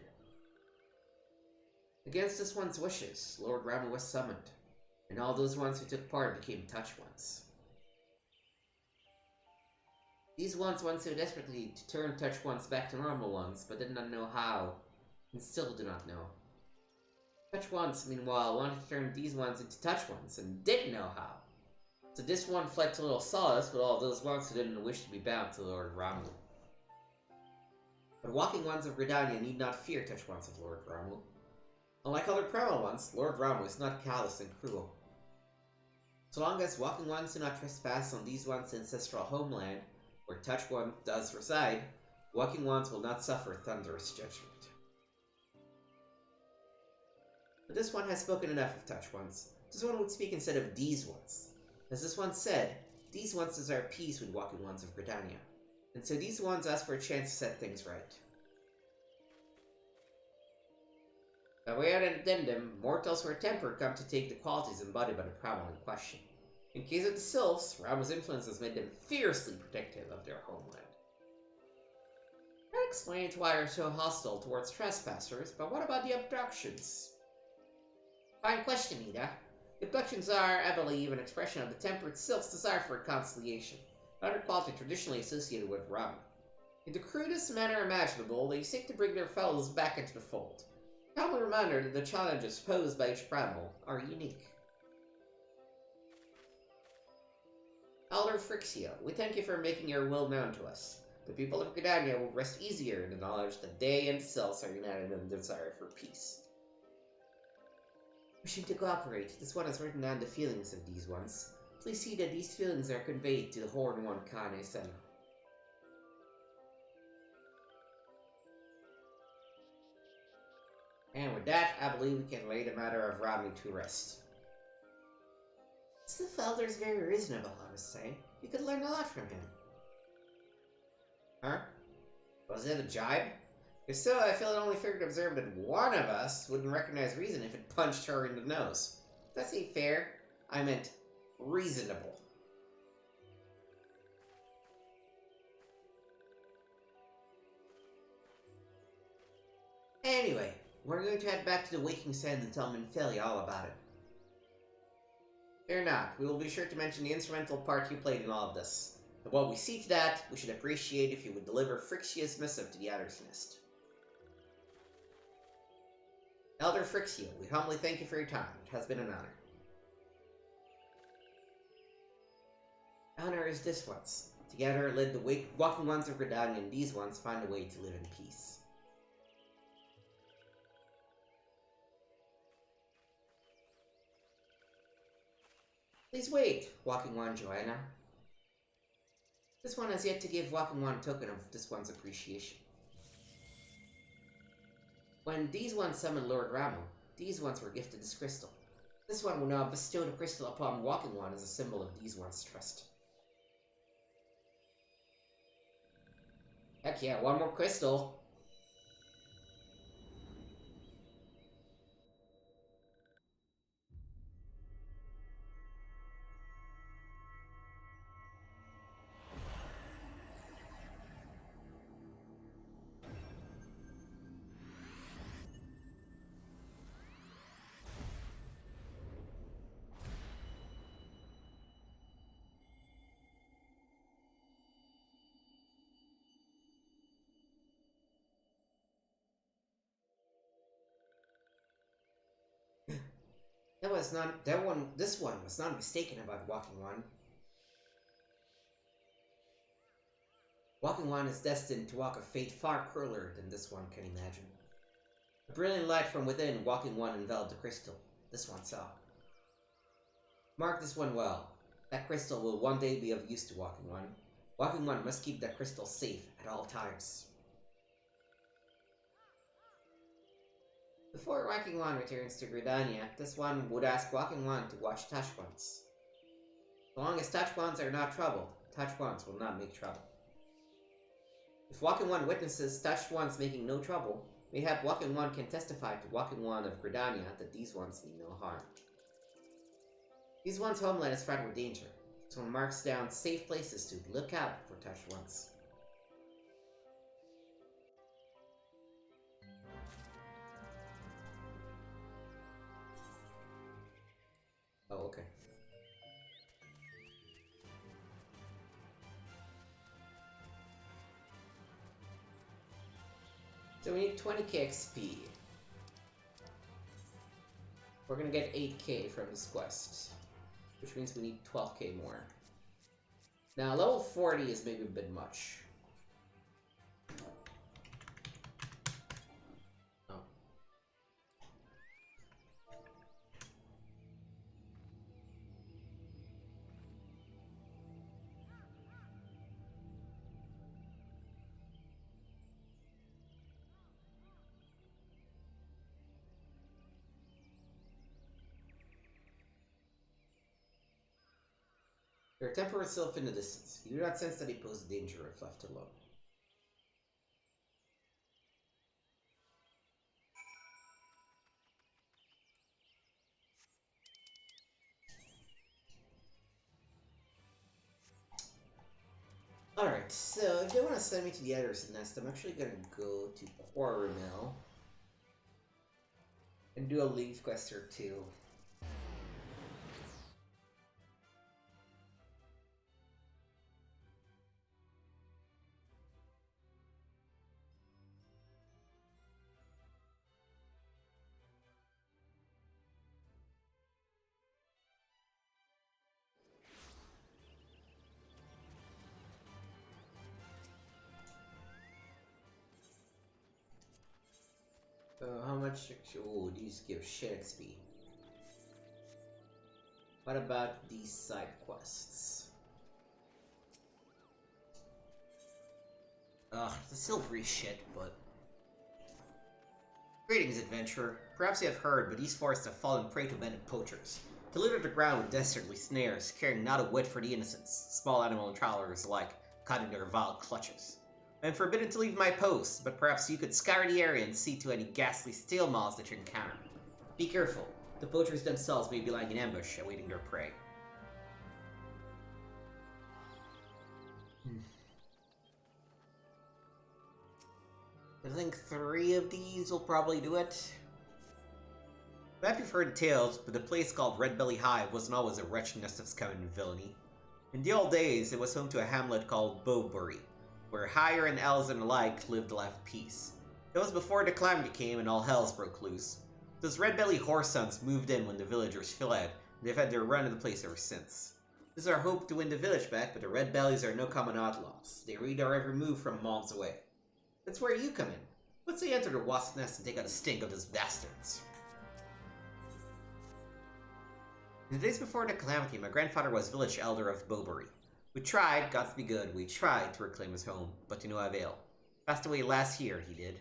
Against this one's wishes, Lord Ramu was summoned, and all those ones who took part became Touch Ones. These ones want so desperately to turn Touch Ones back to normal ones, but did not know how, and still do not know. Touch Ones, meanwhile, wanted to turn these ones into Touch Ones, and did know how. So this one fled to Little Solace with all those ones who didn't wish to be bound to Lord Ramu. But walking ones of Gridania need not fear touch ones of Lord Ramu. Unlike other primal ones, Lord Ramu is not callous and cruel. So long as walking ones do not trespass on these ones' ancestral homeland, where touch one does reside, walking ones will not suffer thunderous judgment. But this one has spoken enough of touch ones. This one would speak instead of these ones. As this one said, these ones desire peace with walking ones of Gridania, and so these ones ask for a chance to set things right. By way of an addendum, mortals who are tempered come to take the qualities embodied by the primal in question. In case of the Sylphs, Ramu's influence has made them fiercely protective of their homeland. That explains why they're so hostile towards trespassers, but what about the abductions? Fine question, Ida. Abductions are, I believe, an expression of the temperate Sylph's desire for reconciliation, another quality traditionally associated with Ramu. In the crudest manner imaginable, they seek to bring their fellows back into the fold. A common reminder that the challenges posed by each primal are unique. Elder Frixia, we thank you for making your will known to us. The people of Gridania will rest easier in the knowledge that they and the Sylphs are united in the desire for peace. Wishing to cooperate, this one has written down the feelings of these ones. Please see that these feelings are conveyed to the Horn One Kane Senna. And with that, I believe we can lay the matter of Ramu to rest. This Elder is very reasonable, I must say. You could learn a lot from him. Huh? Was it a jibe? If so, I feel it only fair to observe that one of us wouldn't recognize reason if it punched her in the nose. That ain't fair. I meant reasonable. Anyway, we're going to head back to the Waking Sands and tell Minfelia all about it. Fear not, we will be sure to mention the instrumental part you played in all of this. But while we see to that, we should appreciate if you would deliver Frixia's missive to the Adder's Nest. Elder Frixia, we humbly thank you for your time. It has been an honor. Honor is this one's. Together led the walking ones of Gridania, and these ones find a way to live in peace. Please wait, Walking One Joanna. This one has yet to give Walking One a token of this one's appreciation. When these ones summoned Lord Ramu, these ones were gifted this crystal. This one will now bestow the crystal upon Walking One as a symbol of these ones' trust. Heck yeah, one more crystal! This one was not mistaken about Walking One. Walking One is destined to walk a fate far crueler than this one can imagine. A brilliant light from within Walking One enveloped the crystal. This one saw. Mark this one well. That crystal will one day be of use to Walking One. Walking One must keep that crystal safe at all times. Before Walking One returns to Gridania, this one would ask Walking One to watch Touch Ones. So long as Touch Ones are not troubled, Touch Ones will not make trouble. If Walking One witnesses Touch Ones making no trouble, mayhap Walking One can testify to Walking One of Gridania that these ones mean no harm. These ones' homeland is fraught with danger, so one marks down safe places to look out for Touch Ones. Oh, okay. So we need 20k XP. We're gonna get 8k from this quest. which means we need 12k more. Now, level 40 is maybe a bit much. Oh. Your temper itself in the distance. You do not sense that he poses danger if left alone. Alright, so if they want to send me to the Editor's Nest, I'm actually going to go to Quartermill and do a leave quest or two. How much? Oh, these give shit XP. What about these side quests? Ugh, the silvery shit, but... Greetings, adventurer. Perhaps you have heard, but these forests have fallen prey to bandit poachers. To litter the ground with dastardly snares, caring not a whit for the innocents, small animal and travelers alike, caught in their vile clutches. I am forbidden to leave my post, but perhaps you could scour the area and see to any ghastly steel maws that you encounter. Be careful. The poachers themselves may be lying in ambush, awaiting their prey. I think 3 of these will probably do it. Perhaps you've heard tales, but the place called Red Belly Hive wasn't always a wretched nest of scum and villainy. In the old days, it was home to a hamlet called Bowbury, where higher and elves alike lived a life of peace. That was before the calamity came and all hells broke loose. Those red-belly horse sons moved in when the villagers fled, and they've had their run of the place ever since. This is our hope to win the village back, but the red bellies are no common outlaws. They read our every move from miles away. That's where you come in. Let's say enter the wasp nest and take out the stink of those bastards. In the days before the calamity, my grandfather was village elder of Bowbury. We tried, gods be good, we tried to reclaim his home, but to no avail. Passed away last year, he did.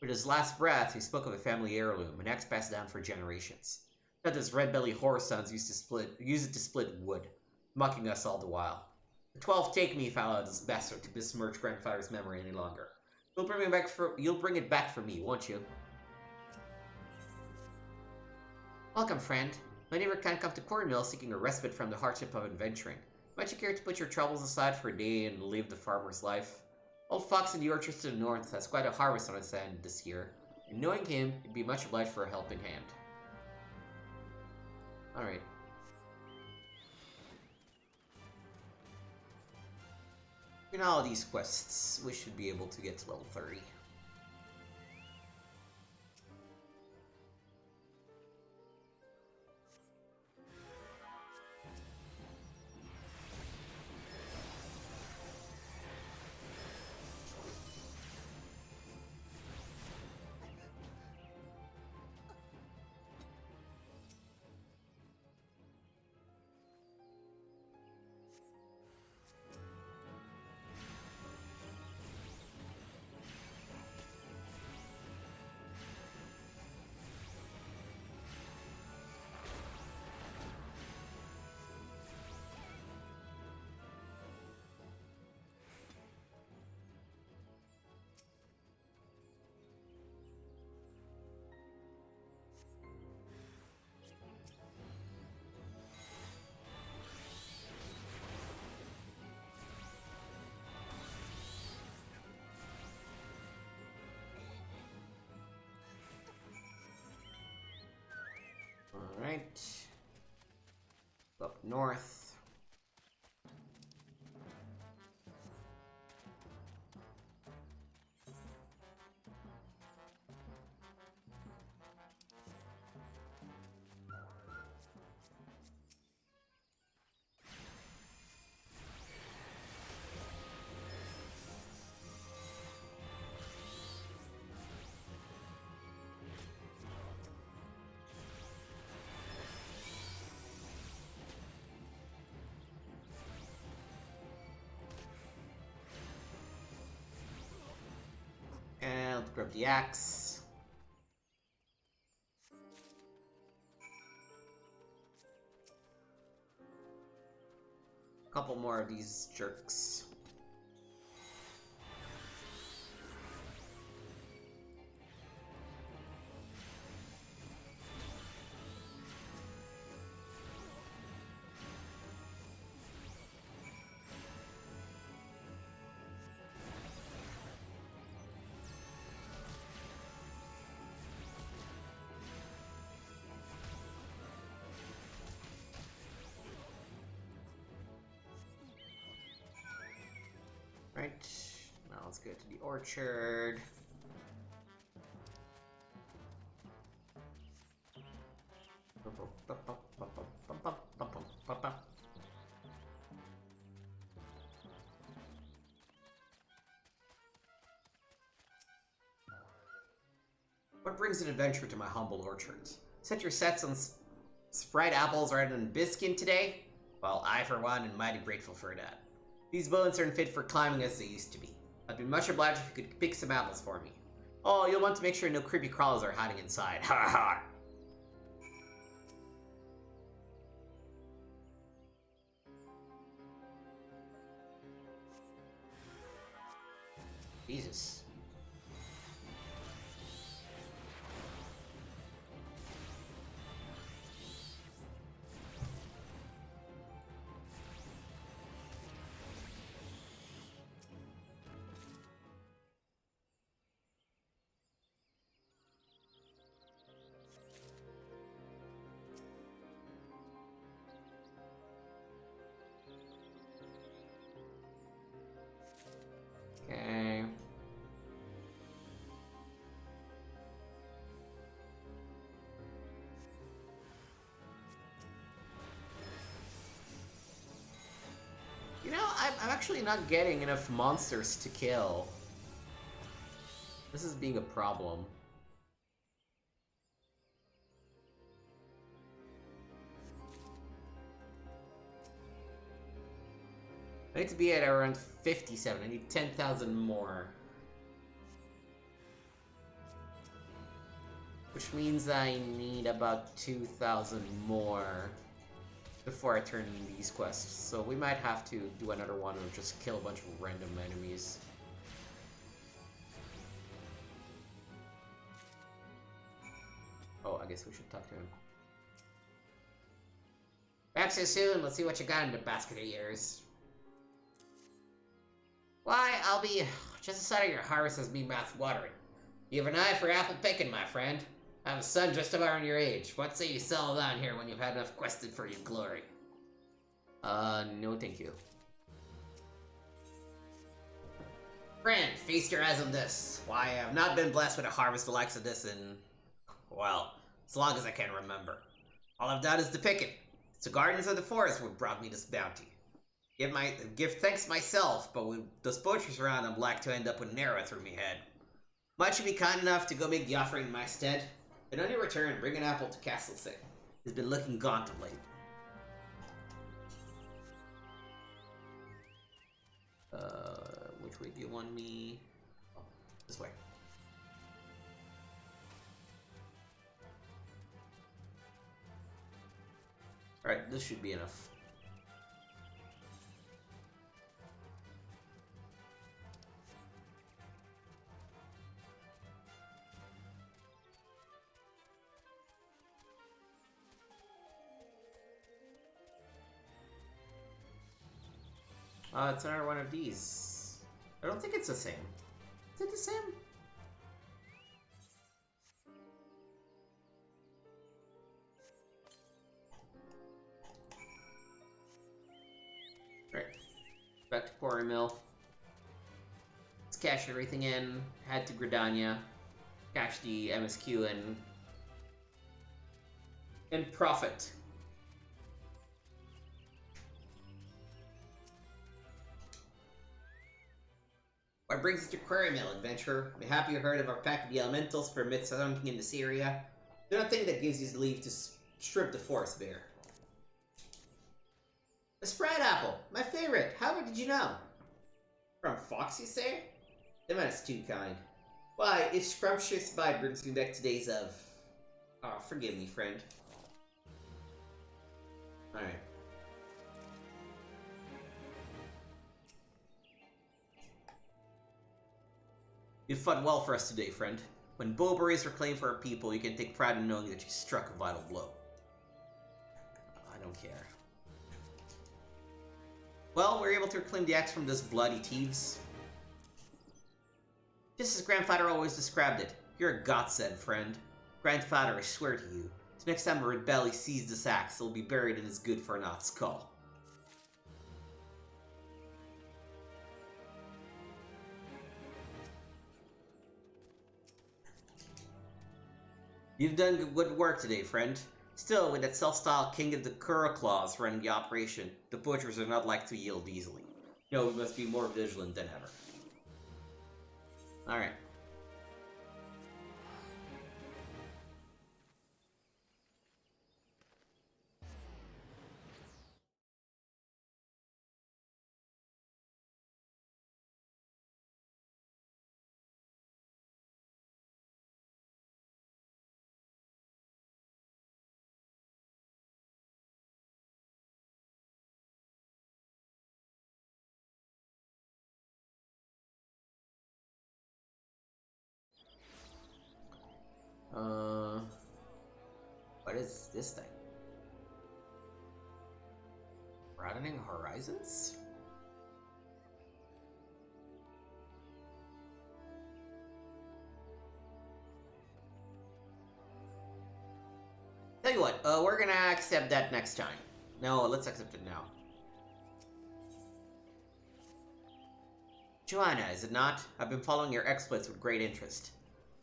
With his last breath, he spoke of a family heirloom, an axe passed down for generations. That his red-belly horse sons use it to split wood, mocking us all the while. The 12 take me if I allow this bastard to besmirch grandfather's memory any longer. You'll bring it back for me, won't you? Welcome, friend. My neighbor can't come to Quartermill seeking a respite from the hardship of adventuring. Might you care to put your troubles aside for a day and live the farmer's life? Old Fox in the orchards to the north has quite a harvest on his hand this year, and knowing him, he'd be much obliged for a helping hand. Alright. In all of these quests, we should be able to get to level 30. Alright. Up north. grab the axe. Couple more of these jerks. Right, now let's go to the orchard. What brings an adventure to my humble orchards? Set your sets on fried apples rather than biscuit today? Well, I, for one, am mighty grateful for that. These bones aren't fit for climbing as they used to be. I'd be much obliged if you could pick some apples for me. Oh, you'll want to make sure no creepy crawlers are hiding inside. Ha ha! Jesus. Okay. You know, I'm actually not getting enough monsters to kill. This is being a problem. I need to be at around 57. I need 10,000 more. Which means I need about 2,000 more before I turn in these quests. So we might have to do another one or just kill a bunch of random enemies. Oh, I guess we should talk to him. Back so soon, let's see what you got in the basket of yours. Why, I'll be just the sight of your harvest has me mouth-watering. You have an eye for apple picking, my friend. I have a son just about your age. What say you settle down here when you've had enough quested for your glory? No thank you. Friend, feast your eyes on this. Why, I have not been blessed with a harvest the likes of this in, well, as long as I can remember. All I've done is to pick it. It's the gardens of the forest what brought me this bounty. Give thanks myself, but with those poachers around, I'm like to end up with an arrow through me head. Might you be kind enough to go make the offering in my stead? And on your return, bring an apple to Castle Sing. He's been looking gaunt of late. Which way do you want me? Oh, this way. Alright, this should be enough. It's another one of these. I don't think it's the same. Is it the same? Right. Back to Quarry Mill. Let's cash everything in. Head to Gridania. Cash the MSQ and profit. What brings us to Quarry Mill, adventurer? I'm happy you heard of our pact of the elementals permits hunting in this area. Do not think that gives you leave to strip the forest bare. A spread apple, my favorite. How did you know? From Fox, you say? The man is too kind. Why, its scrumptious bite brings me back to days of... Oh, forgive me, friend. Alright. You fought well for us today, friend. When Bowbury is reclaimed for our people, you can take pride in knowing that you struck a vital blow. I don't care. Well, we were able to reclaim the axe from those bloody thieves. Just as Grandfather always described it, you're a godsend, friend. Grandfather, I swear to you, the next time a red belly sees this axe, it'll be buried in his good-for-naught skull. You've done good work today, friend. Still, with that self-styled King of the Curl Claws running the operation, the butchers are not like to yield easily. No, we must be more vigilant than ever. Alright. What is this thing? Broadening horizons? Tell you what, we're gonna accept that next time. No, let's accept it now. Joanna, is it not? I've been following your exploits with great interest.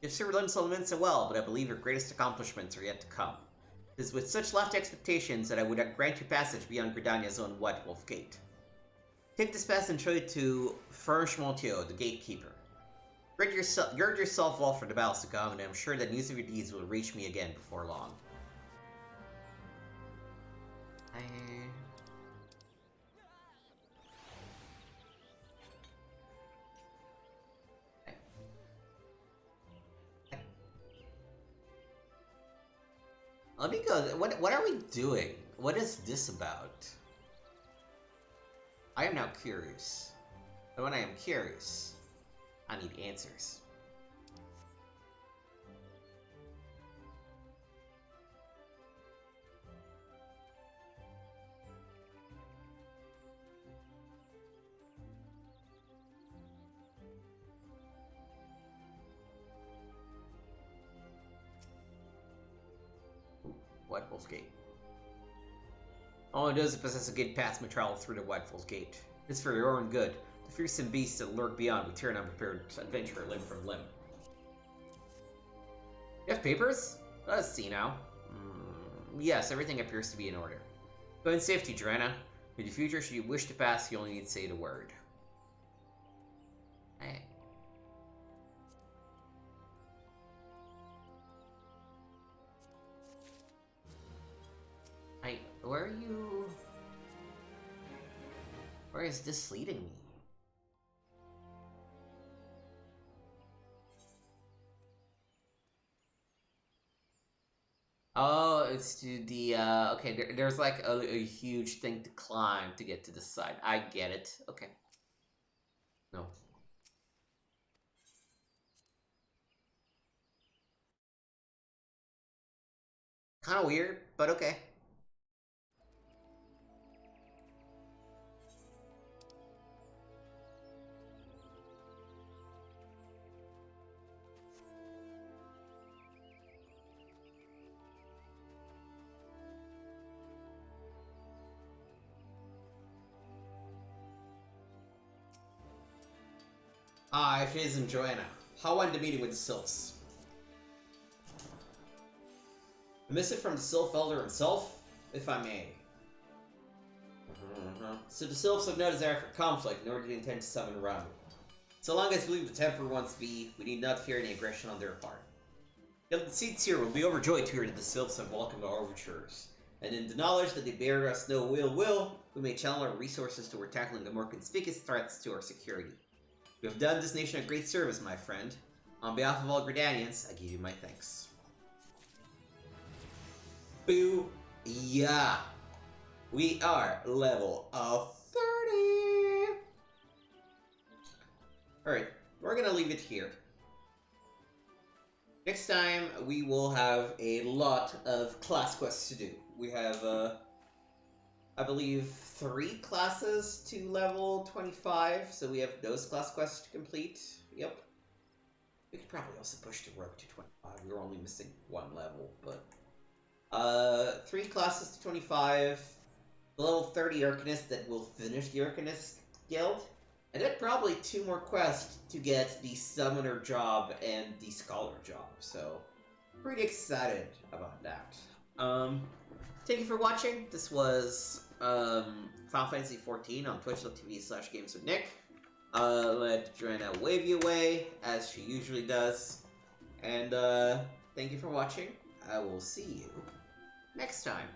You've served Linsolmin so well, but I believe your greatest accomplishments are yet to come. It is with such lofty expectations that I would grant you passage beyond Gridania's own White Wolf Gate. Take this pass and show it to Fershmontio, the gatekeeper. Gird yourself well for the battles to come, and I'm sure that news of your deeds will reach me again before long. Let me go. What are we doing? What is this about? I am now curious. And when I am curious, I need answers. White Wolf's Gate. All it does is possess a gate pass may travel through the White Wolf's Gate. It's for your own good. The fearsome beasts that lurk beyond will tear an unprepared adventurer limb from limb. You have papers? Let's see now. Yes, everything appears to be in order. Go in safety, Joanna. In the future, should you wish to pass, you only need to say the word. Hey. Where are you? Where is this leading me? Oh, it's to the, okay, there's like a huge thing to climb to get to the side. I get it. Okay. No. Kind of weird, but okay. Ah, if it isn't Joanna. How went the meeting with the Sylphs? A missive from the Sylph Elder himself, if I may. So the Sylphs have no desire for conflict, nor do they intend to summon Ramu. So long as we leave the Temper wants to be, we need not fear any aggression on their part. The seats here will be overjoyed to hear that the Sylphs have welcomed our overtures, and in the knowledge that they bear us no ill will, we may channel our resources toward tackling the more conspicuous threats to our security. You have done this nation a great service, my friend. On behalf of all Gridanians, I give you my thanks. Boo! Yeah! We are level of 30! Alright, we're gonna leave it here. Next time, we will have a lot of class quests to do. We have, I believe, 3 classes to level 25, so we have those class quests to complete. Yep. We could probably also push the rogue to 25. We were only missing 1 level, but... 3 classes to 25, the level 30 Arcanist that will finish the Arcanist Guild, and then probably 2 more quests to get the Summoner job and the Scholar job, so pretty excited about that. Thank you for watching. This was Final Fantasy XIV on twitch.tv/gameswithnick. Let Joanna wave you away, as she usually does, and thank you for watching. I will see you next time.